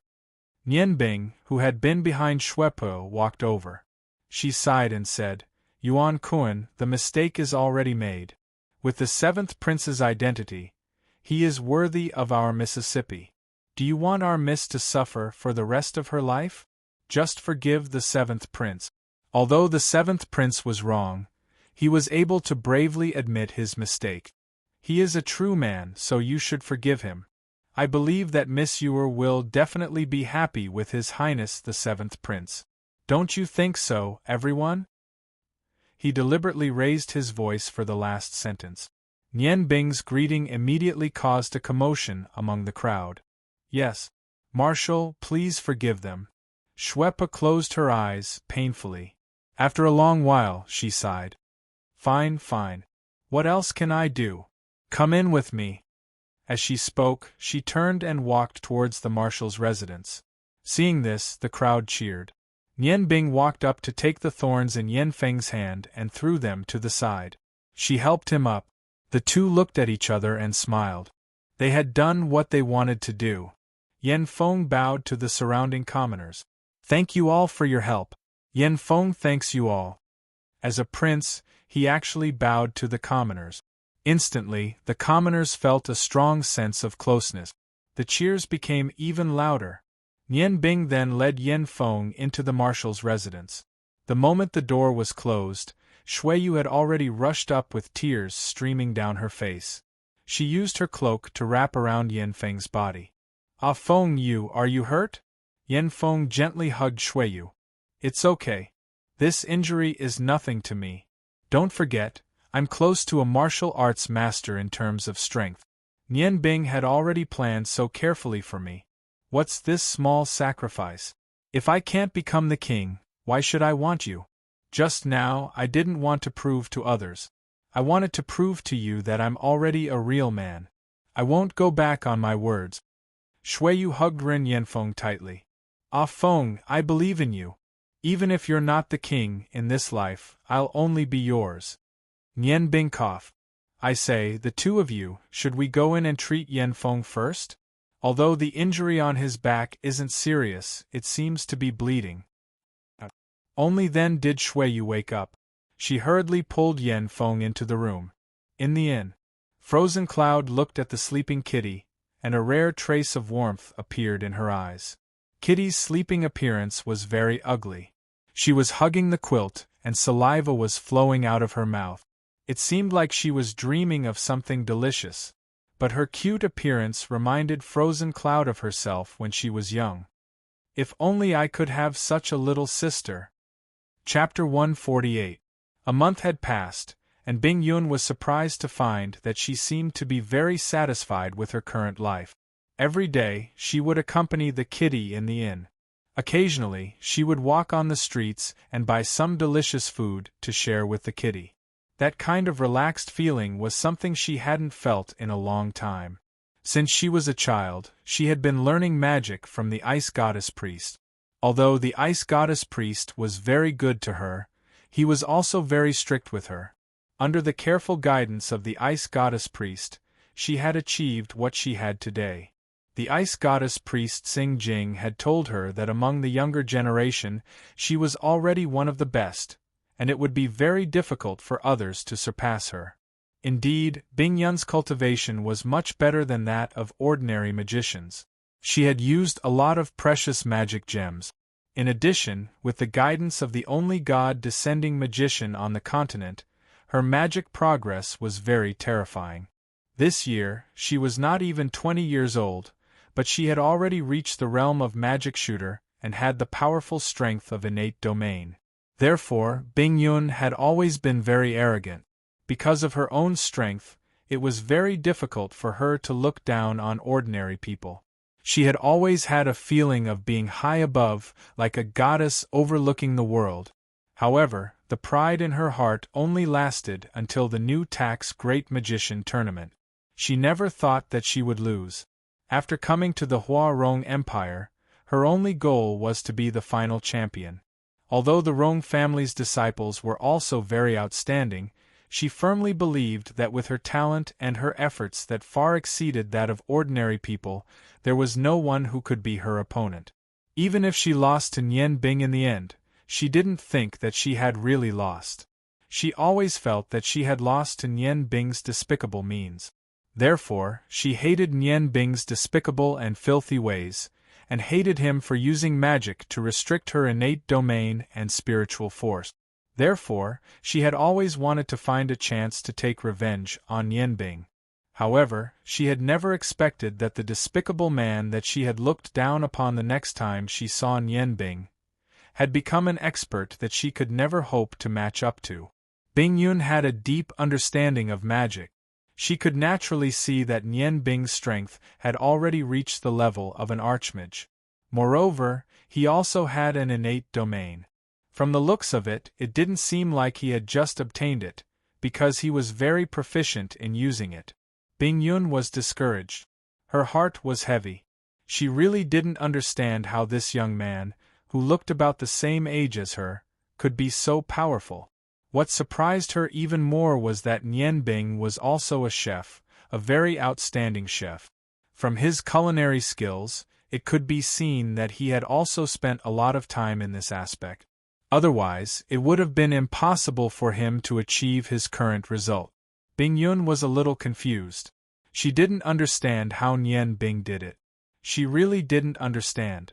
Nian Bing, who had been behind Schweppe, walked over. She sighed and said, "Yuan Kun, the mistake is already made. With the seventh prince's identity, he is worthy of our Mississippi. Do you want our miss to suffer for the rest of her life? Just forgive the seventh prince." Although the seventh prince was wrong, he was able to bravely admit his mistake. He is a true man, so you should forgive him. I believe that Miss Ewer will definitely be happy with His Highness the Seventh Prince. Don't you think so, everyone? He deliberately raised his voice for the last sentence. Nian Bing's greeting immediately caused a commotion among the crowd. "Yes. Marshal, please forgive them." Schweppe closed her eyes, painfully. After a long while, she sighed. Fine. What else can I do? Come in with me." As she spoke, she turned and walked towards the marshal's residence. Seeing this, the crowd cheered. Nian Bing walked up to take the thorns in Yen Feng's hand and threw them to the side. She helped him up. The two looked at each other and smiled. They had done what they wanted to do. Yen Feng bowed to the surrounding commoners. "Thank you all for your help. Yen Feng thanks you all." As a prince, he actually bowed to the commoners. Instantly, the commoners felt a strong sense of closeness. The cheers became even louder. Nian Bing then led Yen Feng into the marshal's residence. The moment the door was closed, Shueyu had already rushed up with tears streaming down her face. She used her cloak to wrap around Yen Feng's body. "Ah Feng Yu, are you hurt?" Yen Feng gently hugged Shueyu. "It's okay. This injury is nothing to me. Don't forget, I'm close to a martial arts master in terms of strength. Nian Bing had already planned so carefully for me. What's this small sacrifice? If I can't become the king, why should I want you? Just now, I didn't want to prove to others. I wanted to prove to you that I'm already a real man. I won't go back on my words. Shuiyu hugged Ren Yanfeng tightly. Ah Feng, I believe in you. Even if you're not the king in this life, I'll only be yours. Nian Bing coughed. I say, the two of you, should we go in and treat Yanfeng first? Although the injury on his back isn't serious, it seems to be bleeding. Only then did Shuiyu wake up. She hurriedly pulled Yanfeng into the room. In the inn, Frozen Cloud looked at the sleeping kitty, and a rare trace of warmth appeared in her eyes. Kitty's sleeping appearance was very ugly. She was hugging the quilt, and saliva was flowing out of her mouth. It seemed like she was dreaming of something delicious, but her cute appearance reminded Frozen Cloud of herself when she was young. If only I could have such a little sister. Chapter 148. A month had passed, and Bing Yun was surprised to find that she seemed to be very satisfied with her current life. Every day, she would accompany the kitty in the inn. Occasionally, she would walk on the streets and buy some delicious food to share with the kitty. That kind of relaxed feeling was something she hadn't felt in a long time. Since she was a child, she had been learning magic from the Ice Goddess Priest. Although the Ice Goddess Priest was very good to her, he was also very strict with her. Under the careful guidance of the Ice Goddess Priest, she had achieved what she had today. The Ice Goddess Priest Xing Jing had told her that among the younger generation, she was already one of the best, and it would be very difficult for others to surpass her. Indeed, Bing Yun's cultivation was much better than that of ordinary magicians. She had used a lot of precious magic gems. In addition, with the guidance of the only god-descending magician on the continent, her magic progress was very terrifying. This year, she was not even 20 years old, but she had already reached the realm of magic shooter and had the powerful strength of innate domain. Therefore, Bing Yun had always been very arrogant. Because of her own strength, it was very difficult for her to look down on ordinary people. She had always had a feeling of being high above, like a goddess overlooking the world. However, the pride in her heart only lasted until the new Tax Great Magician tournament. She never thought that she would lose. After coming to the Hua Rong Empire, her only goal was to be the final champion. Although the Rong family's disciples were also very outstanding, she firmly believed that with her talent and her efforts that far exceeded that of ordinary people, there was no one who could be her opponent. Even if she lost to Nian Bing in the end, she didn't think that she had really lost. She always felt that she had lost to Nian Bing's despicable means. Therefore, she hated Nian Bing's despicable and filthy ways, and hated him for using magic to restrict her innate domain and spiritual force. Therefore, she had always wanted to find a chance to take revenge on Nian Bing. However, she had never expected that the despicable man that she had looked down upon the next time she saw Nian Bing had become an expert that she could never hope to match up to. Bing Yun had a deep understanding of magic. She could naturally see that Nian Bing's strength had already reached the level of an archmage. Moreover, he also had an innate domain. From the looks of it, it didn't seem like he had just obtained it, because he was very proficient in using it. Bing Yun was discouraged. Her heart was heavy. She really didn't understand how this young man, who looked about the same age as her, could be so powerful. What surprised her even more was that Nian Bing was also a chef, a very outstanding chef. From his culinary skills, it could be seen that he had also spent a lot of time in this aspect. Otherwise, it would have been impossible for him to achieve his current result. Bing Yun was a little confused. She didn't understand how Nian Bing did it. She really didn't understand.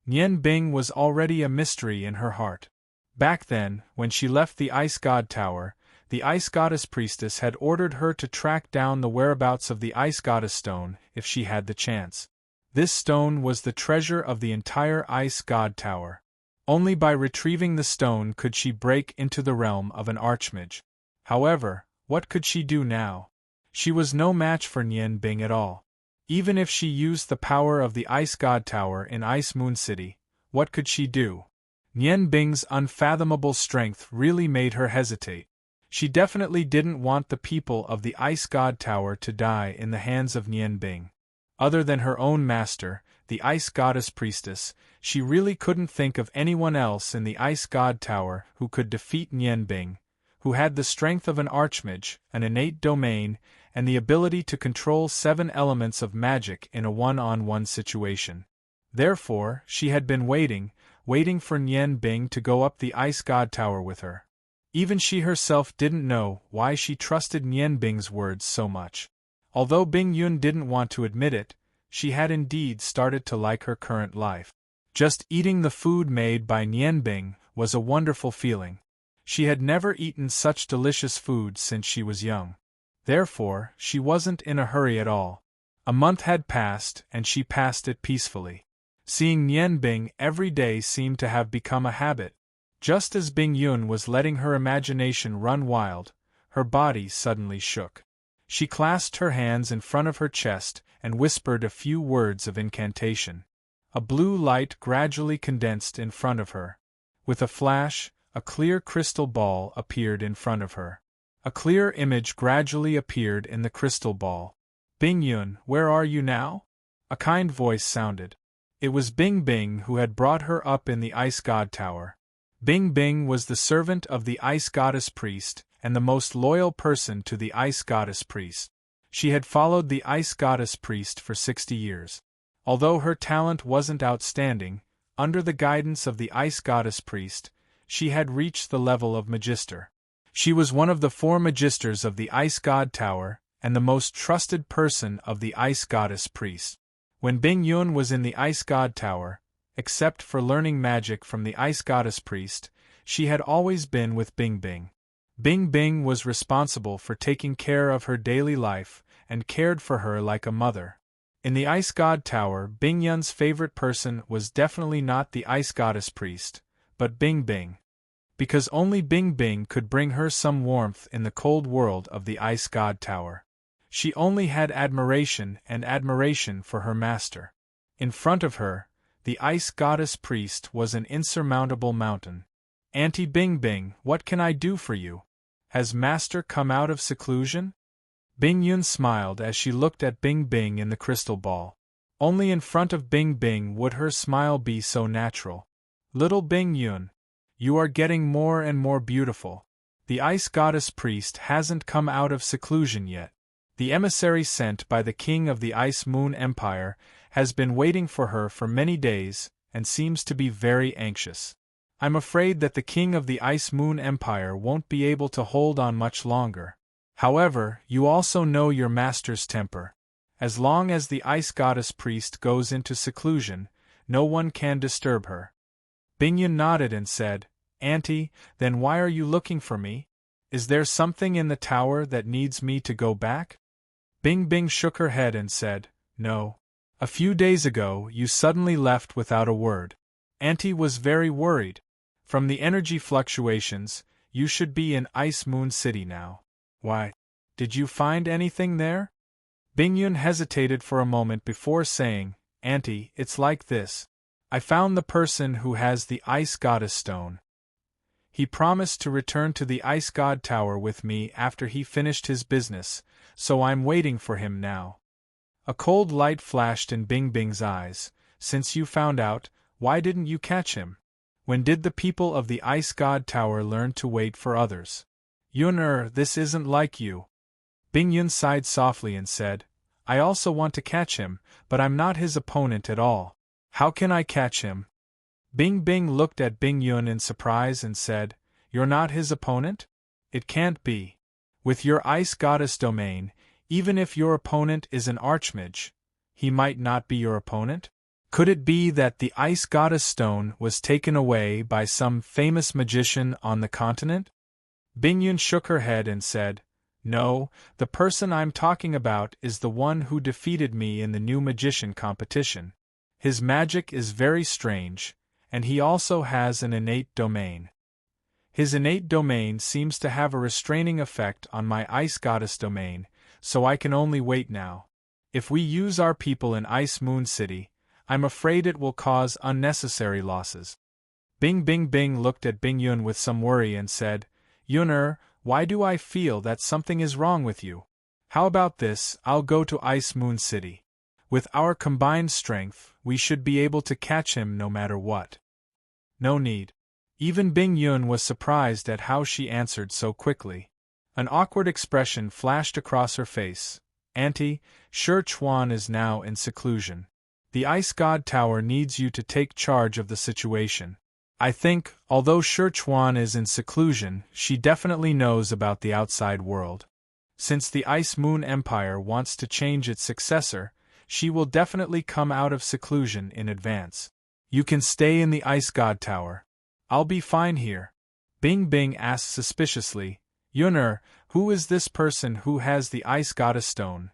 Nian Bing was already a mystery in her heart. Back then, when she left the Ice God Tower, the Ice Goddess Priestess had ordered her to track down the whereabouts of the Ice Goddess Stone if she had the chance. This stone was the treasure of the entire Ice God Tower. Only by retrieving the stone could she break into the realm of an archmage. However, what could she do now? She was no match for Nian Bing at all. Even if she used the power of the Ice God Tower in Ice Moon City, what could she do? Nian Bing's unfathomable strength really made her hesitate. She definitely didn't want the people of the Ice God Tower to die in the hands of Nian Bing. Other than her own master, the Ice Goddess Priestess, she really couldn't think of anyone else in the Ice God Tower who could defeat Nian Bing, who had the strength of an archmage, an innate domain, and the ability to control 7 elements of magic in a one-on-one situation. Therefore, she had been waiting for Nian Bing to go up the Ice God Tower with her. Even she herself didn't know why she trusted Nian Bing's words so much. Although Bing Yun didn't want to admit it, she had indeed started to like her current life. Just eating the food made by Nian Bing was a wonderful feeling. She had never eaten such delicious food since she was young. Therefore, she wasn't in a hurry at all. A month had passed, and she passed it peacefully. Seeing Nian Bing every day seemed to have become a habit. Just as Bing Yun was letting her imagination run wild, her body suddenly shook. She clasped her hands in front of her chest and whispered a few words of incantation. A blue light gradually condensed in front of her. With a flash, a clear crystal ball appeared in front of her. A clear image gradually appeared in the crystal ball. Bing Yun, where are you now? A kind voice sounded. It was Bing Bing who had brought her up in the Ice God Tower. Bing Bing was the servant of the Ice Goddess Priest, and the most loyal person to the Ice Goddess Priest. She had followed the Ice Goddess Priest for 60 years. Although her talent wasn't outstanding, under the guidance of the Ice Goddess Priest, she had reached the level of Magister. She was one of the 4 Magisters of the Ice God Tower, and the most trusted person of the Ice Goddess Priest. When Bing Yun was in the Ice God Tower, except for learning magic from the Ice Goddess Priest, she had always been with Bing Bing. Bing Bing was responsible for taking care of her daily life and cared for her like a mother. In the Ice God Tower, Bing Yun's favorite person was definitely not the Ice Goddess Priest, but Bing Bing. Because only Bing Bing could bring her some warmth in the cold world of the Ice God Tower. She only had admiration for her master. In front of her, the Ice Goddess Priest was an insurmountable mountain. Auntie Bing Bing, what can I do for you? Has Master come out of seclusion? Bing Yun smiled as she looked at Bing Bing in the crystal ball. Only in front of Bing Bing would her smile be so natural. Little Bing Yun, you are getting more and more beautiful. The Ice Goddess Priest hasn't come out of seclusion yet. The emissary sent by the King of the Ice Moon Empire has been waiting for her for many days and seems to be very anxious. I'm afraid that the King of the Ice Moon Empire won't be able to hold on much longer. However, you also know your master's temper. As long as the Ice Goddess Priest goes into seclusion, no one can disturb her. Bing Yun nodded and said, Auntie, then why are you looking for me? Is there something in the tower that needs me to go back? Bing Bing shook her head and said, No. A few days ago you suddenly left without a word. Auntie was very worried. From the energy fluctuations, you should be in Ice Moon City now. Why? Did you find anything there? Bing Yun hesitated for a moment before saying, Auntie, it's like this. I found the person who has the Ice Goddess Stone. He promised to return to the Ice God Tower with me after he finished his business, so I'm waiting for him now. A cold light flashed in Bing Bing's eyes. Since you found out, why didn't you catch him? When did the people of the Ice God Tower learn to wait for others? Yun, this isn't like you. Bing Yun sighed softly and said, I also want to catch him, but I'm not his opponent at all. How can I catch him? Bing Bing looked at Bing Yun in surprise and said, You're not his opponent? It can't be. With your Ice Goddess domain, even if your opponent is an archmage, he might not be your opponent? Could it be that the Ice Goddess Stone was taken away by some famous magician on the continent? Bing Yun shook her head and said, No, the person I'm talking about is the one who defeated me in the new magician competition. His magic is very strange, and he also has an innate domain. His innate domain seems to have a restraining effect on my Ice Goddess domain, so I can only wait now. If we use our people in Ice Moon City, I'm afraid it will cause unnecessary losses. Bing Bing Bing looked at Bing Yun with some worry and said, Yun, why do I feel that something is wrong with you? How about this, I'll go to Ice Moon City. With our combined strength, we should be able to catch him no matter what. No need. Even Bing Yun was surprised at how she answered so quickly. An awkward expression flashed across her face. Auntie, Shi Chuan is now in seclusion. The Ice God Tower needs you to take charge of the situation. I think, although Shi Chuan is in seclusion, she definitely knows about the outside world. Since the Ice Moon Empire wants to change its successor, she will definitely come out of seclusion in advance. You can stay in the Ice God Tower. I'll be fine here. Bing Bing asked suspiciously, Yun, who is this person who has the Ice Goddess Stone?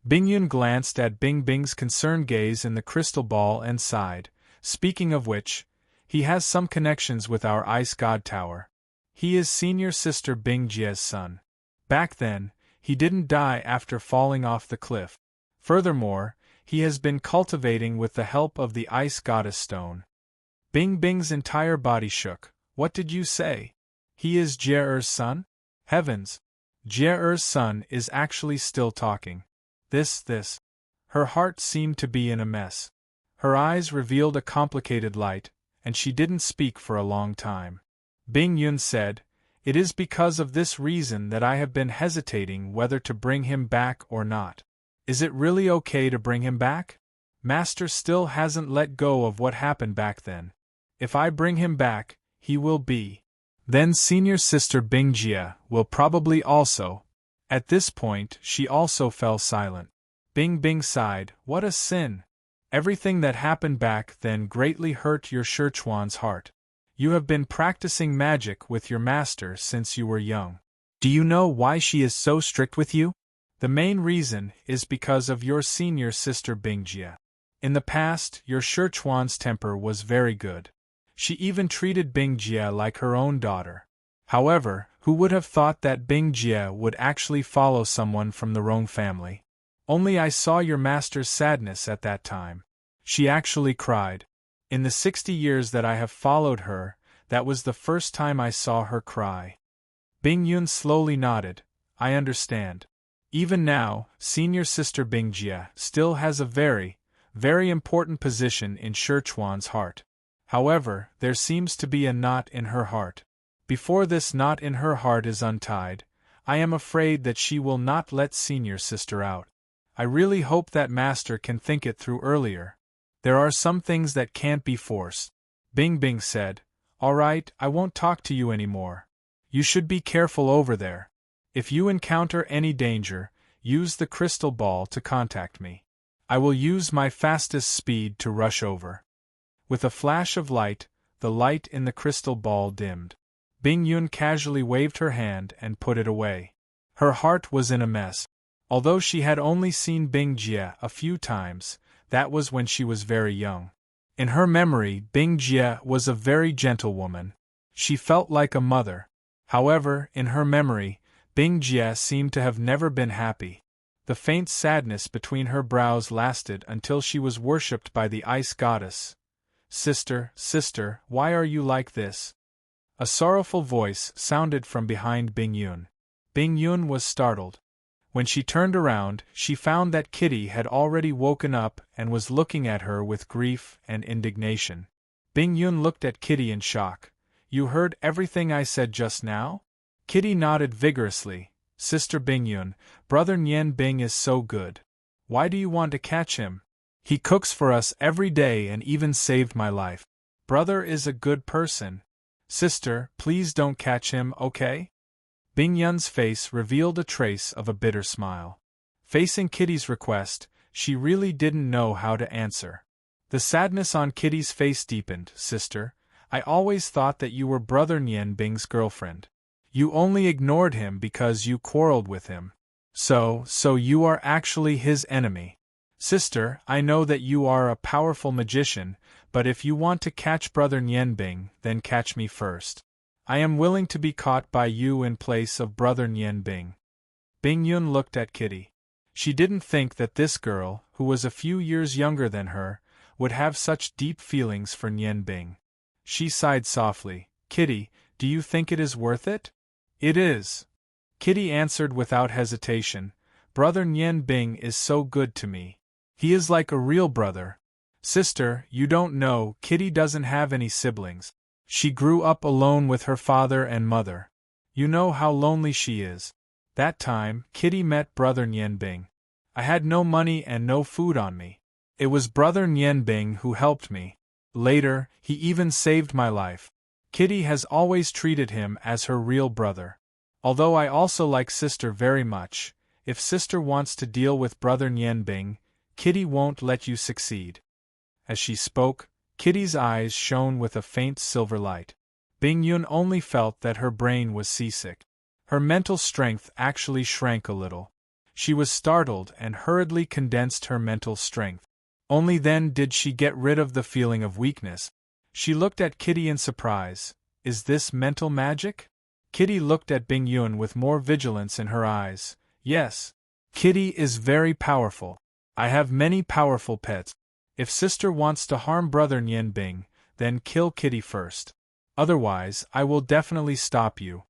Bing Yun glanced at Bing Bing's concerned gaze in the crystal ball and sighed. Speaking of which, he has some connections with our Ice God Tower. He is senior sister Bing Jie's son. Back then, he didn't die after falling off the cliff. Furthermore, he has been cultivating with the help of the Ice Goddess Stone. Bing Bing's entire body shook. What did you say? He is Jie's son? Heavens! Jie's son is actually still talking. This. Her heart seemed to be in a mess. Her eyes revealed a complicated light, and she didn't speak for a long time. Bing Yun said, It is because of this reason that I have been hesitating whether to bring him back or not. Is it really okay to bring him back? Master still hasn't let go of what happened back then. If I bring him back, he will be. Then senior sister Bing Jie will probably also. At this point, she also fell silent. Bing Bing sighed, What a sin! Everything that happened back then greatly hurt your Shi Chuan's heart. You have been practicing magic with your master since you were young. Do you know why she is so strict with you? The main reason is because of your senior sister Bing Jie. In the past, your Shi Chuan's temper was very good. She even treated Bing Jie like her own daughter. However, who would have thought that Bing Jie would actually follow someone from the wrong family? Only I saw your master's sadness at that time. She actually cried. In the 60 years that I have followed her, that was the first time I saw her cry. Bing Yun slowly nodded. I understand. Even now, senior sister Bing Jie still has a very, very important position in Shi Chuan's heart. However, there seems to be a knot in her heart. Before this knot in her heart is untied, I am afraid that she will not let senior sister out. I really hope that master can think it through earlier. There are some things that can't be forced. Bing Bing said, All right, I won't talk to you anymore. You should be careful over there. If you encounter any danger, use the crystal ball to contact me. I will use my fastest speed to rush over. With a flash of light, the light in the crystal ball dimmed. Bing Yun casually waved her hand and put it away. Her heart was in a mess. Although she had only seen Bing Jie a few times, that was when she was very young. In her memory, Bing Jie was a very gentle woman. She felt like a mother. However, in her memory, Bing Jie seemed to have never been happy. The faint sadness between her brows lasted until she was worshipped by the Ice Goddess. Sister, why are you like this? A sorrowful voice sounded from behind Bing Yun. Bing Yun was startled. When she turned around, she found that Kitty had already woken up and was looking at her with grief and indignation. Bing Yun looked at Kitty in shock. You heard everything I said just now? Kitty nodded vigorously. Sister Bing Yun, brother Nian Bing is so good. Why do you want to catch him? He cooks for us every day and even saved my life. Brother is a good person. Sister, please don't catch him, okay? Bing Yun's face revealed a trace of a bitter smile. Facing Kitty's request, she really didn't know how to answer. The sadness on Kitty's face deepened. Sister, I always thought that you were brother Nian Bing's girlfriend. You only ignored him because you quarreled with him. So you are actually his enemy. Sister, I know that you are a powerful magician, but if you want to catch brother Nian Bing, then catch me first. I am willing to be caught by you in place of brother Nian Bing. Bing Yun looked at Kitty. She didn't think that this girl, who was a few years younger than her, would have such deep feelings for Nian Bing. She sighed softly. Kitty, do you think it is worth it? It is. Kitty answered without hesitation. Brother Nian Bing is so good to me. He is like a real brother. Sister, you don't know, Kitty doesn't have any siblings. She grew up alone with her father and mother. You know how lonely she is. That time, Kitty met Brother Nian Bing. I had no money and no food on me. It was Brother Nian Bing who helped me. Later, he even saved my life. Kitty has always treated him as her real brother. Although I also like Sister very much, if Sister wants to deal with Brother Nian Bing, Kitty won't let you succeed. As she spoke, Kitty's eyes shone with a faint silver light. Bing Yun only felt that her brain was seasick. Her mental strength actually shrank a little. She was startled and hurriedly condensed her mental strength. Only then did she get rid of the feeling of weakness. She looked at Kitty in surprise. Is this mental magic? Kitty looked at Bing Yun with more vigilance in her eyes. Yes. Kitty is very powerful. I have many powerful pets. If Sister wants to harm Brother Nian Bing, then kill Kitty first. Otherwise, I will definitely stop you.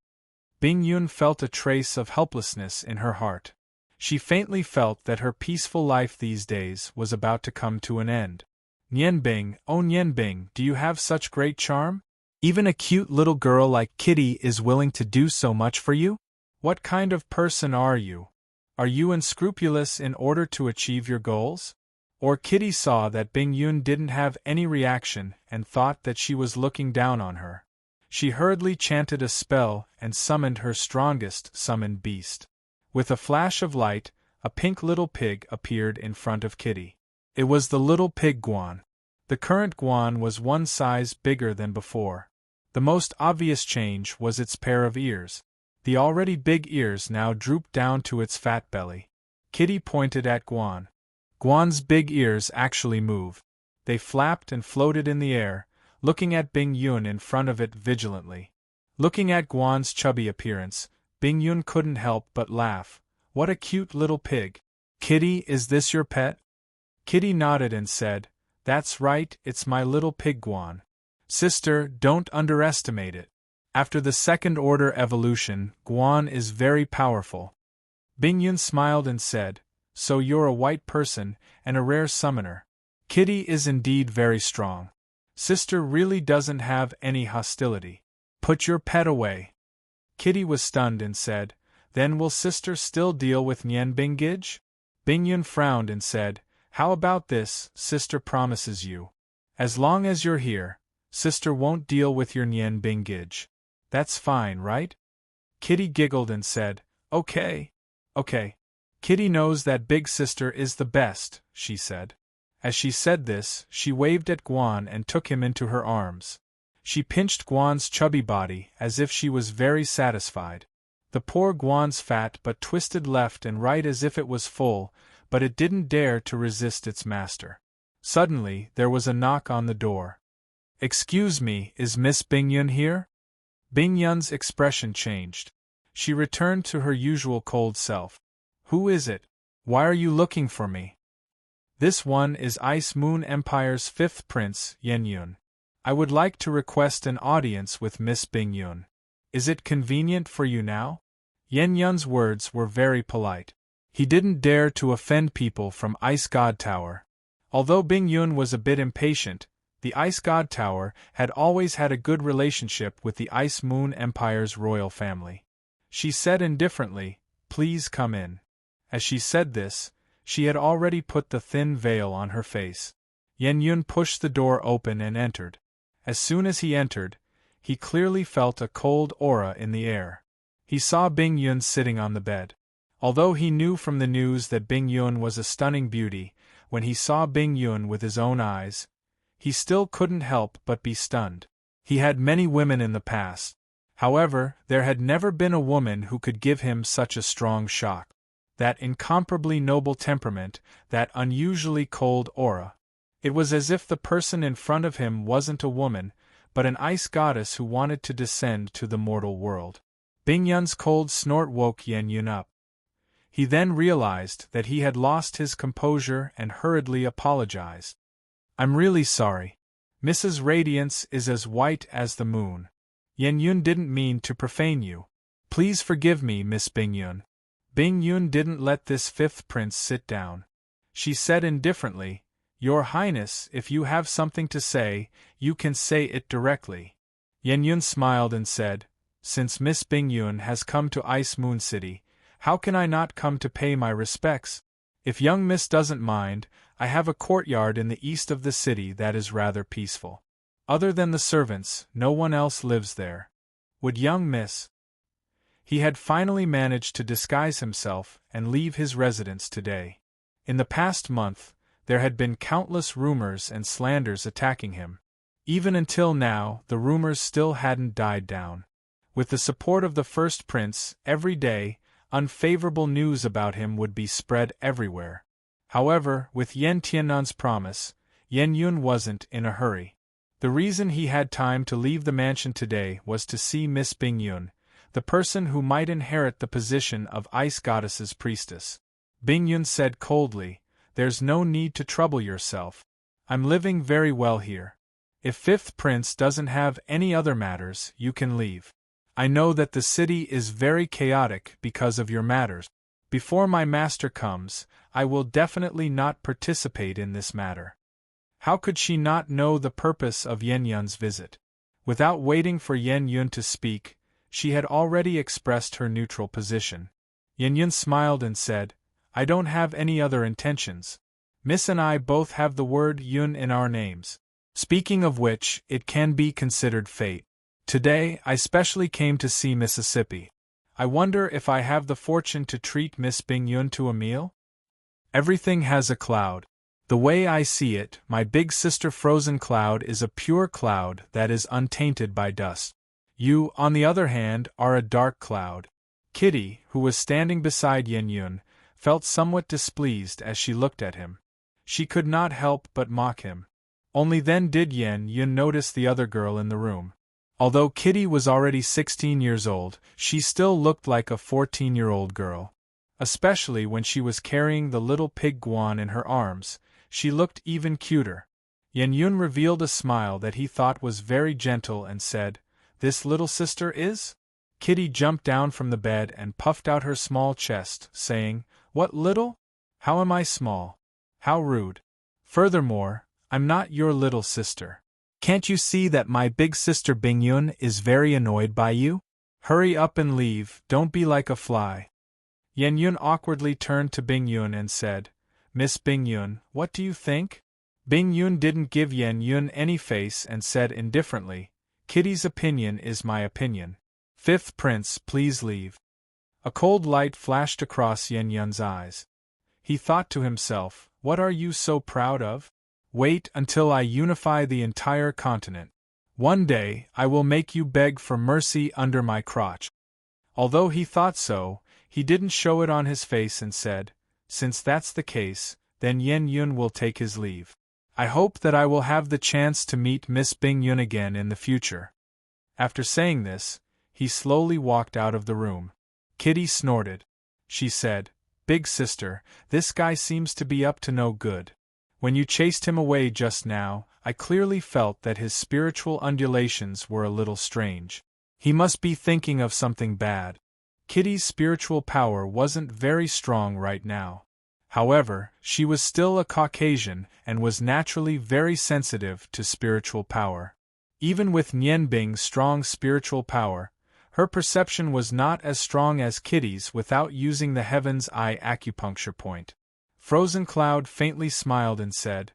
Bing Yun felt a trace of helplessness in her heart. She faintly felt that her peaceful life these days was about to come to an end. Nian Bing, oh Nian Bing, do you have such great charm? Even a cute little girl like Kitty is willing to do so much for you? What kind of person are you? Are you unscrupulous in order to achieve your goals? Or Kitty saw that Bing Yun didn't have any reaction and thought that she was looking down on her. She hurriedly chanted a spell and summoned her strongest summoned beast. With a flash of light, a pink little pig appeared in front of Kitty. It was the little pig Guan. The current Guan was one size bigger than before. The most obvious change was its pair of ears. The already big ears now drooped down to its fat belly. Kitty pointed at Guan. Guan's big ears actually moved. They flapped and floated in the air, looking at Bing Yun in front of it vigilantly. Looking at Guan's chubby appearance, Bing Yun couldn't help but laugh. What a cute little pig. Kitty, is this your pet? Kitty nodded and said, That's right, it's my little pig Guan. Sister, don't underestimate it. After the second order evolution, Guan is very powerful. Bing Yun smiled and said, So you're a white person, and a rare summoner. Kitty is indeed very strong. Sister really doesn't have any hostility. Put your pet away. Kitty was stunned and said, Then will Sister still deal with Nian Bing Gij? Bing Yun frowned and said, How about this, Sister promises you. As long as you're here, Sister won't deal with your Nian Bing Gij. That's fine, right? Kitty giggled and said, Okay. Okay. Kitty knows that Big Sister is the best, she said. As she said this, she waved at Guan and took him into her arms. She pinched Guan's chubby body as if she was very satisfied. The poor Guan's fat but twisted left and right as if it was full, but it didn't dare to resist its master. Suddenly, there was a knock on the door. Excuse me, is Miss Bing Yun here? Bing Yun's expression changed. She returned to her usual cold self. Who is it? Why are you looking for me? This one is Ice Moon Empire's fifth prince, Yen Yun. I would like to request an audience with Miss Bing Yun. Is it convenient for you now? Yen Yun's words were very polite. He didn't dare to offend people from Ice God Tower. Although Bing Yun was a bit impatient, the Ice God Tower had always had a good relationship with the Ice Moon Empire's royal family. She said indifferently, Please come in. As she said this, she had already put the thin veil on her face. Yen Yun pushed the door open and entered. As soon as he entered, he clearly felt a cold aura in the air. He saw Bing Yun sitting on the bed. Although he knew from the news that Bing Yun was a stunning beauty, when he saw Bing Yun with his own eyes, he still couldn't help but be stunned. He had many women in the past. However, there had never been a woman who could give him such a strong shock. That incomparably noble temperament, that unusually cold aura. It was as if the person in front of him wasn't a woman, but an ice goddess who wanted to descend to the mortal world. Bing Yun's cold snort woke Yen Yun up. He then realized that he had lost his composure and hurriedly apologized. I'm really sorry. Mrs. Radiance is as white as the moon. Yen Yun didn't mean to profane you. Please forgive me, Miss Bing Yun. Bing Yun didn't let this fifth prince sit down. She said indifferently, Your Highness, if you have something to say, you can say it directly. Yen Yun smiled and said, Since Miss Bing Yun has come to Ice Moon City, how can I not come to pay my respects? If young Miss doesn't mind, I have a courtyard in the east of the city that is rather peaceful. Other than the servants, no one else lives there. Would young Miss? He had finally managed to disguise himself and leave his residence today. In the past month, there had been countless rumors and slanders attacking him. Even until now, the rumors still hadn't died down. With the support of the first prince, every day, unfavorable news about him would be spread everywhere. However, with Yen Tiannan's promise, Yen Yun wasn't in a hurry. The reason he had time to leave the mansion today was to see Miss Bing Yun, the person who might inherit the position of Ice Goddess's priestess. Bing Yun said coldly, There's no need to trouble yourself. I'm living very well here. If Fifth Prince doesn't have any other matters, you can leave. I know that the city is very chaotic because of your matters. Before my master comes, I will definitely not participate in this matter. How could she not know the purpose of Yen Yun's visit? Without waiting for Yen Yun to speak, she had already expressed her neutral position. Yen Yun smiled and said, I don't have any other intentions. Miss and I both have the word Yun in our names. Speaking of which, it can be considered fate. Today, I specially came to see Mississippi. I wonder if I have the fortune to treat Miss Bing Yun to a meal? Everything has a cloud. The way I see it, my big sister Frozen Cloud is a pure cloud that is untainted by dust. You, on the other hand, are a dark cloud. Kitty, who was standing beside Yen Yun, felt somewhat displeased as she looked at him. She could not help but mock him. Only then did Yen Yun notice the other girl in the room. Although Kitty was already 16 years old, she still looked like a 14-year-old girl. Especially when she was carrying the little pig Guan in her arms, she looked even cuter. Yen Yun revealed a smile that he thought was very gentle and said, This little sister is? Kitty jumped down from the bed and puffed out her small chest, saying, What little? How am I small? How rude. Furthermore, I'm not your little sister. Can't you see that my big sister Bing Yun is very annoyed by you? Hurry up and leave, don't be like a fly. Yen Yun awkwardly turned to Bing Yun and said, Miss Bing Yun, what do you think? Bing Yun didn't give Yen Yun any face and said indifferently, Kitty's opinion is my opinion. Fifth Prince, please leave. A cold light flashed across Yen Yun's eyes. He thought to himself, What are you so proud of? Wait until I unify the entire continent. One day, I will make you beg for mercy under my crotch. Although he thought so, he didn't show it on his face and said, Since that's the case, then Yen Yun will take his leave. I hope that I will have the chance to meet Miss Bing Yun again in the future. After saying this, he slowly walked out of the room. Kitty snorted. She said, Big sister, this guy seems to be up to no good. When you chased him away just now, I clearly felt that his spiritual undulations were a little strange. He must be thinking of something bad. Kitty's spiritual power wasn't very strong right now. However, she was still a Caucasian and was naturally very sensitive to spiritual power. Even with Nian Bing's strong spiritual power, her perception was not as strong as Kitty's without using the Heaven's Eye acupuncture point. Frozen Cloud faintly smiled and said,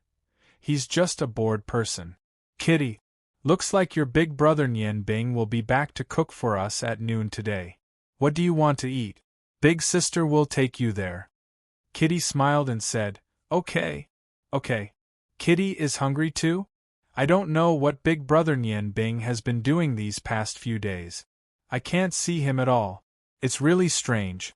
He's just a bored person. Kitty, looks like your big brother Nian Bing will be back to cook for us at noon today. What do you want to eat? Big sister will take you there. Kitty smiled and said, Okay. Kitty is hungry too? I don't know what big brother Nian Bing has been doing these past few days. I can't see him at all. It's really strange.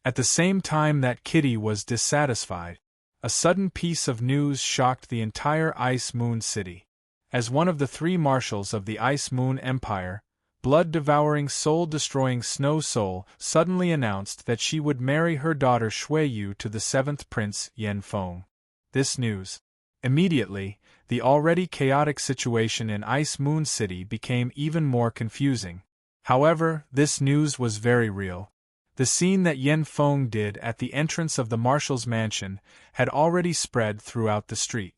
At the same time that Kitty was dissatisfied, a sudden piece of news shocked the entire Ice Moon City. As one of the 3 marshals of the Ice Moon Empire, blood-devouring soul-destroying Snow Soul suddenly announced that she would marry her daughter Shui Yu to the 7th Prince Yen Feng. This news Immediately, the already chaotic situation in Ice Moon City became even more confusing. However, this news was very real. The scene that Yen Feng did at the entrance of the marshal's mansion had already spread throughout the street.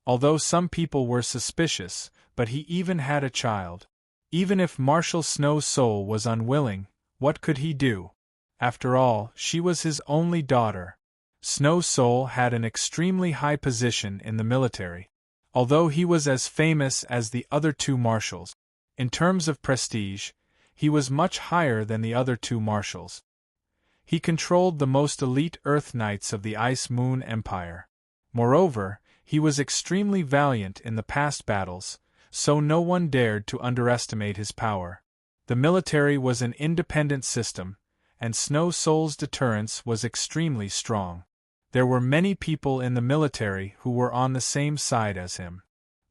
Although some people were suspicious, but he even had a child. Even if Marshal Snow Soul was unwilling, what could he do? After all, she was his only daughter. Snow Soul had an extremely high position in the military. Although he was as famous as the other two marshals, in terms of prestige, he was much higher than the other two marshals. He controlled the most elite Earth Knights of the Ice Moon Empire. Moreover, he was extremely valiant in the past battles, so no one dared to underestimate his power. The military was an independent system, and Snow Soul's deterrence was extremely strong. There were many people in the military who were on the same side as him.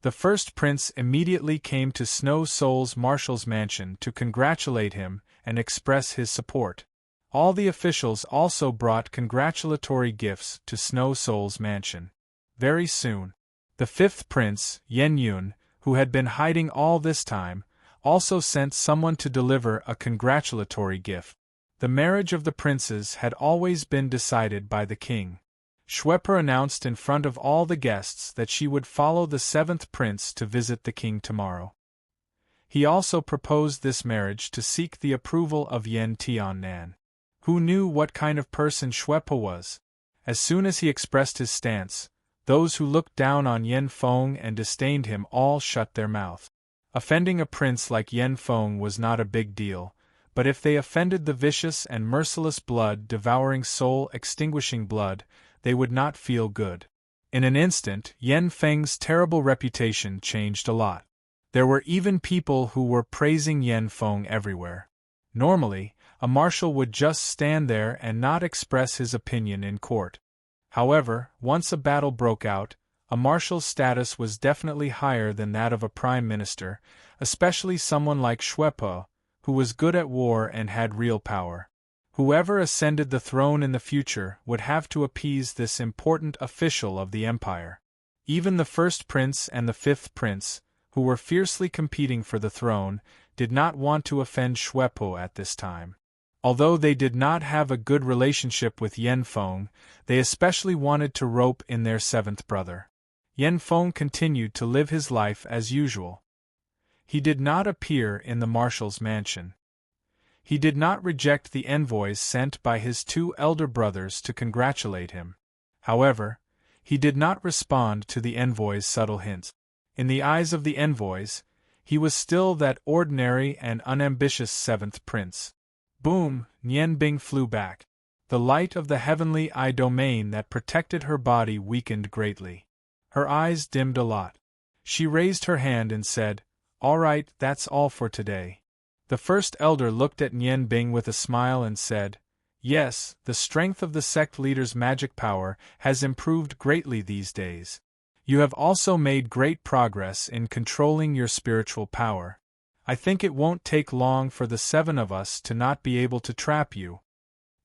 The first prince immediately came to Snow Soul's marshal's mansion to congratulate him and express his support. All the officials also brought congratulatory gifts to Snow Soul's mansion. Very soon, the fifth prince, Yen Yun, who had been hiding all this time, also sent someone to deliver a congratulatory gift. The marriage of the princes had always been decided by the king. Schweppe announced in front of all the guests that she would follow the seventh prince to visit the king tomorrow. He also proposed this marriage to seek the approval of Yen Tiannan. Who knew what kind of person Schweppe was? As soon as he expressed his stance, those who looked down on Yen Feng and disdained him all shut their mouth. Offending a prince like Yen Feng was not a big deal, but if they offended the vicious and merciless blood-devouring soul-extinguishing blood, they would not feel good. In an instant, Yen Feng's terrible reputation changed a lot. There were even people who were praising Yen Feng everywhere. Normally, a marshal would just stand there and not express his opinion in court. However, once a battle broke out, a marshal's status was definitely higher than that of a prime minister, especially someone like Schweppe, who was good at war and had real power. Whoever ascended the throne in the future would have to appease this important official of the empire. Even the first prince and the fifth prince, who were fiercely competing for the throne, did not want to offend Schweppe at this time. Although they did not have a good relationship with Yen Feng, they especially wanted to rope in their seventh brother. Yen Feng continued to live his life as usual. He did not appear in the marshal's mansion. He did not reject the envoys sent by his two elder brothers to congratulate him. However, he did not respond to the envoys' subtle hints. In the eyes of the envoys, he was still that ordinary and unambitious seventh prince. Boom! Nian Bing flew back. The light of the heavenly eye domain that protected her body weakened greatly. Her eyes dimmed a lot. She raised her hand and said, "All right, that's all for today." The first elder looked at Nian Bing with a smile and said, "Yes, the strength of the sect leader's magic power has improved greatly these days. You have also made great progress in controlling your spiritual power. I think it won't take long for the seven of us to not be able to trap you."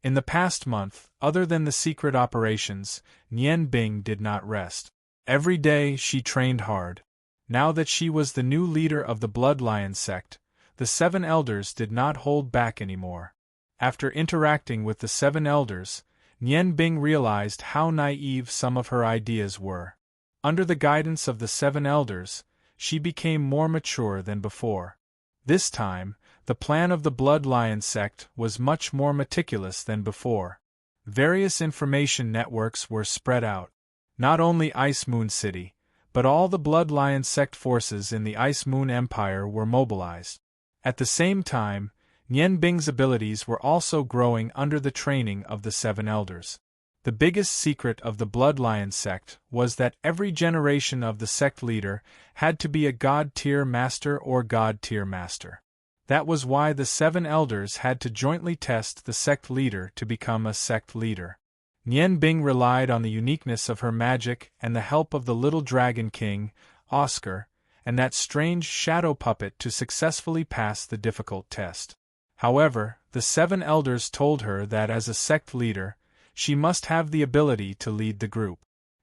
In the past month, other than the secret operations, Nian Bing did not rest. Every day she trained hard. Now that she was the new leader of the Blood Lion sect, the seven elders did not hold back anymore. After interacting with the seven elders, Nian Bing realized how naive some of her ideas were. Under the guidance of the seven elders, she became more mature than before. This time, the plan of the Blood Lion sect was much more meticulous than before. Various information networks were spread out. Not only Ice Moon City, but all the Blood Lion sect forces in the Ice Moon Empire were mobilized. At the same time, Nian Bing's abilities were also growing under the training of the seven elders. The biggest secret of the Blood Lion sect was that every generation of the sect leader had to be a God-tier master or God-tier master. That was why the seven elders had to jointly test the sect leader to become a sect leader. Nian Bing relied on the uniqueness of her magic and the help of the little dragon king, Oscar, and that strange shadow puppet to successfully pass the difficult test. However, the seven elders told her that as a sect leader, she must have the ability to lead the group.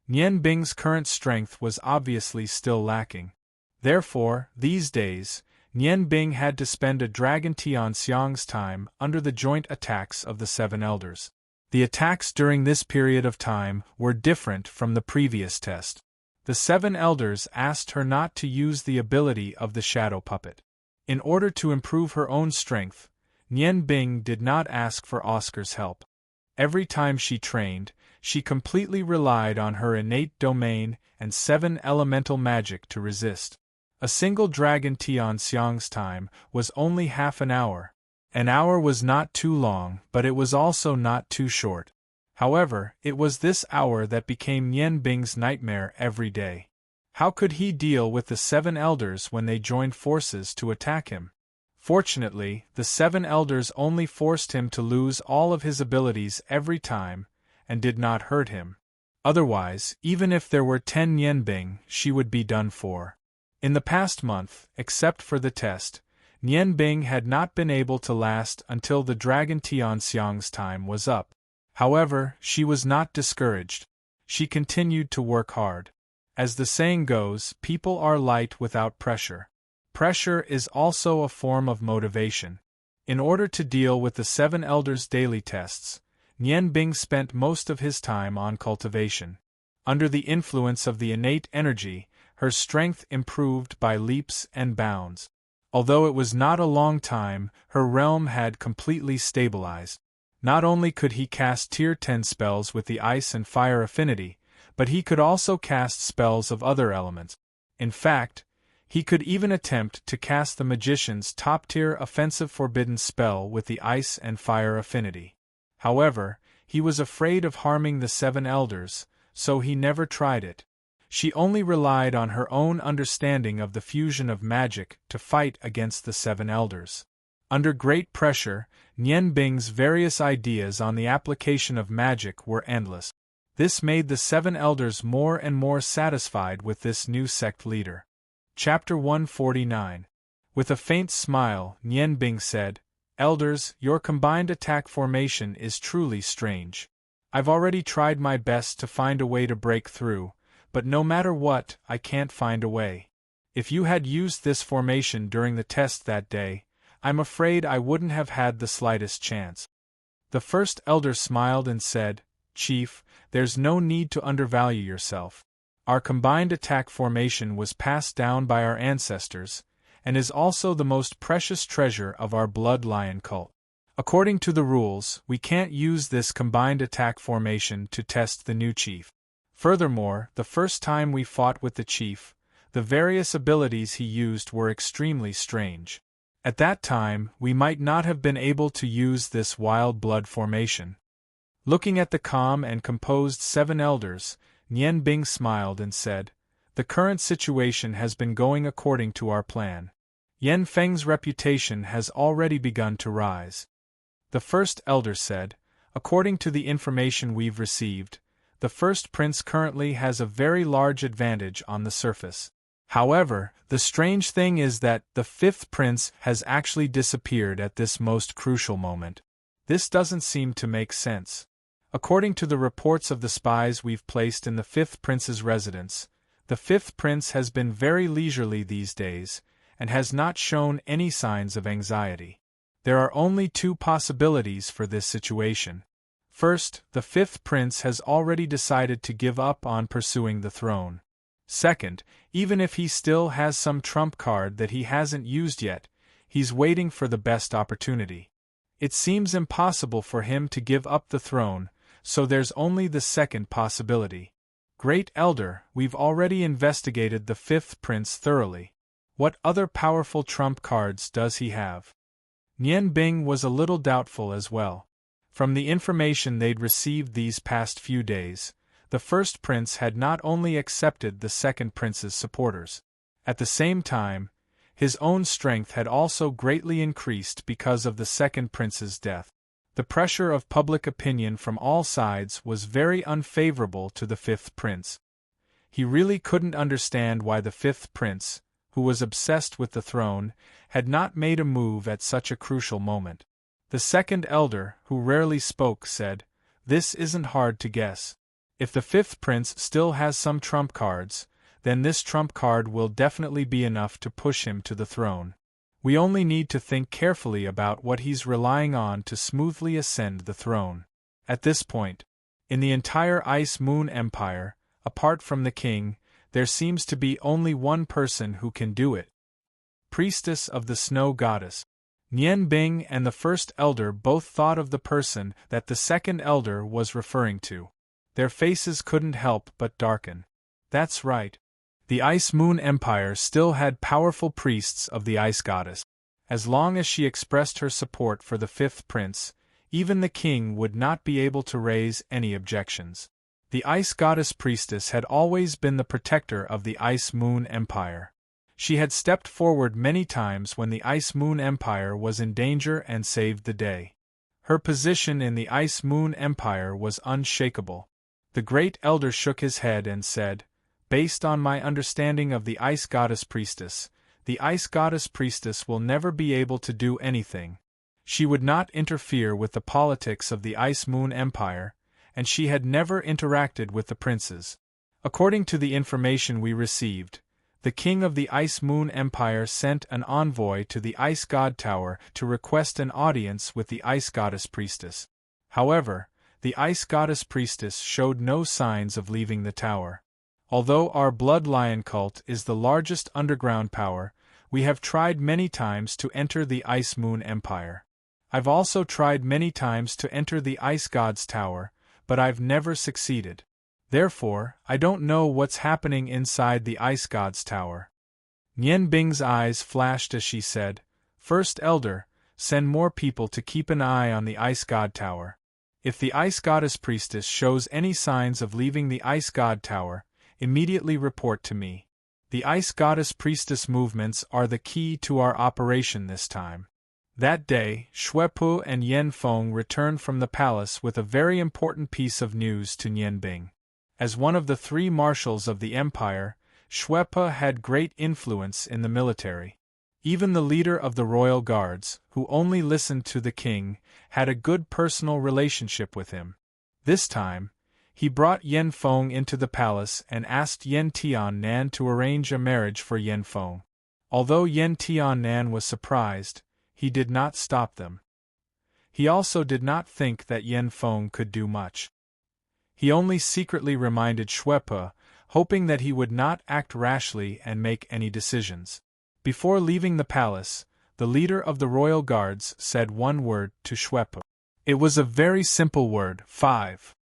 Nian Bing's current strength was obviously still lacking. Therefore, these days, Nian Bing had to spend a Dragon Tian Xiang's time under the joint attacks of the Seven Elders. The attacks during this period of time were different from the previous test. The Seven Elders asked her not to use the ability of the Shadow Puppet. In order to improve her own strength, Nian Bing did not ask for Oscar's help. Every time she trained, she completely relied on her innate domain and 7 elemental magic to resist. A single Dragon Tian Xiang's time was only half an hour. An hour was not too long, but it was also not too short. However, it was this hour that became Nian Bing's nightmare every day. How could he deal with the 7 elders when they joined forces to attack him? Fortunately, the 7 elders only forced him to lose all of his abilities every time, and did not hurt him. Otherwise, even if there were 10 Nian Bing, she would be done for. In the past month, except for the test, Nian Bing had not been able to last until the Dragon Tian Xiang's time was up. However, she was not discouraged. She continued to work hard. As the saying goes, people are light without pressure. Pressure is also a form of motivation. In order to deal with the 7 elders' daily tests, Nian Bing spent most of his time on cultivation. Under the influence of the innate energy, her strength improved by leaps and bounds. Although it was not a long time, her realm had completely stabilized. Not only could he cast Tier 10 spells with the ice and fire affinity, but he could also cast spells of other elements. In fact, he could even attempt to cast the magician's top-tier offensive forbidden spell with the ice and fire affinity. However, he was afraid of harming the 7 elders, so he never tried it. She only relied on her own understanding of the fusion of magic to fight against the 7 elders. Under great pressure, Nian Bing's various ideas on the application of magic were endless. This made the 7 elders more and more satisfied with this new sect leader. Chapter 149. With a faint smile, Nian Bing said, "Elders, your combined attack formation is truly strange. I've already tried my best to find a way to break through, but no matter what, I can't find a way. If you had used this formation during the test that day, I'm afraid I wouldn't have had the slightest chance." The first elder smiled and said, "Chief, there's no need to undervalue yourself. Our combined attack formation was passed down by our ancestors, and is also the most precious treasure of our blood lion cult. According to the rules, we can't use this combined attack formation to test the new chief. Furthermore, the first time we fought with the chief, the various abilities he used were extremely strange. At that time, we might not have been able to use this wild blood formation." Looking at the calm and composed 7 elders, Nian Bing smiled and said, "The current situation has been going according to our plan. Yan Feng's reputation has already begun to rise." The first elder said, "According to the information we've received, the first prince currently has a very large advantage on the surface. However, the strange thing is that the 5th prince has actually disappeared at this most crucial moment. This doesn't seem to make sense. According to the reports of the spies we've placed in the 5th prince's residence, the 5th prince has been very leisurely these days, and has not shown any signs of anxiety. There are only 2 possibilities for this situation. First, the 5th prince has already decided to give up on pursuing the throne. Second, even if he still has some trump card that he hasn't used yet, he's waiting for the best opportunity. It seems impossible for him to give up the throne, so there's only the second possibility. Great Elder, we've already investigated the 5th prince thoroughly. What other powerful trump cards does he have?" Nian Bing was a little doubtful as well. From the information they'd received these past few days, the 1st prince had not only accepted the 2nd prince's supporters. At the same time, his own strength had also greatly increased because of the 2nd prince's death. The pressure of public opinion from all sides was very unfavorable to the 5th prince. He really couldn't understand why the 5th prince, who was obsessed with the throne, had not made a move at such a crucial moment. The 2nd elder, who rarely spoke, said, "This isn't hard to guess. If the fifth prince still has some trump cards, then this trump card will definitely be enough to push him to the throne. We only need to think carefully about what he's relying on to smoothly ascend the throne. At this point, in the entire Ice Moon Empire, apart from the king, there seems to be only one person who can do it. Priestess of the Snow Goddess. Nian Bing and the first elder both thought of the person that the second elder was referring to. Their faces couldn't help but darken. That's right. The Ice Moon Empire still had powerful priests of the Ice Goddess. As long as she expressed her support for the fifth prince, even the king would not be able to raise any objections. The Ice Goddess priestess had always been the protector of the Ice Moon Empire. She had stepped forward many times when the Ice Moon Empire was in danger and saved the day. Her position in the Ice Moon Empire was unshakable. The great elder shook his head and said, "Based on my understanding of the Ice Goddess priestess, the Ice Goddess priestess will never be able to do anything. She would not interfere with the politics of the Ice Moon Empire, and she had never interacted with the princes. According to the information we received, the king of the Ice Moon Empire sent an envoy to the Ice God Tower to request an audience with the Ice Goddess priestess. However, the Ice Goddess priestess showed no signs of leaving the tower. Although our Blood Lion cult is the largest underground power, we have tried many times to enter the Ice Moon Empire. I've also tried many times to enter the Ice God's Tower, but I've never succeeded. Therefore, I don't know what's happening inside the Ice God's Tower." Nian Bing's eyes flashed as she said, "First Elder, send more people to keep an eye on the Ice God Tower. If the Ice Goddess priestess shows any signs of leaving the Ice God Tower, immediately report to me. The Ice Goddess priestess movements are the key to our operation this time." That day, Xuepu and Yen Feng returned from the palace with a very important piece of news to Nian Bing. As one of the three marshals of the empire, Xuepu had great influence in the military. Even the leader of the royal guards, who only listened to the king, had a good personal relationship with him. This time, he brought Yen Feng into the palace and asked Yen Tian-nan to arrange a marriage for Yen Feng. Although Yen Tian-nan was surprised, he did not stop them. He also did not think that Yen Feng could do much. He only secretly reminded Xuepu, hoping that he would not act rashly and make any decisions. Before leaving the palace, the leader of the royal guards said one word to Xuepu. It was a very simple word, 5.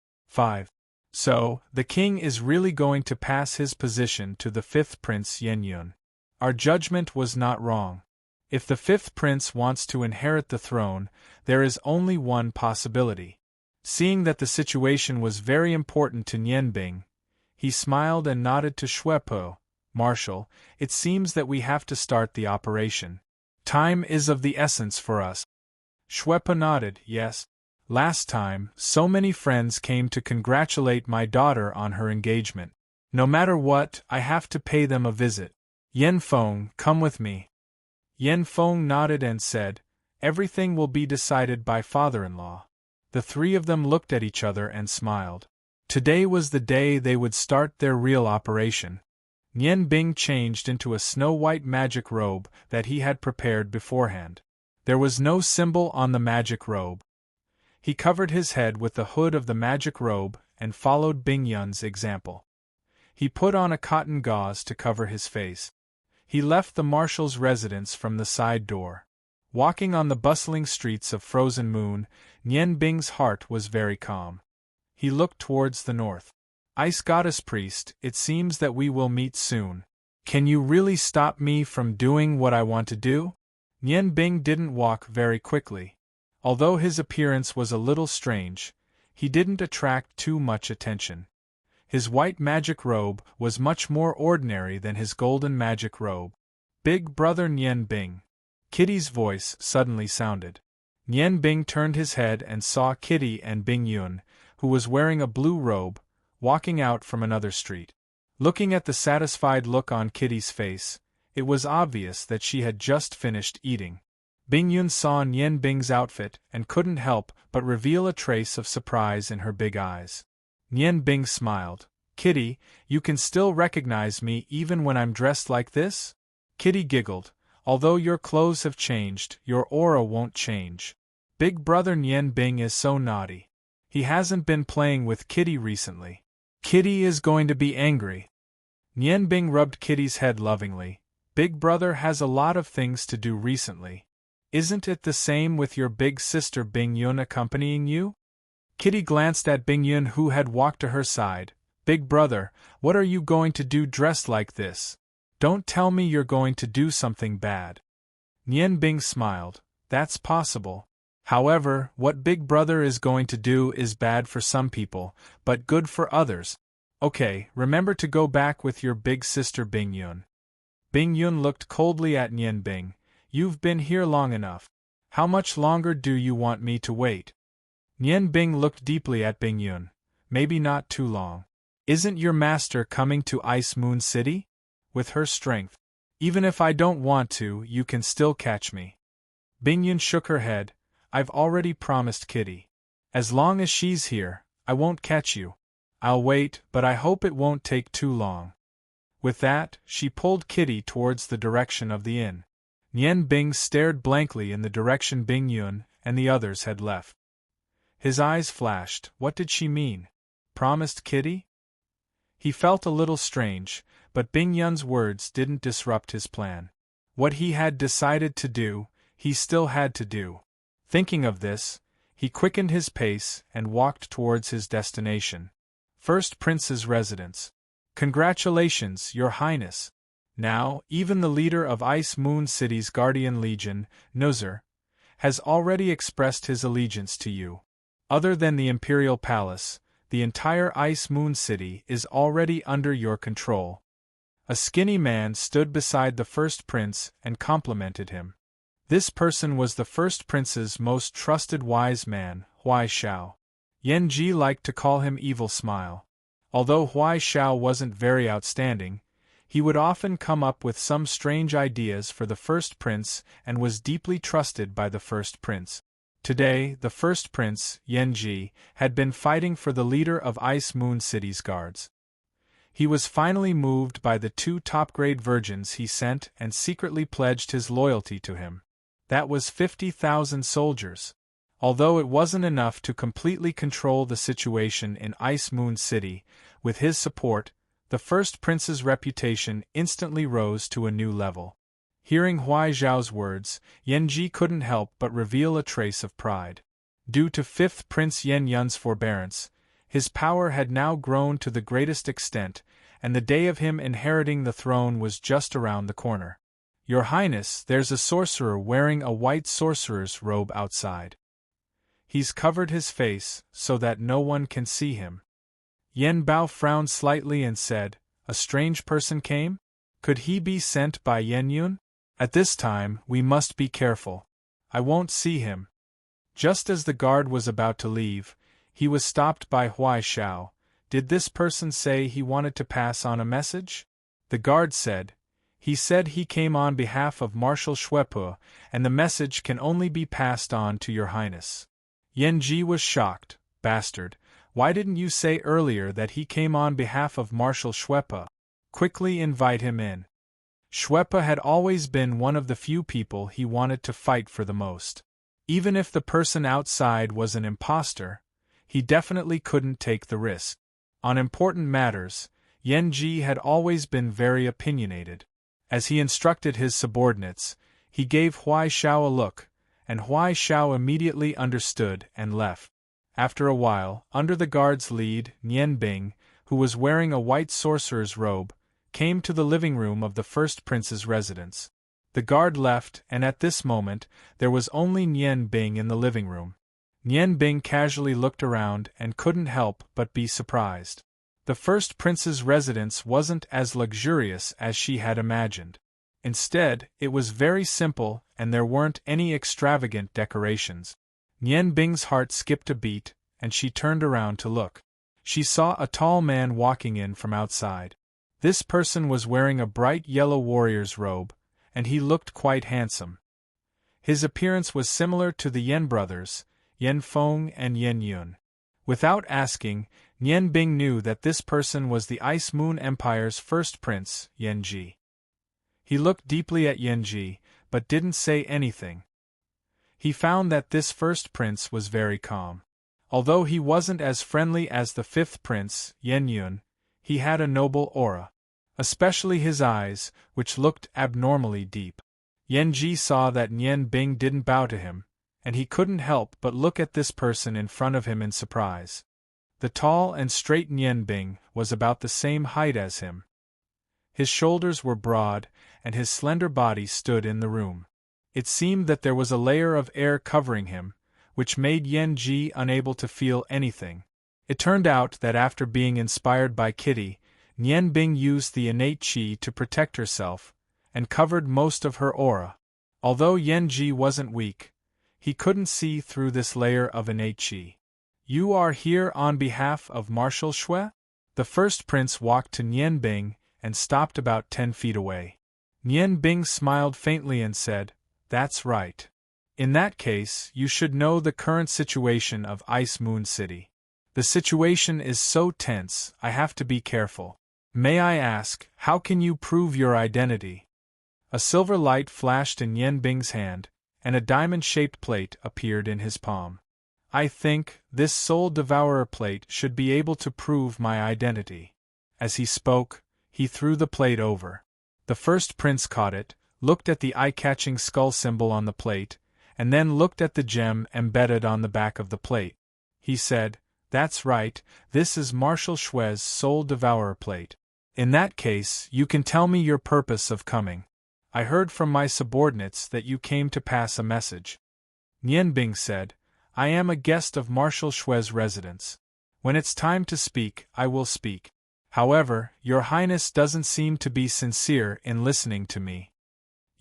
So, the king is really going to pass his position to the fifth prince Yen Yun. Our judgment was not wrong. If the fifth prince wants to inherit the throne, there is only one possibility. Seeing that the situation was very important to Nian Bing, he smiled and nodded to Xuepu. "Marshal, it seems that we have to start the operation. Time is of the essence for us." Xuepu nodded, "Yes. Last time, so many friends came to congratulate my daughter on her engagement. No matter what, I have to pay them a visit. Yen Feng, come with me." Yen Feng nodded and said, "Everything will be decided by father-in-law." The three of them looked at each other and smiled. Today was the day they would start their real operation. Nian Bing changed into a snow-white magic robe that he had prepared beforehand. There was no symbol on the magic robe. He covered his head with the hood of the magic robe and followed Bing Yun's example. He put on a cotton gauze to cover his face. He left the marshal's residence from the side door. Walking on the bustling streets of Frozen Moon, Nian Bing's heart was very calm. He looked towards the north. "Ice Goddess Priest, it seems that we will meet soon. Can you really stop me from doing what I want to do?" Nian Bing didn't walk very quickly. Although his appearance was a little strange, he didn't attract too much attention. His white magic robe was much more ordinary than his golden magic robe. "Big brother Nian Bing." Kitty's voice suddenly sounded. Nian Bing turned his head and saw Kitty and Bing Yun, who was wearing a blue robe, walking out from another street. Looking at the satisfied look on Kitty's face, it was obvious that she had just finished eating. Bing Yun saw Nian Bing's outfit and couldn't help but reveal a trace of surprise in her big eyes. Nian Bing smiled. Kitty, you can still recognize me even when I'm dressed like this? Kitty giggled. Although your clothes have changed, your aura won't change. Big brother Nian Bing is so naughty. He hasn't been playing with Kitty recently. Kitty is going to be angry. Nian Bing rubbed Kitty's head lovingly. Big brother has a lot of things to do recently. Isn't it the same with your big sister Bing Yun accompanying you? Kitty glanced at Bing Yun, who had walked to her side. Big brother, what are you going to do dressed like this? Don't tell me you're going to do something bad. Nian Bing smiled. That's possible. However, what Big Brother is going to do is bad for some people, but good for others. Okay, remember to go back with your big sister Bing Yun. Bing Yun looked coldly at Nian Bing. You've been here long enough. How much longer do you want me to wait? Nian Bing looked deeply at Bing Yun. Maybe not too long. Isn't your master coming to Ice Moon City? With her strength. Even if I don't want to, you can still catch me. Bing Yun shook her head. I've already promised Kitty. As long as she's here, I won't catch you. I'll wait, but I hope it won't take too long. With that, she pulled Kitty towards the direction of the inn. Nian Bing stared blankly in the direction Bing Yun and the others had left. His eyes flashed. What did she mean? Promised Kitty? He felt a little strange, but Bing Yun's words didn't disrupt his plan. What he had decided to do, he still had to do. Thinking of this, he quickened his pace and walked towards his destination. First Prince's residence. Congratulations, Your Highness. Now, even the leader of Ice Moon City's Guardian Legion, Nuzur, has already expressed his allegiance to you. Other than the Imperial Palace, the entire Ice Moon City is already under your control. A skinny man stood beside the First Prince and complimented him. This person was the First Prince's most trusted wise man, Huai Xiao. Yan Ji liked to call him Evil Smile. Although Huai Xiao wasn't very outstanding, he would often come up with some strange ideas for the First Prince and was deeply trusted by the First Prince. Today, the First Prince, Yan Ji, had been fighting for the leader of Ice Moon City's guards. He was finally moved by the 2 top-grade virgins he sent and secretly pledged his loyalty to him. That was 50,000 soldiers. Although it wasn't enough to completely control the situation in Ice Moon City, with his support, the First Prince's reputation instantly rose to a new level. Hearing Huai Zhao's words, Yan Ji couldn't help but reveal a trace of pride. Due to 5th Prince Yan Yun's forbearance, his power had now grown to the greatest extent, and the day of him inheriting the throne was just around the corner. Your Highness, there's a sorcerer wearing a white sorcerer's robe outside. He's covered his face so that no one can see him. Yen Bao frowned slightly and said, A strange person came? Could he be sent by Yan Yun? At this time, we must be careful. I won't see him. Just as the guard was about to leave, he was stopped by Huai Xiao. Did this person say he wanted to pass on a message? The guard said, He said he came on behalf of Marshal Xuepe, and the message can only be passed on to Your Highness. Yan Ji was shocked. Bastard, why didn't you say earlier that he came on behalf of Marshal Xuepe? Quickly invite him in. Xuepe had always been one of the few people he wanted to fight for the most. Even if the person outside was an imposter, he definitely couldn't take the risk. On important matters, Yan Ji had always been very opinionated. As he instructed his subordinates, he gave Huai Xiao a look, and Huai Xiao immediately understood and left. After a while, under the guard's lead, Nian Bing, who was wearing a white sorcerer's robe, came to the living room of the First Prince's residence. The guard left, and at this moment, there was only Nian Bing in the living room. Nian Bing casually looked around and couldn't help but be surprised. The First Prince's residence wasn't as luxurious as she had imagined. Instead, it was very simple and there weren't any extravagant decorations. Nian Bing's heart skipped a beat, and she turned around to look. She saw a tall man walking in from outside. This person was wearing a bright yellow warrior's robe, and he looked quite handsome. His appearance was similar to the Yan brothers, Yan Feng and Yan Yun. Without asking, Nian Bing knew that this person was the Ice Moon Empire's first prince, Yanji. He looked deeply at Yanji, but didn't say anything. He found that this first prince was very calm. Although he wasn't as friendly as the fifth prince, Yen Yun, he had a noble aura. Especially his eyes, which looked abnormally deep. Yanji saw that Nian Bing didn't bow to him, and he couldn't help but look at this person in front of him in surprise. The tall and straight Nian Bing was about the same height as him. His shoulders were broad, and his slender body stood in the room. It seemed that there was a layer of air covering him, which made Yanji unable to feel anything. It turned out that after being inspired by Kitty, Nian Bing used the innate qi to protect herself, and covered most of her aura. Although Yanji wasn't weak, he couldn't see through this layer of innate qi. "You are here on behalf of Marshal Shui?" The first prince walked to Nian Bing and stopped about 10 feet away. Nian Bing smiled faintly and said, "That's right. In that case, you should know the current situation of Ice Moon City. The situation is so tense, I have to be careful. May I ask, how can you prove your identity?" A silver light flashed in Nian Bing's hand, and a diamond-shaped plate appeared in his palm. "I think this Soul Devourer plate should be able to prove my identity." As he spoke, he threw the plate over. The first prince caught it, looked at the eye-catching skull symbol on the plate, and then looked at the gem embedded on the back of the plate. He said, "That's right, this is Marshal Shui's Soul Devourer plate. In that case, you can tell me your purpose of coming. I heard from my subordinates that you came to pass a message." Nian Bing said, "I am a guest of Marshal Shui's residence. When it's time to speak, I will speak. However, your highness doesn't seem to be sincere in listening to me."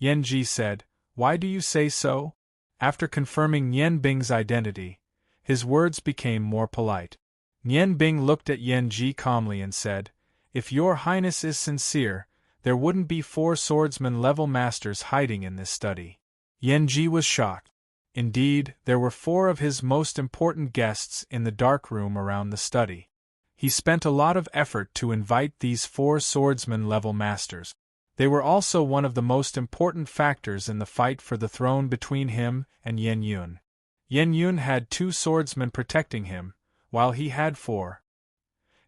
Yanji said, "Why do you say so?" After confirming Nian Bing's identity, his words became more polite. Nian Bing looked at Yanji calmly and said, "If your highness is sincere, there wouldn't be 4 swordsman-level masters hiding in this study." Yanji was shocked. Indeed, there were 4 of his most important guests in the dark room around the study. He spent a lot of effort to invite these 4 swordsman-level masters. They were also one of the most important factors in the fight for the throne between him and Yen Yun. Yen Yun had 2 swordsmen protecting him, while he had 4.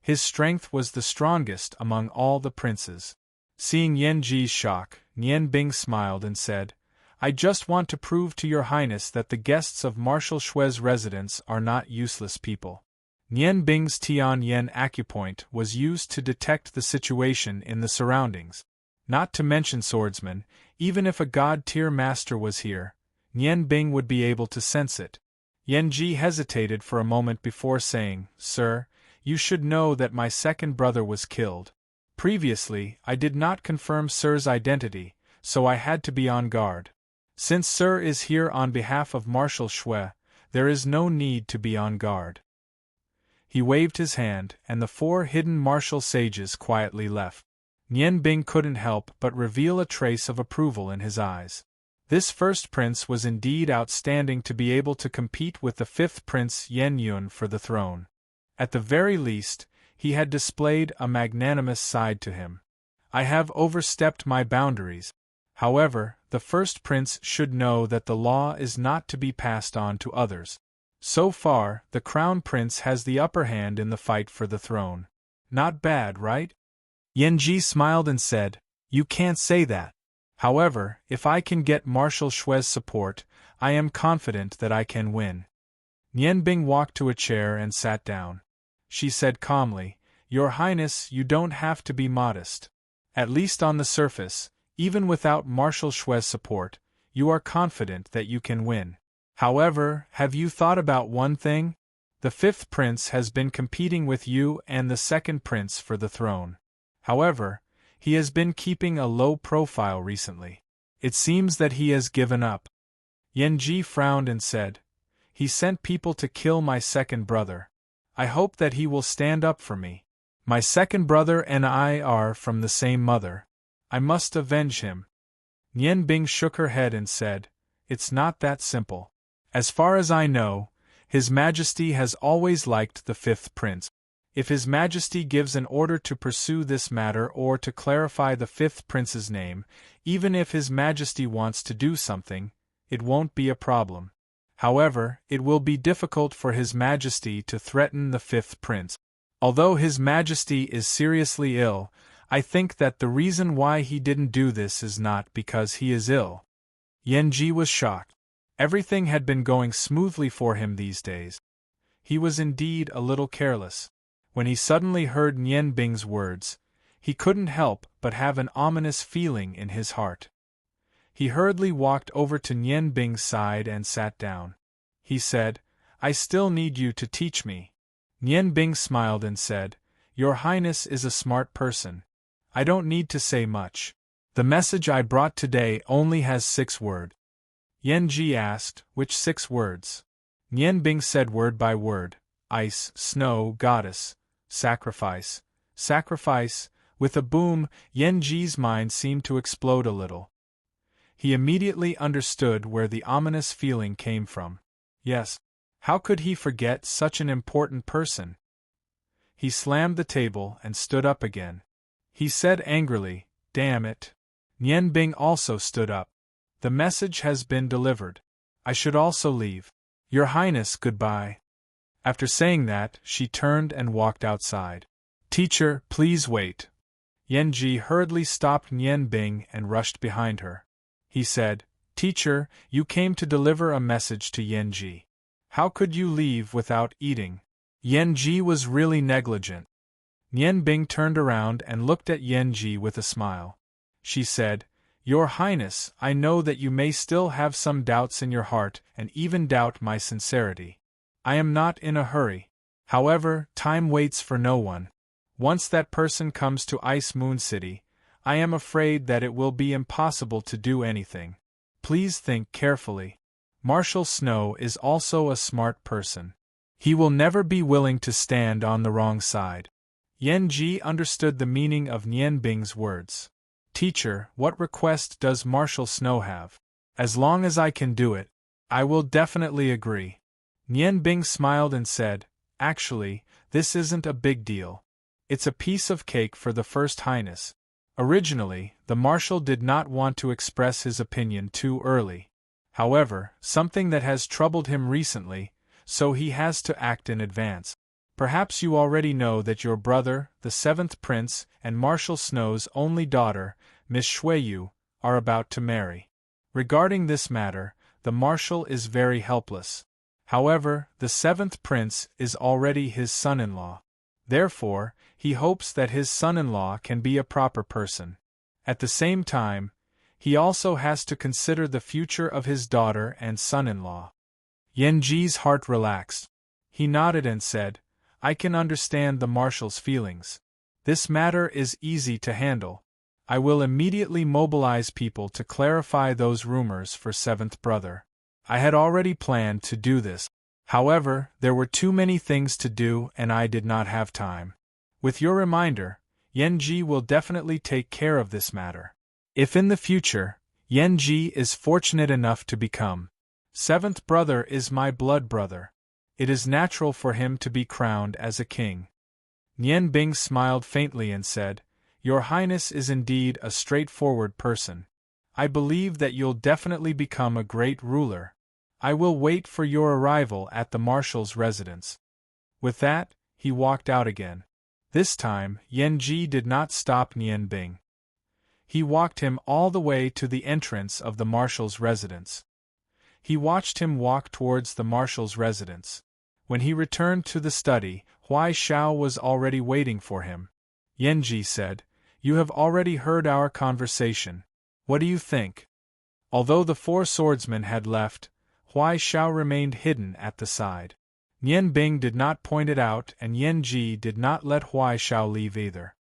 His strength was the strongest among all the princes. Seeing Yanji's shock, Nian Bing smiled and said, "I just want to prove to your highness that the guests of Marshal Shui's residence are not useless people." Nian Bing's Tian Yen acupoint was used to detect the situation in the surroundings. Not to mention swordsmen, even if a god-tier master was here, Nian Bing would be able to sense it. Yanji hesitated for a moment before saying, "Sir, you should know that my second brother was killed. Previously, I did not confirm Sir's identity, so I had to be on guard. Since Sir is here on behalf of Marshal Shui, there is no need to be on guard." He waved his hand, and the 4 hidden martial sages quietly left. Nian Bing couldn't help but reveal a trace of approval in his eyes. This first prince was indeed outstanding to be able to compete with the 5th prince Yen Yun for the throne. At the very least, he had displayed a magnanimous side to him. "I have overstepped my boundaries. However, the first prince should know that the law is not to be passed on to others. So far, the crown prince has the upper hand in the fight for the throne. Not bad, right?" Yanji smiled and said, "You can't say that. However, if I can get Marshal Shui's support, I am confident that I can win." Nian Bing walked to a chair and sat down. She said calmly, "Your Highness, you don't have to be modest. At least on the surface, even without Marshal Shui's support, you are confident that you can win. However, have you thought about one thing? The 5th prince has been competing with you and the 2nd prince for the throne. However, he has been keeping a low profile recently. It seems that he has given up." Yanji frowned and said, "He sent people to kill my second brother. I hope that he will stand up for me. My second brother and I are from the same mother. I must avenge him." Nian Bing shook her head and said, "It's not that simple. As far as I know, His Majesty has always liked the fifth prince. If His Majesty gives an order to pursue this matter or to clarify the fifth prince's name, even if His Majesty wants to do something, it won't be a problem. However, it will be difficult for His Majesty to threaten the fifth prince. Although His Majesty is seriously ill, I think that the reason why he didn't do this is not because he is ill. Yanji was shocked. Everything had been going smoothly for him these days. He was indeed a little careless. When he suddenly heard Nian Bing's words, he couldn't help but have an ominous feeling in his heart. He hurriedly walked over to Nian Bing's side and sat down. He said, "I still need you to teach me." Nian Bing smiled and said, "Your Highness is a smart person. I don't need to say much. The message I brought today only has 6 words. Yanji asked, "Which 6 words?" Nian Bing said word by word, "Ice, snow, goddess, sacrifice, sacrifice." With a boom, Yanji's mind seemed to explode a little. He immediately understood where the ominous feeling came from. Yes, how could he forget such an important person? He slammed the table and stood up again. He said angrily, "Damn it." Nian Bing also stood up. "The message has been delivered. I should also leave. Your Highness, goodbye." After saying that, she turned and walked outside. "Teacher, please wait." Yanji hurriedly stopped Nian Bing and rushed behind her. He said, "Teacher, you came to deliver a message to Yanji. How could you leave without eating?" Yanji was really negligent. Nian Bing turned around and looked at Yanji with a smile. She said, "Your Highness, I know that you may still have some doubts in your heart and even doubt my sincerity. I am not in a hurry. However, time waits for no one. Once that person comes to Ice Moon City, I am afraid that it will be impossible to do anything. Please think carefully. Marshal Snow is also a smart person. He will never be willing to stand on the wrong side." Yanji understood the meaning of Nian Bing's words. "Teacher, what request does Marshal Snow have? As long as I can do it, I will definitely agree." Nian Bing smiled and said, "Actually, this isn't a big deal. It's a piece of cake for the First Highness." Originally, the Marshal did not want to express his opinion too early. However, something that has troubled him recently, so he has to act in advance. Perhaps you already know that your brother, the 7th Prince, and Marshal Snow's only daughter, Miss Shuiyu, are about to marry. Regarding this matter, the Marshal is very helpless. However, the 7th Prince is already his son-in-law. Therefore, he hopes that his son-in-law can be a proper person. At the same time, he also has to consider the future of his daughter and son-in-law. Yanji's heart relaxed. He nodded and said, "I can understand the Marshal's feelings. This matter is easy to handle. I will immediately mobilize people to clarify those rumors for 7th Brother. I had already planned to do this. However, there were too many things to do and I did not have time. With your reminder, Yanji will definitely take care of this matter. If in the future, Yanji is fortunate enough to become 7th Brother is my blood brother, it is natural for him to be crowned as a king." Nian Bing smiled faintly and said, "Your Highness is indeed a straightforward person. I believe that you'll definitely become a great ruler. I will wait for your arrival at the Marshal's residence." With that, he walked out again. This time, Yanji did not stop Nian Bing. He walked him all the way to the entrance of the Marshal's residence. He watched him walk towards the Marshal's residence. When he returned to the study, Huai Xiao was already waiting for him. Yanji said, "You have already heard our conversation. What do you think?" Although the 4 swordsmen had left, Huai Xiao remained hidden at the side. Nian Bing did not point it out and Yanji did not let Huai Xiao leave either.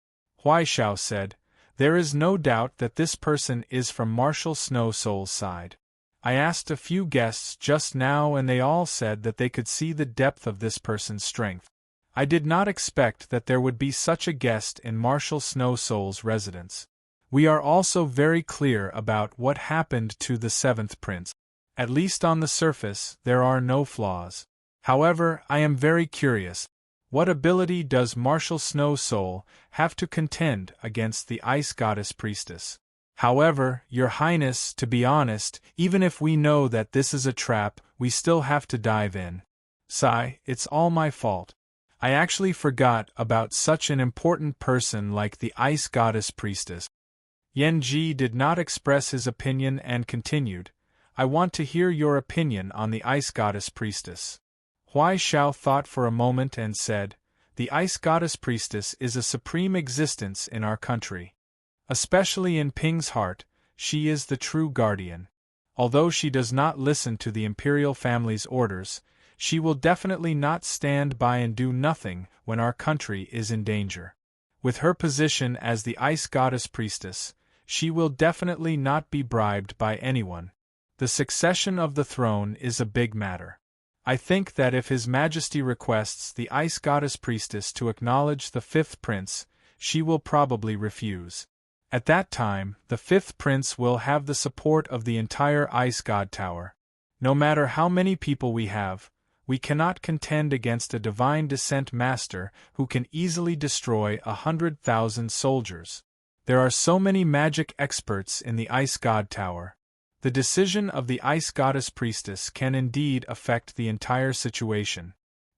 Huai Xiao said, "There is no doubt that this person is from Marshal Snow Soul's side. I asked a few guests just now and they all said that they could see the depth of this person's strength. I did not expect that there would be such a guest in Marshal Snow Soul's residence. We are also very clear about what happened to the 7th Prince. At least on the surface, there are no flaws. However, I am very curious. What ability does Martial Snow Soul have to contend against the Ice Goddess Priestess? However, Your Highness, to be honest, even if we know that this is a trap, we still have to dive in. Sigh, it's all my fault. I actually forgot about such an important person like the Ice Goddess Priestess. Yen Ji did not express his opinion and continued, I want to hear your opinion on the Ice Goddess Priestess. Huai Xiao thought for a moment and said, the Ice Goddess Priestess is a supreme existence in our country. Especially in Ping's heart, she is the true guardian. Although she does not listen to the imperial family's orders, she will definitely not stand by and do nothing when our country is in danger. With her position as the Ice Goddess Priestess, she will definitely not be bribed by anyone. The succession of the throne is a big matter. I think that if His Majesty requests the Ice Goddess Priestess to acknowledge the fifth prince, she will probably refuse. At that time, the fifth prince will have the support of the entire Ice God Tower. No matter how many people we have, we cannot contend against a divine descent master who can easily destroy 100,000 soldiers. There are so many magic experts in the Ice God Tower. The decision of the Ice Goddess Priestess can indeed affect the entire situation.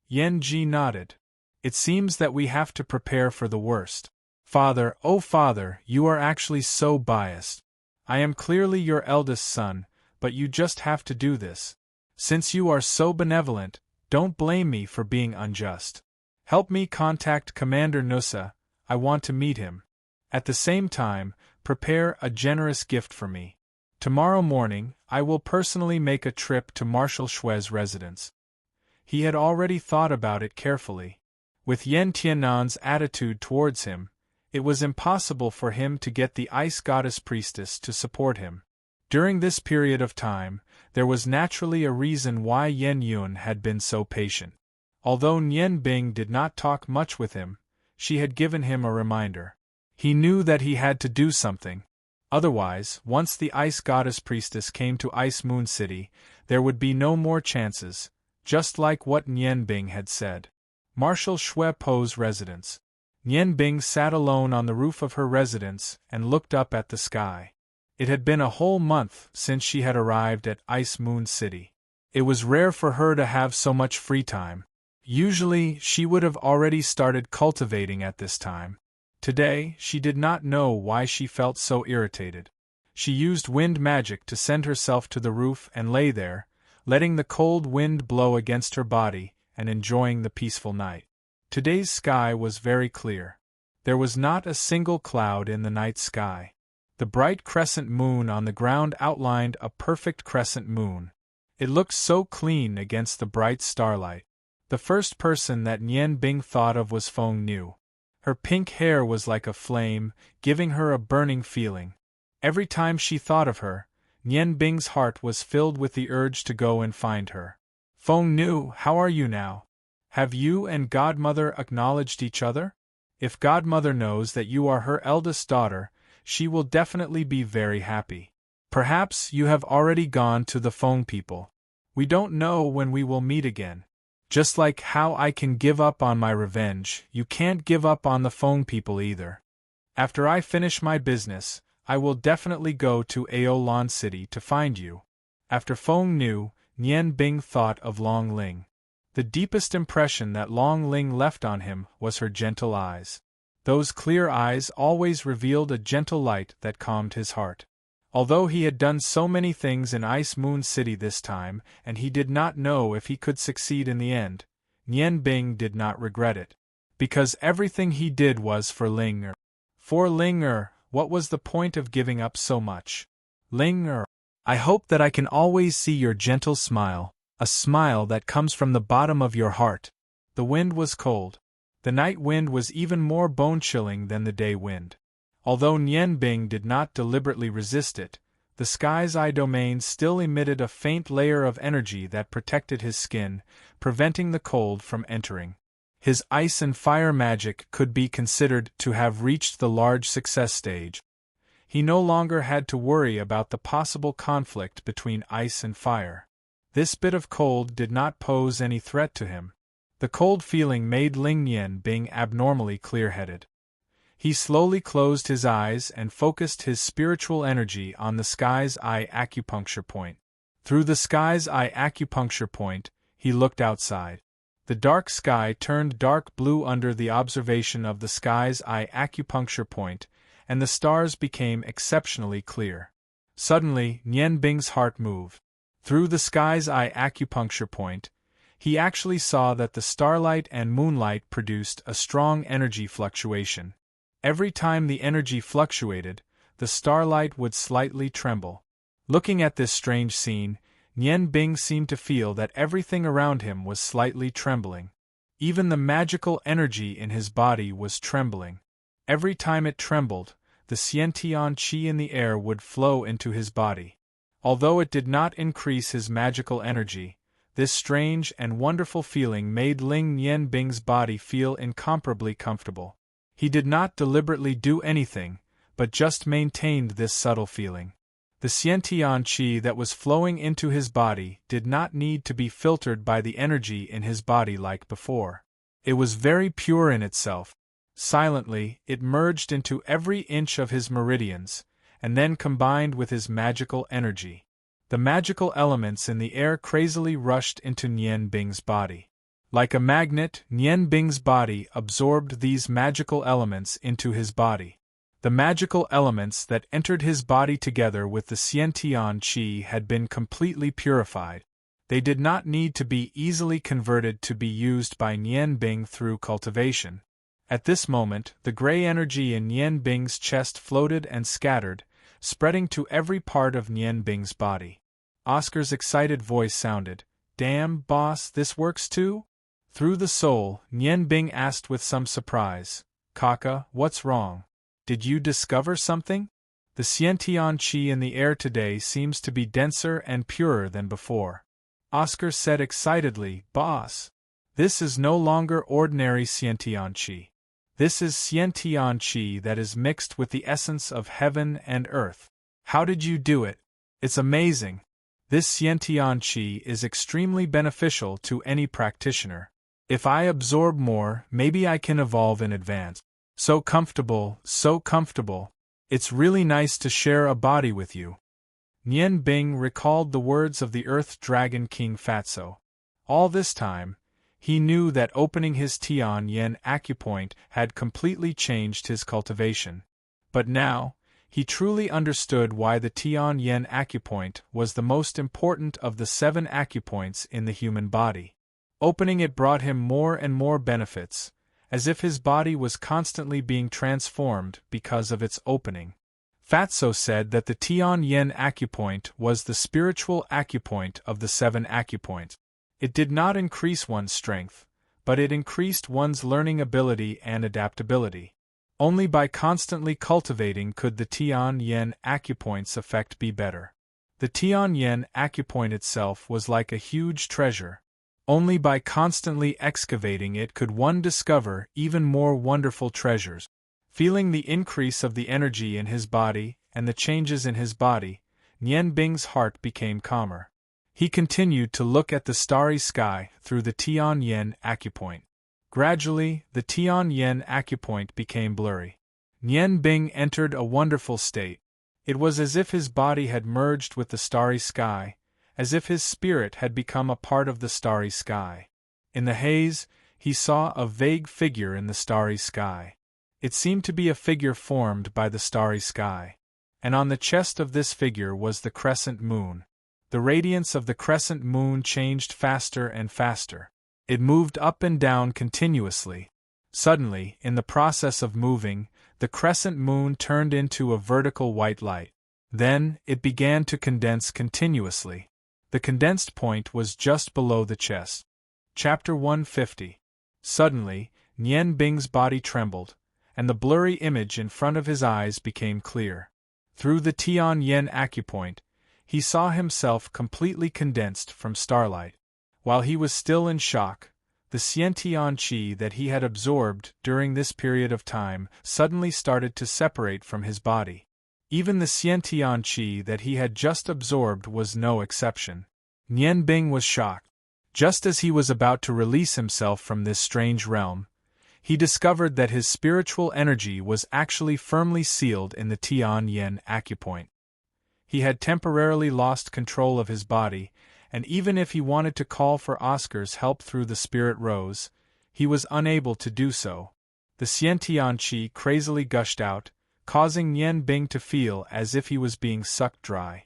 Yen Ji nodded. It seems that we have to prepare for the worst. Father, oh father, you are actually so biased. I am clearly your eldest son, but you just have to do this. Since you are so benevolent, don't blame me for being unjust. Help me contact Commander Nusa, I want to meet him. At the same time, prepare a generous gift for me. Tomorrow morning, I will personally make a trip to Marshal Shue's residence. He had already thought about it carefully. With Yen Tiannan's attitude towards him, it was impossible for him to get the Ice Goddess Priestess to support him. During this period of time, there was naturally a reason why Yen Yun had been so patient. Although Nian Bing did not talk much with him, she had given him a reminder. He knew that he had to do something. Otherwise, once the Ice Goddess Priestess came to Ice Moon City, there would be no more chances, just like what Nian Bing had said. Marshal Shui Po's residence. Nian Bing sat alone on the roof of her residence and looked up at the sky. It had been a whole month since she had arrived at Ice Moon City. It was rare for her to have so much free time. Usually, she would have already started cultivating at this time. Today, she did not know why she felt so irritated. She used wind magic to send herself to the roof and lay there, letting the cold wind blow against her body and enjoying the peaceful night. Today's sky was very clear. There was not a single cloud in the night sky. The bright crescent moon on the ground outlined a perfect crescent moon. It looked so clean against the bright starlight. The first person that Nian Bing thought of was Feng Nu. Her pink hair was like a flame, giving her a burning feeling. Every time she thought of her, Nian Bing's heart was filled with the urge to go and find her. Feng Nu, how are you now? Have you and Godmother acknowledged each other? If Godmother knows that you are her eldest daughter, she will definitely be very happy. Perhaps you have already gone to the Feng people. We don't know when we will meet again. Just like how I can give up on my revenge, you can't give up on the Feng people either. After I finish my business, I will definitely go to Aolan City to find you. After Feng Nu, Nian Bing thought of Long Ling. The deepest impression that Long Ling left on him was her gentle eyes. Those clear eyes always revealed a gentle light that calmed his heart. Although he had done so many things in Ice Moon City this time, and he did not know if he could succeed in the end, Nian Bing did not regret it. Because everything he did was for Ling Er. For Ling Er, what was the point of giving up so much? Ling Er, I hope that I can always see your gentle smile, a smile that comes from the bottom of your heart. The wind was cold. The night wind was even more bone-chilling than the day wind. Although Nian Bing did not deliberately resist it, the sky's eye domain still emitted a faint layer of energy that protected his skin, preventing the cold from entering. His ice and fire magic could be considered to have reached the large success stage. He no longer had to worry about the possible conflict between ice and fire. This bit of cold did not pose any threat to him. The cold feeling made Ling Nianbing abnormally clear-headed. He slowly closed his eyes and focused his spiritual energy on the sky's eye acupuncture point. Through the sky's eye acupuncture point, he looked outside. The dark sky turned dark blue under the observation of the sky's eye acupuncture point, and the stars became exceptionally clear. Suddenly, Nianbing's heart moved. Through the sky's eye acupuncture point, he actually saw that the starlight and moonlight produced a strong energy fluctuation. Every time the energy fluctuated, the starlight would slightly tremble. Looking at this strange scene, Nianbing seemed to feel that everything around him was slightly trembling. Even the magical energy in his body was trembling. Every time it trembled, the Xiantian qi in the air would flow into his body. Although it did not increase his magical energy, this strange and wonderful feeling made Ling Nianbing's body feel incomparably comfortable. He did not deliberately do anything, but just maintained this subtle feeling. The Xiantian qi that was flowing into his body did not need to be filtered by the energy in his body like before. It was very pure in itself. Silently, it merged into every inch of his meridians, and then combined with his magical energy. The magical elements in the air crazily rushed into Nianbing's body. Like a magnet, Nianbing's body absorbed these magical elements into his body. The magical elements that entered his body together with the Xiantian qi had been completely purified. They did not need to be easily converted to be used by Nianbing through cultivation. At this moment, the gray energy in Nianbing's chest floated and scattered, spreading to every part of Nianbing's body. Oscar's excited voice sounded, "Damn, boss, this works too?" Through the soul, Nianbing asked with some surprise, "Kaka, what's wrong? Did you discover something? The Xiantian qi in the air today seems to be denser and purer than before." Oscar said excitedly, "Boss, this is no longer ordinary Xiantian qi. This is Xiantian qi that is mixed with the essence of heaven and earth. How did you do it? It's amazing. This Xiantian qi is extremely beneficial to any practitioner. If I absorb more, maybe I can evolve in advance. So comfortable, so comfortable. It's really nice to share a body with you." Nianbing recalled the words of the Earth Dragon King Fatso. All this time, he knew that opening his Tian Yen acupoint had completely changed his cultivation. But now, he truly understood why the Tian Yen acupoint was the most important of the 7 acupoints in the human body. Opening it brought him more and more benefits, as if his body was constantly being transformed because of its opening. Fatso said that the Tian Yen acupoint was the spiritual acupoint of the 7 acupoints. It did not increase one's strength, but it increased one's learning ability and adaptability. Only by constantly cultivating could the Tian Yen acupoint's effect be better. The Tian Yen acupoint itself was like a huge treasure. Only by constantly excavating it could one discover even more wonderful treasures. Feeling the increase of the energy in his body and the changes in his body, Nianbing's heart became calmer. He continued to look at the starry sky through the Tian Yen acupoint. Gradually, the Tian Yen acupoint became blurry. Nianbing entered a wonderful state. It was as if his body had merged with the starry sky, as if his spirit had become a part of the starry sky. In the haze, he saw a vague figure in the starry sky. It seemed to be a figure formed by the starry sky. And on the chest of this figure was the crescent moon. The radiance of the crescent moon changed faster and faster. It moved up and down continuously. Suddenly, in the process of moving, the crescent moon turned into a vertical white light. Then, it began to condense continuously. The condensed point was just below the chest. Chapter 150. Suddenly, Nianbing's body trembled, and the blurry image in front of his eyes became clear. Through the Tian Yen acupoint, he saw himself completely condensed from starlight. While he was still in shock, the Xiantian qi that he had absorbed during this period of time suddenly started to separate from his body. Even the Xiantian qi that he had just absorbed was no exception. Nian Bing was shocked. Just as he was about to release himself from this strange realm, he discovered that his spiritual energy was actually firmly sealed in the Tian Yen acupoint. He had temporarily lost control of his body, and even if he wanted to call for Oscar's help through the spirit rose, he was unable to do so. The Xiantian qi crazily gushed out, causing Nian Bing to feel as if he was being sucked dry.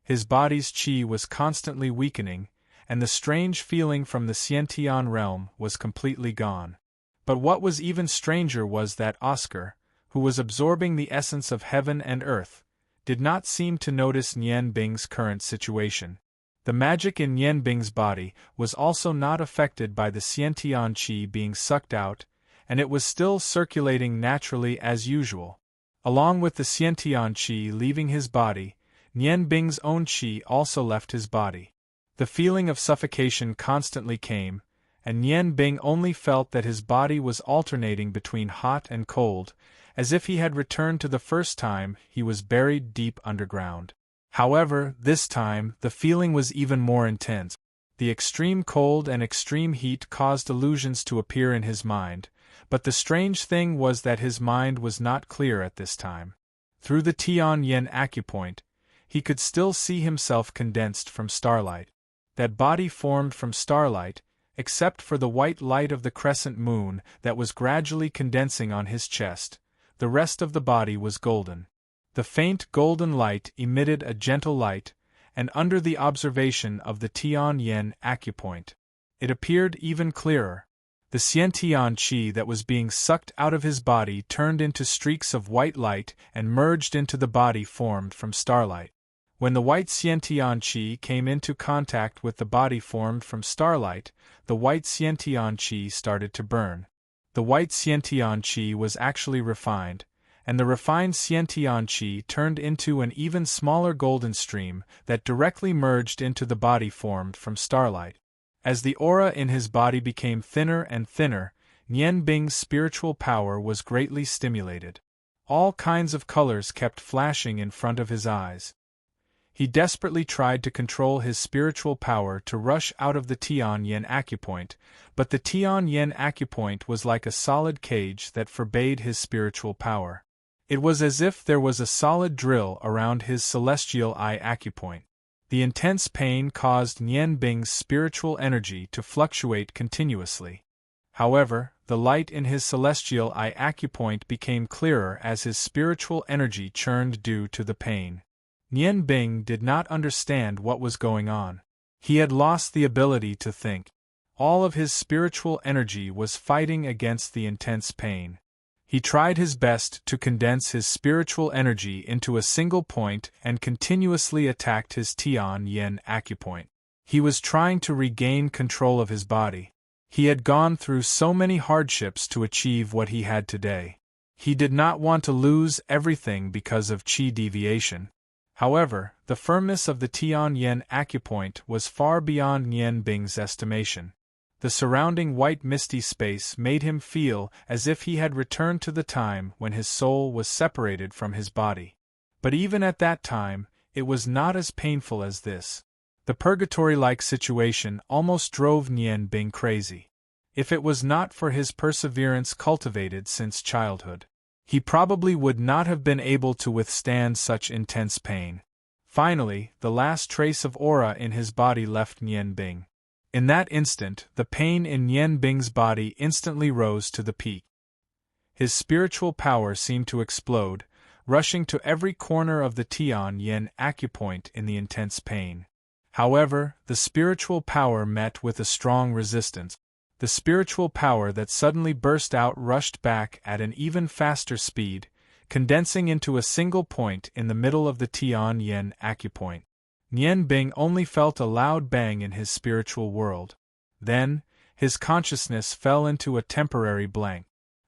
His body's qi was constantly weakening, and the strange feeling from the Xiantian realm was completely gone. But what was even stranger was that Oscar, who was absorbing the essence of heaven and earth, did not seem to notice Nian Bing's current situation. The magic in Nian Bing's body was also not affected by the Xiantian qi being sucked out, and it was still circulating naturally as usual. Along with the Xiantian qi leaving his body, Nian Bing's own qi also left his body. The feeling of suffocation constantly came, and Nian Bing only felt that his body was alternating between hot and cold, as if he had returned to the first time he was buried deep underground. However, this time, the feeling was even more intense. The extreme cold and extreme heat caused illusions to appear in his mind, but the strange thing was that his mind was not clear at this time. Through the Tian Yen acupoint, he could still see himself condensed from starlight. That body formed from starlight, except for the white light of the crescent moon that was gradually condensing on his chest, the rest of the body was golden. The faint golden light emitted a gentle light, and under the observation of the Tian Yen acupoint, it appeared even clearer. The Xiantian qi that was being sucked out of his body turned into streaks of white light and merged into the body formed from starlight. When the white Xiantian qi came into contact with the body formed from starlight, the white Xiantian qi started to burn. The white Xiantian qi was actually refined, and the refined Xiantian qi turned into an even smaller golden stream that directly merged into the body formed from starlight. As the aura in his body became thinner and thinner, Nian Bing's spiritual power was greatly stimulated. All kinds of colors kept flashing in front of his eyes. He desperately tried to control his spiritual power to rush out of the Tian Yen acupoint, but the Tian Yen acupoint was like a solid cage that forbade his spiritual power. It was as if there was a solid drill around his celestial eye acupoint. The intense pain caused Nian Bing's spiritual energy to fluctuate continuously. However, the light in his celestial eye acupoint became clearer as his spiritual energy churned due to the pain. Nian Bing did not understand what was going on. He had lost the ability to think. All of his spiritual energy was fighting against the intense pain. He tried his best to condense his spiritual energy into a single point and continuously attacked his Tian Yen acupoint. He was trying to regain control of his body. He had gone through so many hardships to achieve what he had today. He did not want to lose everything because of qi deviation. However, the firmness of the Tian Yen acupoint was far beyond Nian Bing's estimation. The surrounding white misty space made him feel as if he had returned to the time when his soul was separated from his body. But even at that time, it was not as painful as this. The purgatory-like situation almost drove Nian Bing crazy. If it was not for his perseverance cultivated since childhood, he probably would not have been able to withstand such intense pain. Finally, the last trace of aura in his body left Nian Bing. In that instant, the pain in Nian Bing's body instantly rose to the peak. His spiritual power seemed to explode, rushing to every corner of the Tian Yen acupoint in the intense pain. However, the spiritual power met with a strong resistance. The spiritual power that suddenly burst out rushed back at an even faster speed, condensing into a single point in the middle of the Tian Yen acupoint. Nian Bing only felt a loud bang in his spiritual world. Then, his consciousness fell into a temporary blank.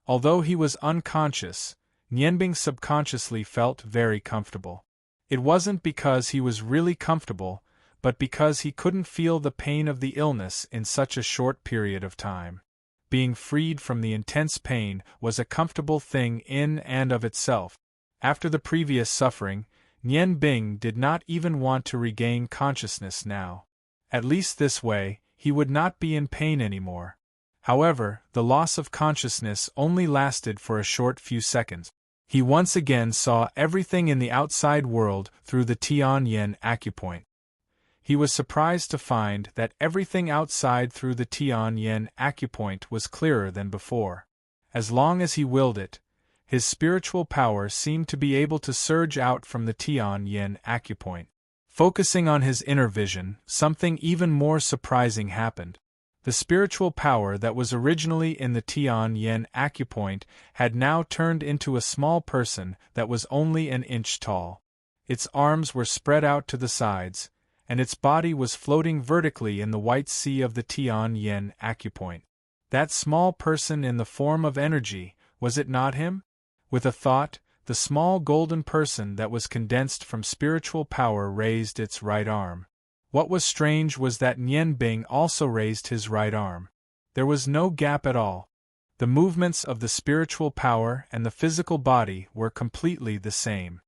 Although he was unconscious, Nian Bing subconsciously felt very comfortable. It wasn't because he was really comfortable, but because he couldn't feel the pain of the illness in such a short period of time. Being freed from the intense pain was a comfortable thing in and of itself. After the previous suffering, Nian Bing did not even want to regain consciousness now. At least this way, he would not be in pain anymore. However, the loss of consciousness only lasted for a short few seconds. He once again saw everything in the outside world through the Tian-Yen acupoint. He was surprised to find that everything outside through the Tian-Yen acupoint was clearer than before. As long as he willed it, his spiritual power seemed to be able to surge out from the Tian-Yen acupoint. Focusing on his inner vision, something even more surprising happened. The spiritual power that was originally in the Tian-Yen acupoint had now turned into a small person that was only an inch tall. Its arms were spread out to the sides, and its body was floating vertically in the white sea of the Tian-Yen acupoint. That small person in the form of energy, was it not him? With a thought, the small golden person that was condensed from spiritual power raised its right arm. What was strange was that Nian Bing also raised his right arm. There was no gap at all. The movements of the spiritual power and the physical body were completely the same.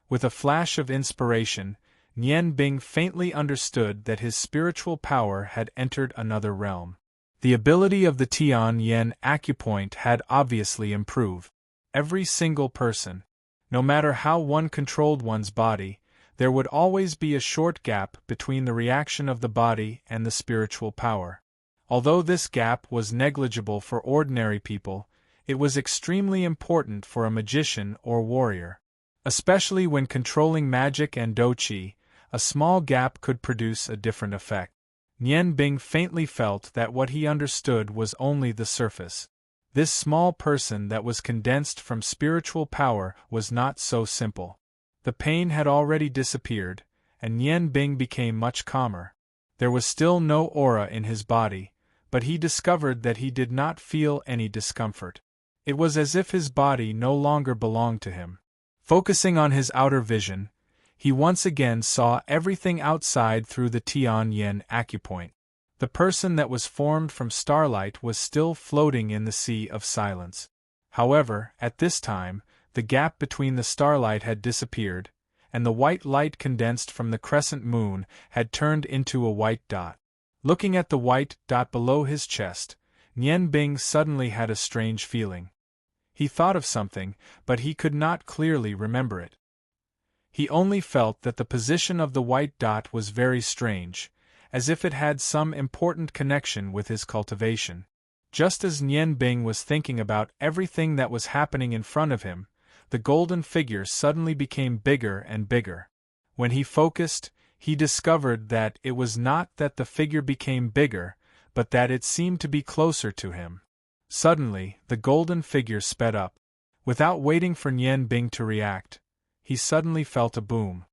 With a flash of inspiration, Nian Bing faintly understood that his spiritual power had entered another realm. The ability of the Tian-Yen acupoint had obviously improved. Every single person, no matter how one controlled one's body, there would always be a short gap between the reaction of the body and the spiritual power. Although this gap was negligible for ordinary people, it was extremely important for a magician or warrior. Especially when controlling magic and douqi, a small gap could produce a different effect. Nian Bing faintly felt that what he understood was only the surface. This small person that was condensed from spiritual power was not so simple. The pain had already disappeared, and Nian Bing became much calmer. There was still no aura in his body, but he discovered that he did not feel any discomfort. It was as if his body no longer belonged to him. Focusing on his outer vision, he once again saw everything outside through the Tian-Yen acupoint. The person that was formed from starlight was still floating in the sea of silence. However, at this time, the gap between the starlight had disappeared, and the white light condensed from the crescent moon had turned into a white dot. Looking at the white dot below his chest, Nian Bing suddenly had a strange feeling. He thought of something, but he could not clearly remember it. He only felt that the position of the white dot was very strange, as if it had some important connection with his cultivation. Just as Nian Bing was thinking about everything that was happening in front of him, the golden figure suddenly became bigger and bigger. When he focused, he discovered that it was not that the figure became bigger, but that it seemed to be closer to him. Suddenly, the golden figure sped up. Without waiting for Nian Bing to react, he suddenly felt a boom.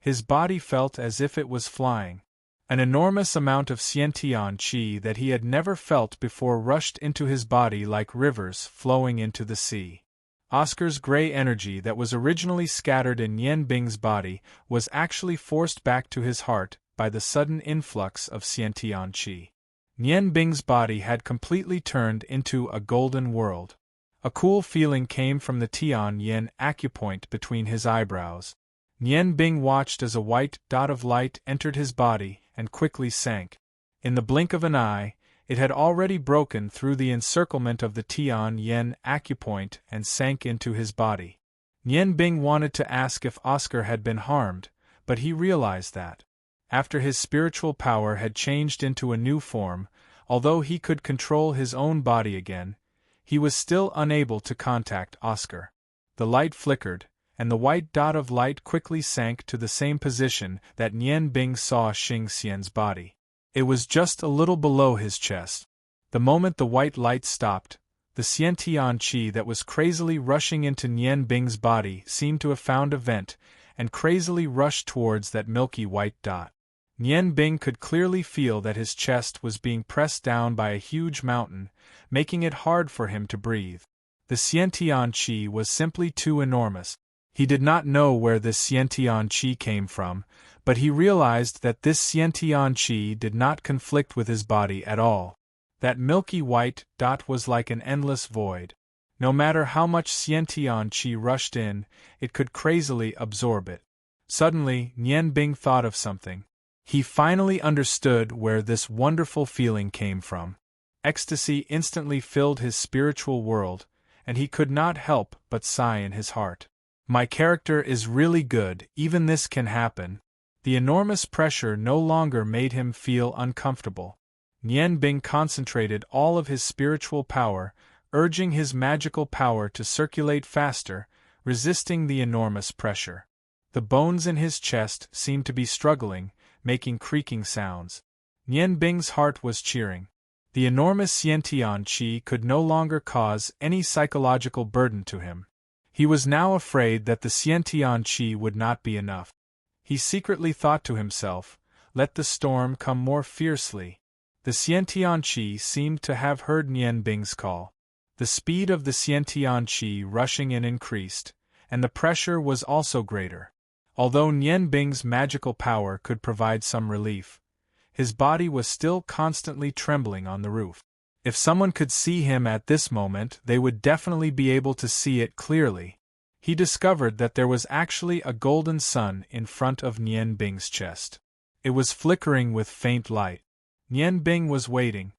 His body felt as if it was flying. An enormous amount of Xiantian qi that he had never felt before rushed into his body like rivers flowing into the sea. Oscar's gray energy that was originally scattered in Nian Bing's body was actually forced back to his heart by the sudden influx of Xiantian qi. Nian Bing's body had completely turned into a golden world. A cool feeling came from the Tian-Yen acupoint between his eyebrows. Nian Bing watched as a white dot of light entered his body and quickly sank. In the blink of an eye, it had already broken through the encirclement of the Tian-Yen acupoint and sank into his body. Nian Bing wanted to ask if Oscar had been harmed, but he realized that, after his spiritual power had changed into a new form, although he could control his own body again, he was still unable to contact Oscar. The light flickered, and the white dot of light quickly sank to the same position that Nian Bing saw Xing Xian's body. It was just a little below his chest. The moment the white light stopped, the Xiantian qi that was crazily rushing into Nian Bing's body seemed to have found a vent, and crazily rushed towards that milky white dot. Nian Bing could clearly feel that his chest was being pressed down by a huge mountain, making it hard for him to breathe. The Xiantian qi was simply too enormous. He did not know where this Xiantian qi came from, but he realized that this Xiantian qi did not conflict with his body at all. That milky white dot was like an endless void. No matter how much Xiantian qi rushed in, it could crazily absorb it. Suddenly, Nian Bing thought of something. He finally understood where this wonderful feeling came from. Ecstasy instantly filled his spiritual world, and he could not help but sigh in his heart. My character is really good, even this can happen. The enormous pressure no longer made him feel uncomfortable. Nian Bing concentrated all of his spiritual power, urging his magical power to circulate faster, resisting the enormous pressure. The bones in his chest seemed to be struggling, making creaking sounds. Nian Bing's heart was cheering. The enormous Xiantian qi could no longer cause any psychological burden to him. He was now afraid that the Xiantian qi would not be enough. He secretly thought to himself, "Let the storm come more fiercely." The Xiantian qi seemed to have heard Nian Bing's call. The speed of the Xiantian qi rushing in increased, and the pressure was also greater. Although Nian Bing's magical power could provide some relief, his body was still constantly trembling on the roof. If someone could see him at this moment, they would definitely be able to see it clearly. He discovered that there was actually a golden sun in front of Nian Bing's chest. It was flickering with faint light. Nian Bing was waiting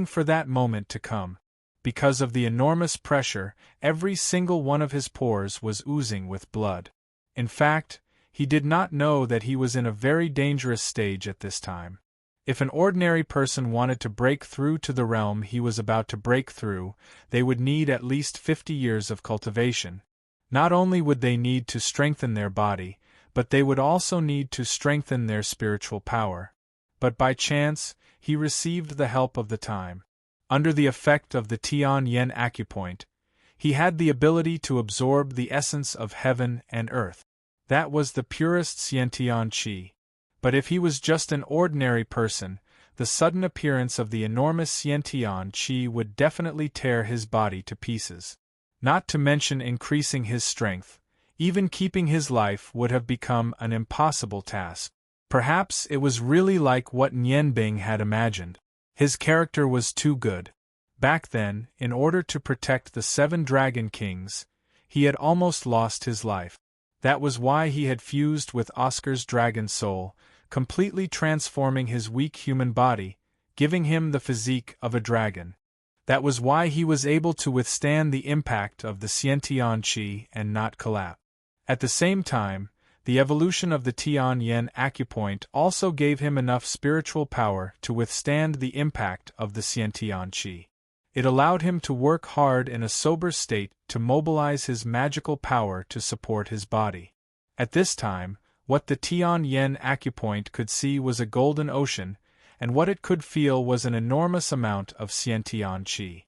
for that moment to come. Because of the enormous pressure, every single one of his pores was oozing with blood. In fact, he did not know that he was in a very dangerous stage at this time. If an ordinary person wanted to break through to the realm he was about to break through, they would need at least 50 years of cultivation. Not only would they need to strengthen their body, but they would also need to strengthen their spiritual power. But by chance, he received the help of the time. Under the effect of the Tian Yen acupoint, he had the ability to absorb the essence of heaven and earth. That was the purest Xiantian qi. But if he was just an ordinary person, the sudden appearance of the enormous Xiantian qi would definitely tear his body to pieces. Not to mention increasing his strength, even keeping his life would have become an impossible task. Perhaps it was really like what Nian Bing had imagined. His character was too good. Back then, in order to protect the 7 Dragon Kings, he had almost lost his life. That was why he had fused with Oscar's dragon soul, completely transforming his weak human body, giving him the physique of a dragon. That was why he was able to withstand the impact of the Xiantian qi and not collapse. At the same time, the evolution of the Tian Yen acupoint also gave him enough spiritual power to withstand the impact of the Xiantian qi. It allowed him to work hard in a sober state to mobilize his magical power to support his body. At this time, what the Tian Yen acupoint could see was a golden ocean, and what it could feel was an enormous amount of Xiantian qi.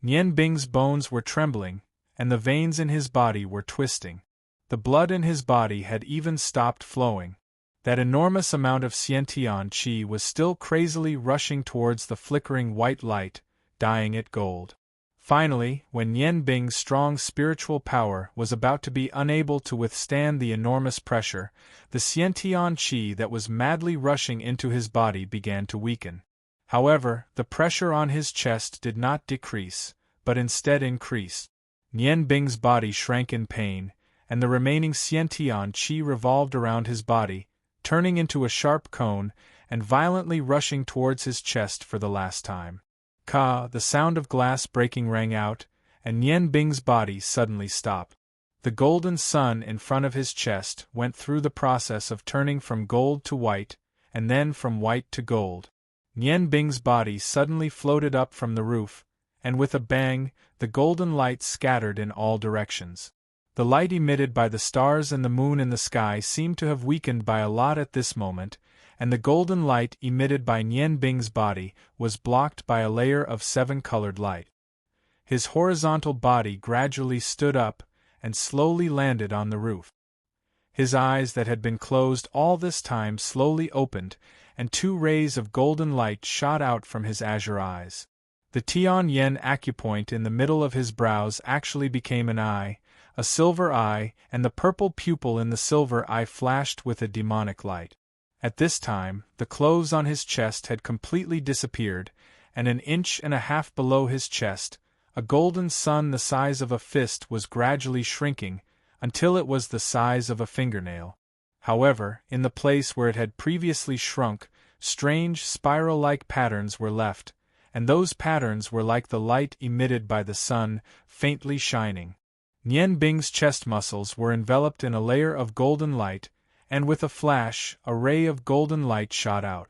Nian Bing's bones were trembling, and the veins in his body were twisting. The blood in his body had even stopped flowing. That enormous amount of Xiantian qi was still crazily rushing towards the flickering white light, dyeing it gold. Finally, when Nian Bing's strong spiritual power was about to be unable to withstand the enormous pressure, the Xiantian qi that was madly rushing into his body began to weaken. However, the pressure on his chest did not decrease, but instead increased. Nian Bing's body shrank in pain, and the remaining Xiantian qi revolved around his body, turning into a sharp cone and violently rushing towards his chest for the last time. Ka, the sound of glass breaking rang out, and Nian Bing's body suddenly stopped. The golden sun in front of his chest went through the process of turning from gold to white, and then from white to gold. Nian Bing's body suddenly floated up from the roof, and with a bang, the golden light scattered in all directions. The light emitted by the stars and the moon in the sky seemed to have weakened by a lot at this moment, and the golden light emitted by Nian Bing's body was blocked by a layer of 7-colored light. His horizontal body gradually stood up and slowly landed on the roof. His eyes that had been closed all this time slowly opened, and 2 rays of golden light shot out from his azure eyes. The Tian Yen acupoint in the middle of his brows actually became an eye, a silver eye, and the purple pupil in the silver eye flashed with a demonic light. At this time, the clothes on his chest had completely disappeared, and 1.5 inches below his chest, a golden sun the size of a fist was gradually shrinking, until it was the size of a fingernail. However, in the place where it had previously shrunk, strange spiral-like patterns were left, and those patterns were like the light emitted by the sun, faintly shining. Nian Bing's chest muscles were enveloped in a layer of golden light, and with a flash, a ray of golden light shot out.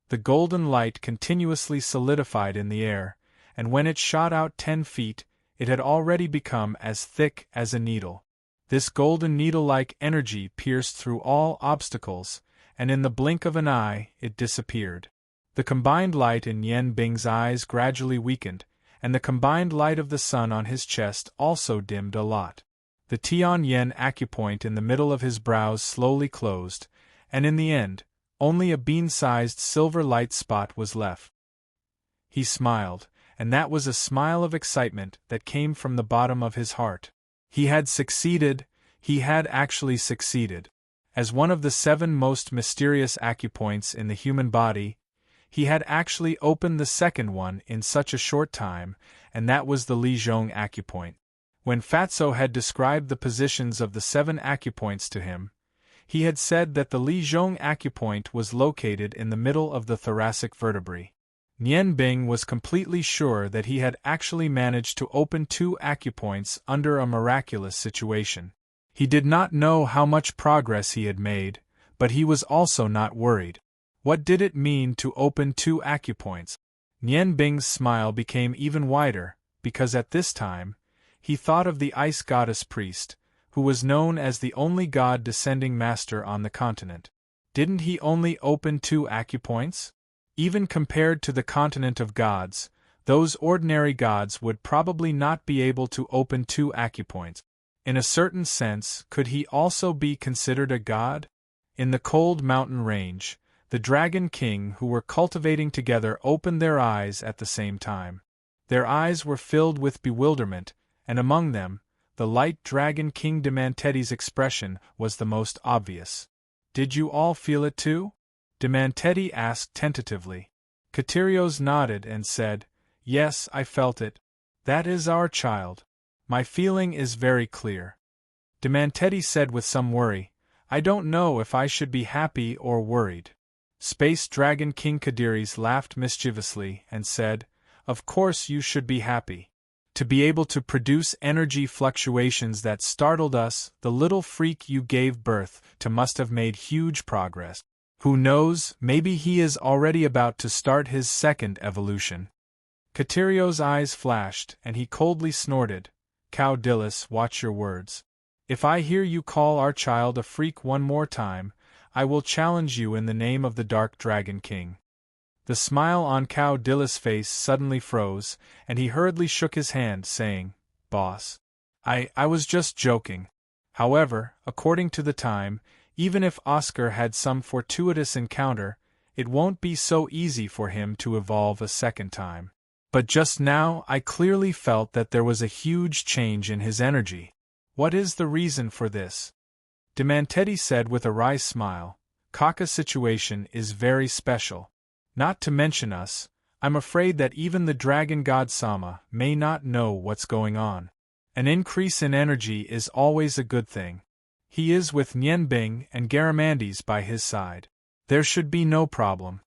The golden light continuously solidified in the air, and when it shot out 10 feet, it had already become as thick as a needle. This golden needle-like energy pierced through all obstacles, and in the blink of an eye, it disappeared. The combined light in Nian Bing's eyes gradually weakened, and the combined light of the sun on his chest also dimmed a lot. The Tian Yen acupoint in the middle of his brows slowly closed, and in the end, only a bean-sized silver light spot was left. He smiled, and that was a smile of excitement that came from the bottom of his heart. He had succeeded, he had actually succeeded. As one of the 7 most mysterious acupoints in the human body, he had actually opened the second one in such a short time, and that was the Li Zhong acupoint. When Fatso had described the positions of the 7 acupoints to him, he had said that the Li Zhong acupoint was located in the middle of the thoracic vertebrae. Nian Bing was completely sure that he had actually managed to open 2 acupoints under a miraculous situation. He did not know how much progress he had made, but he was also not worried. What did it mean to open 2 acupoints? Nian Bing's smile became even wider, because at this time, he thought of the ice goddess priest, who was known as the only god descending master on the continent. Didn't he only open 2 acupoints? Even compared to the continent of gods, those ordinary gods would probably not be able to open 2 acupoints. In a certain sense, could he also be considered a god? In the cold mountain range, the Dragon King who were cultivating together opened their eyes at the same time. Their eyes were filled with bewilderment, and among them, the light Dragon King Demanteti's expression was the most obvious. Did you all feel it too? Demanteti asked tentatively. Katerios nodded and said, Yes, I felt it. That is our child. My feeling is very clear. Demanteti said with some worry, I don't know if I should be happy or worried. Space Dragon King Kadiris laughed mischievously and said, Of course you should be happy. To be able to produce energy fluctuations that startled us, the little freak you gave birth to must have made huge progress. Who knows, maybe he is already about to start his second evolution. Katerios' eyes flashed, and he coldly snorted, Cow Dillis, watch your words. If I hear you call our child a freak one more time, I will challenge you in the name of the Dark Dragon King. The smile on Cow Dillis' face suddenly froze, and he hurriedly shook his hand, saying, Boss. I was just joking. However, according to the time, even if Oscar had some fortuitous encounter, it won't be so easy for him to evolve a second time. But just now I clearly felt that there was a huge change in his energy. What is the reason for this? Demanteti said with a wry smile, Kaka's situation is very special. Not to mention us, I'm afraid that even the Dragon God Sama may not know what's going on. An increase in energy is always a good thing. He is with Nian Bing and Garamandes by his side. There should be no problem.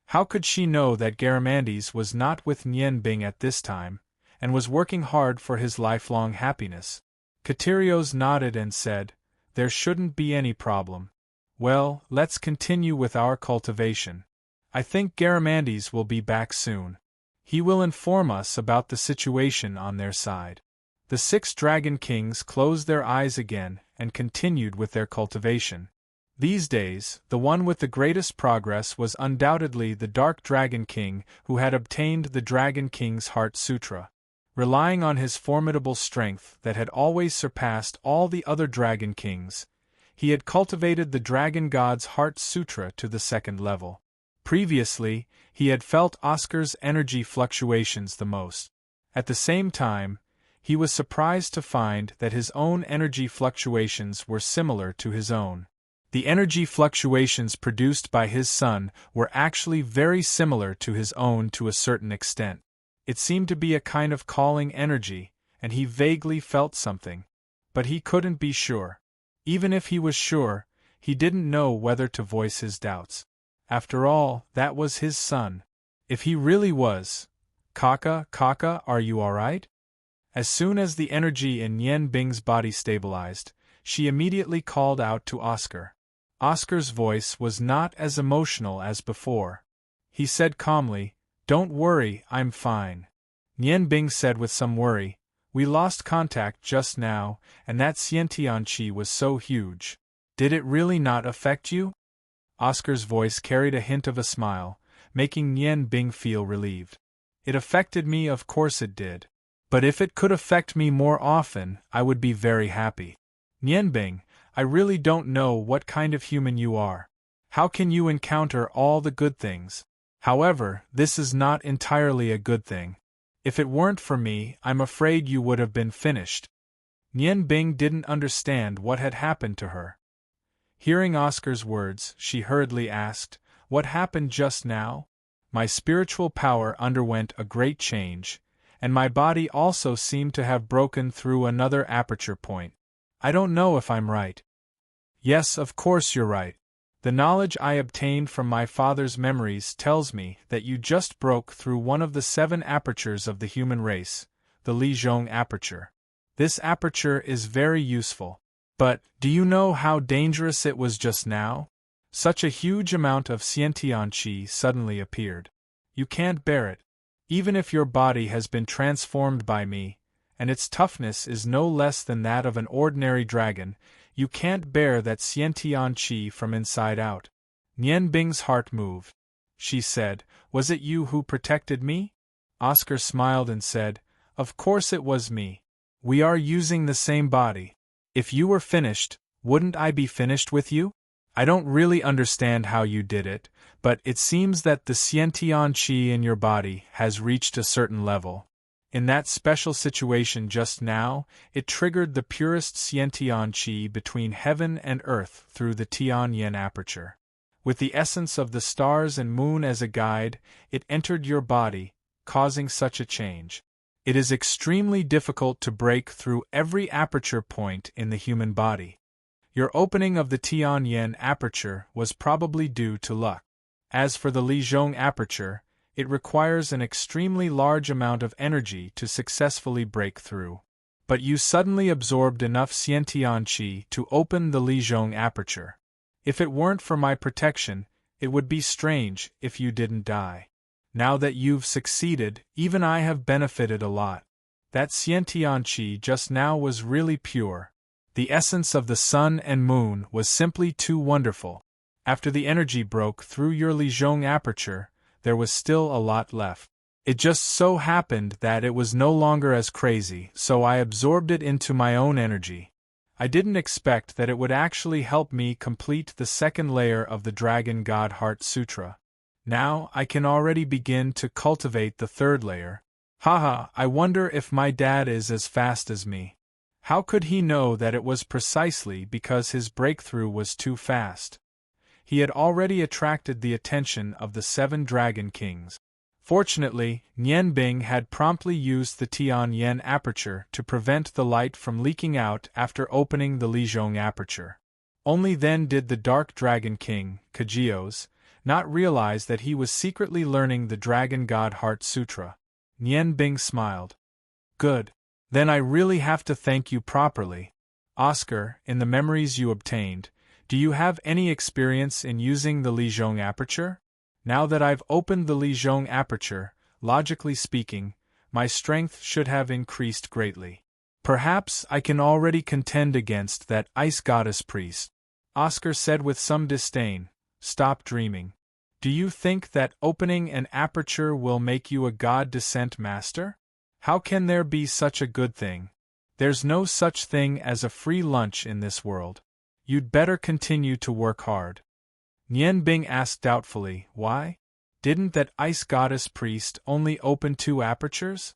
How could she know that Garamandes was not with Nian Bing at this time, and was working hard for his lifelong happiness? Katerios nodded and said, There shouldn't be any problem. Well, let's continue with our cultivation. I think Garamandes will be back soon. He will inform us about the situation on their side. The 6 Dragon Kings closed their eyes again and continued with their cultivation. These days, the one with the greatest progress was undoubtedly the Dark Dragon King who had obtained the Dragon King's Heart Sutra. Relying on his formidable strength that had always surpassed all the other Dragon Kings, he had cultivated the Dragon God's Heart Sutra to the 2nd level. Previously, he had felt Oscar's energy fluctuations the most. At the same time, he was surprised to find that his own energy fluctuations were similar to his own. The energy fluctuations produced by his son were actually very similar to his own to a certain extent. It seemed to be a kind of calling energy, and he vaguely felt something. But he couldn't be sure. Even if he was sure, He didn't know whether to voice his doubts. After all, that was his son. If he really was, Kaka, are you alright? As soon as the energy in Nian Bing's body stabilized, she immediately called out to Oscar. Oscar's voice was not as emotional as before. He said calmly, "Don't worry, I'm fine." Nian Bing said with some worry, "We lost contact just now, and that Xiantianqi was so huge. Did it really not affect you?" Oscar's voice carried a hint of a smile, making Nian Bing feel relieved. "It affected me, of course it did. But if it could affect me more often, I would be very happy. Nian Bing, I really don't know what kind of human you are. How can you encounter all the good things? However, this is not entirely a good thing. If it weren't for me, I'm afraid you would have been finished." Nian Bing didn't understand what had happened to her. Hearing Oscar's words, she hurriedly asked, "What happened just now?" "My spiritual power underwent a great change, and my body also seemed to have broken through another aperture point. I don't know if I'm right." "Yes, of course you're right. The knowledge I obtained from my father's memories tells me that you just broke through one of the 7 apertures of the human race, the Lizhong aperture. This aperture is very useful. But, do you know how dangerous it was just now? Such a huge amount of Xiantianqi suddenly appeared. You can't bear it. Even if your body has been transformed by me, and its toughness is no less than that of an ordinary dragon, you can't bear that Xiantianqi from inside out." Nian Bing's heart moved. She said, "Was it you who protected me?" Oscar smiled and said, "Of course it was me. We are using the same body. If you were finished, wouldn't I be finished with you? I don't really understand how you did it, but it seems that the Xiantianqi in your body has reached a certain level. In that special situation just now, it triggered the purest Xiantianqi between heaven and earth through the Tianyan aperture. With the essence of the stars and moon as a guide, it entered your body, causing such a change. It is extremely difficult to break through every aperture point in the human body. Your opening of the Tianyan aperture was probably due to luck. As for the Lizhong aperture, it requires an extremely large amount of energy to successfully break through. But you suddenly absorbed enough Xiantianqi to open the Lizhong aperture. If it weren't for my protection, it would be strange if you didn't die. Now that you've succeeded, even I have benefited a lot. That Xiantianqi just now was really pure. The essence of the sun and moon was simply too wonderful. After the energy broke through your Lizhong aperture, there was still a lot left. It just so happened that it was no longer as crazy, so I absorbed it into my own energy. I didn't expect that it would actually help me complete the 2nd layer of the Dragon God Heart Sutra. Now I can already begin to cultivate the 3rd layer. Haha, I wonder if my dad is as fast as me. How could he know that it was precisely because his breakthrough was too fast? He had already attracted the attention of the 7 Dragon Kings. Fortunately, Nian Bing had promptly used the Tianyan aperture to prevent the light from leaking out after opening the Lizhong aperture. Only then did the Dark Dragon King, Kajios, not realize that he was secretly learning the Dragon God Heart Sutra. Nian Bing smiled. "Good. Then I really have to thank you properly. Oscar, in the memories you obtained, do you have any experience in using the Lizhong aperture? Now that I've opened the Lizhong aperture, logically speaking, my strength should have increased greatly. Perhaps I can already contend against that ice goddess priest." Oscar said with some disdain, "Stop dreaming. Do you think that opening an aperture will make you a god descent master? How can there be such a good thing? There's no such thing as a free lunch in this world. You'd better continue to work hard." Nian Bing asked doubtfully, "Why? Didn't that ice goddess priest only open 2 apertures?"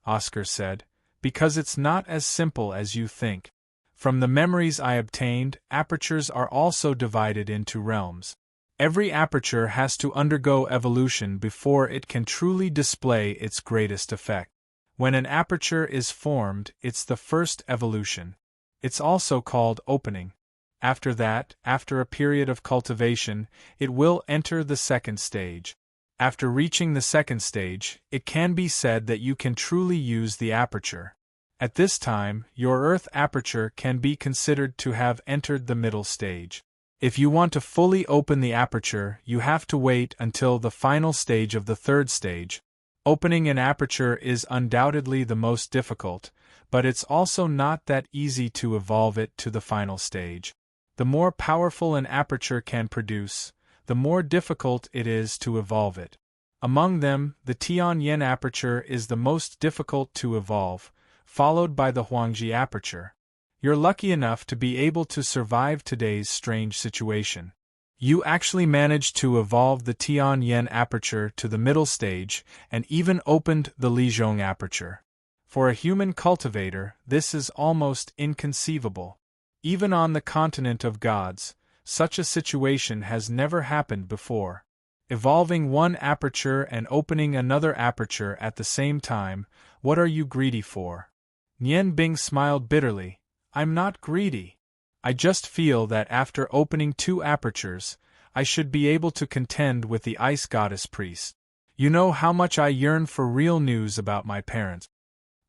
Oscar said, "Because it's not as simple as you think. From the memories I obtained, apertures are also divided into realms. Every aperture has to undergo evolution before it can truly display its greatest effect. When an aperture is formed, it's the first evolution. It's also called opening. After that, after a period of cultivation, it will enter the second stage. After reaching the second stage, it can be said that you can truly use the aperture. At this time, your Earth aperture can be considered to have entered the middle stage. If you want to fully open the aperture, you have to wait until the final stage of the third stage. Opening an aperture is undoubtedly the most difficult, but it's also not that easy to evolve it to the final stage. The more powerful an aperture can produce, the more difficult it is to evolve it. Among them, the Tianyan aperture is the most difficult to evolve, followed by the Huangji aperture. You're lucky enough to be able to survive today's strange situation. You actually managed to evolve the Tianyan aperture to the middle stage and even opened the Lizhong aperture. For a human cultivator, this is almost inconceivable. Even on the continent of gods, such a situation has never happened before. Evolving one aperture and opening another aperture at the same time, what are you greedy for? Nian Bing smiled bitterly. I'm not greedy. I just feel that after opening two apertures, I should be able to contend with the ice goddess priest. You know how much I yearn for real news about my parents.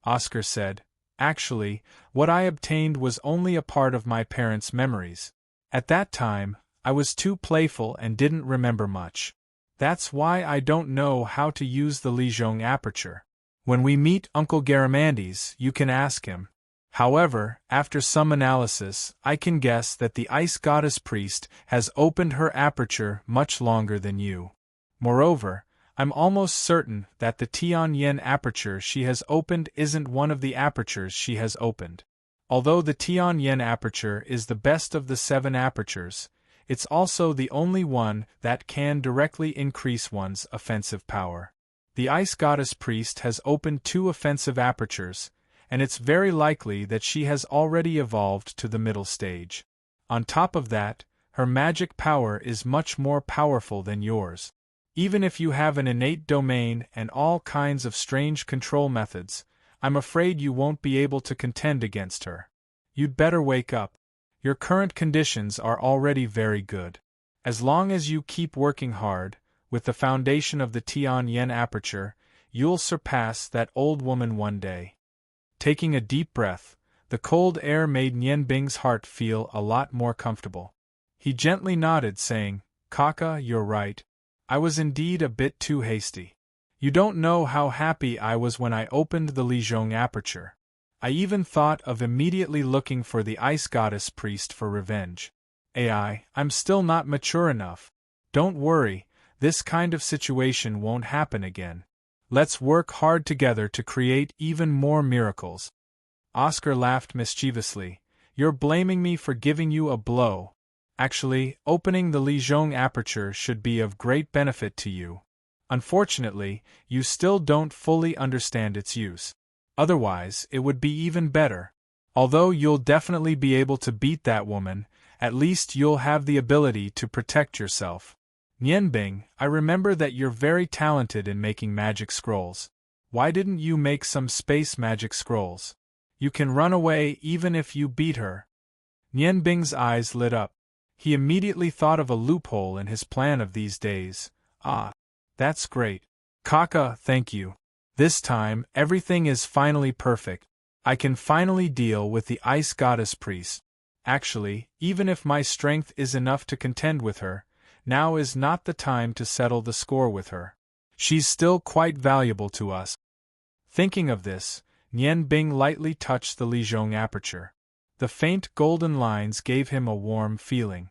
Oscar said, actually, what I obtained was only a part of my parents' memories. At that time, I was too playful and didn't remember much. That's why I don't know how to use the Lizhong aperture. When we meet Uncle Garamandes, you can ask him. However, after some analysis, I can guess that the ice goddess priest has opened her aperture much longer than you. Moreover, I'm almost certain that the Tianyan aperture she has opened isn't one of the apertures she has opened. Although the Tianyan aperture is the best of the 7 apertures, it's also the only one that can directly increase one's offensive power. The ice goddess priest has opened 2 offensive apertures, and it's very likely that she has already evolved to the middle stage. On top of that, her magic power is much more powerful than yours. Even if you have an innate domain and all kinds of strange control methods, I'm afraid you won't be able to contend against her. You'd better wake up. Your current conditions are already very good. As long as you keep working hard, with the foundation of the Tianyan aperture, you'll surpass that old woman one day. Taking a deep breath, the cold air made Nian Bing's heart feel a lot more comfortable. He gently nodded, saying, Kaka, you're right. I was indeed a bit too hasty. You don't know how happy I was when I opened the Lizhong aperture. I even thought of immediately looking for the ice goddess priest for revenge. I'm still not mature enough. Don't worry, this kind of situation won't happen again. Let's work hard together to create even more miracles. Oscar laughed mischievously. You're blaming me for giving you a blow. Actually, opening the Lizhong aperture should be of great benefit to you. Unfortunately, you still don't fully understand its use. Otherwise, it would be even better. Although you'll definitely be able to beat that woman, at least you'll have the ability to protect yourself. Nian Bing, I remember that you're very talented in making magic scrolls. Why didn't you make some space magic scrolls? You can run away even if you beat her. Nian Bing's eyes lit up. He immediately thought of a loophole in his plan of these days. That's great. Kaka, thank you. This time, everything is finally perfect. I can finally deal with the ice goddess priest. Actually, even if my strength is enough to contend with her, now is not the time to settle the score with her. She's still quite valuable to us. Thinking of this, Nian Bing lightly touched the Lizhong aperture. The faint golden lines gave him a warm feeling.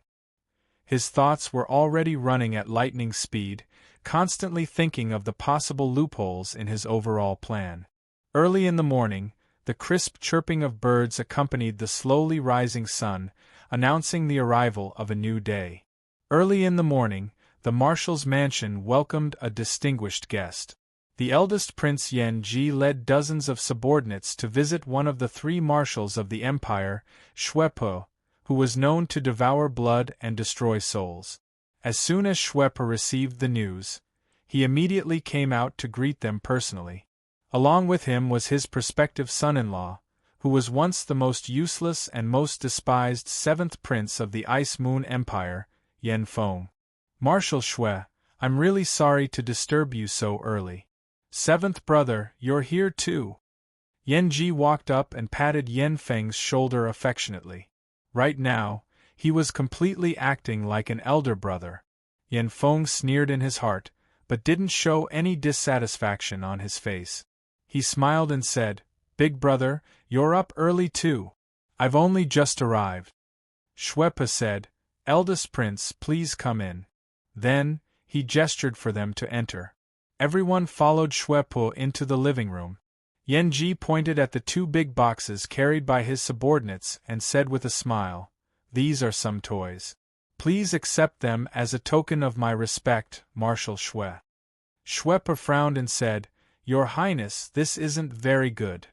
His thoughts were already running at lightning speed, constantly thinking of the possible loopholes in his overall plan. Early in the morning, the crisp chirping of birds accompanied the slowly rising sun, announcing the arrival of a new day. Early in the morning, the marshal's mansion welcomed a distinguished guest. The eldest Prince Yan Ji led dozens of subordinates to visit one of the 3 marshals of the empire, Shuepo, who was known to devour blood and destroy souls. As soon as Shuepo received the news, he immediately came out to greet them personally. Along with him was his prospective son-in-law, who was once the most useless and most despised seventh prince of the Ice Moon Empire, Yen Feng. Marshal Shui, I'm really sorry to disturb you so early. Seventh brother, you're here too. Yen Ji walked up and patted Yen Feng's shoulder affectionately. Right now, he was completely acting like an elder brother. Yen Feng sneered in his heart, but didn't show any dissatisfaction on his face. He smiled and said, Big brother, you're up early too. I've only just arrived. Shuepa said, Eldest prince, please come in. Then, he gestured for them to enter. Everyone followed Shuepa into the living room. Yen Ji pointed at the two big boxes carried by his subordinates and said with a smile, These are some toys. Please accept them as a token of my respect, Marshal Shui. Shuepa frowned and said, Your Highness, this isn't very good.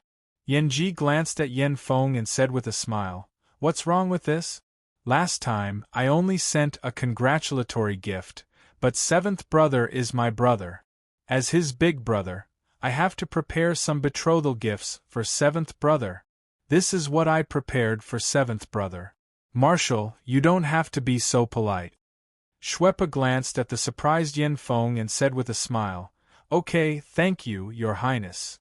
Yen Ji glanced at Yen Feng and said with a smile, What's wrong with this? Last time, I only sent a congratulatory gift, but seventh brother is my brother. As his big brother, I have to prepare some betrothal gifts for seventh brother. This is what I prepared for seventh brother. Marshal, you don't have to be so polite. Shuepa glanced at the surprised Yen Feng and said with a smile, Okay, thank you, Your Highness.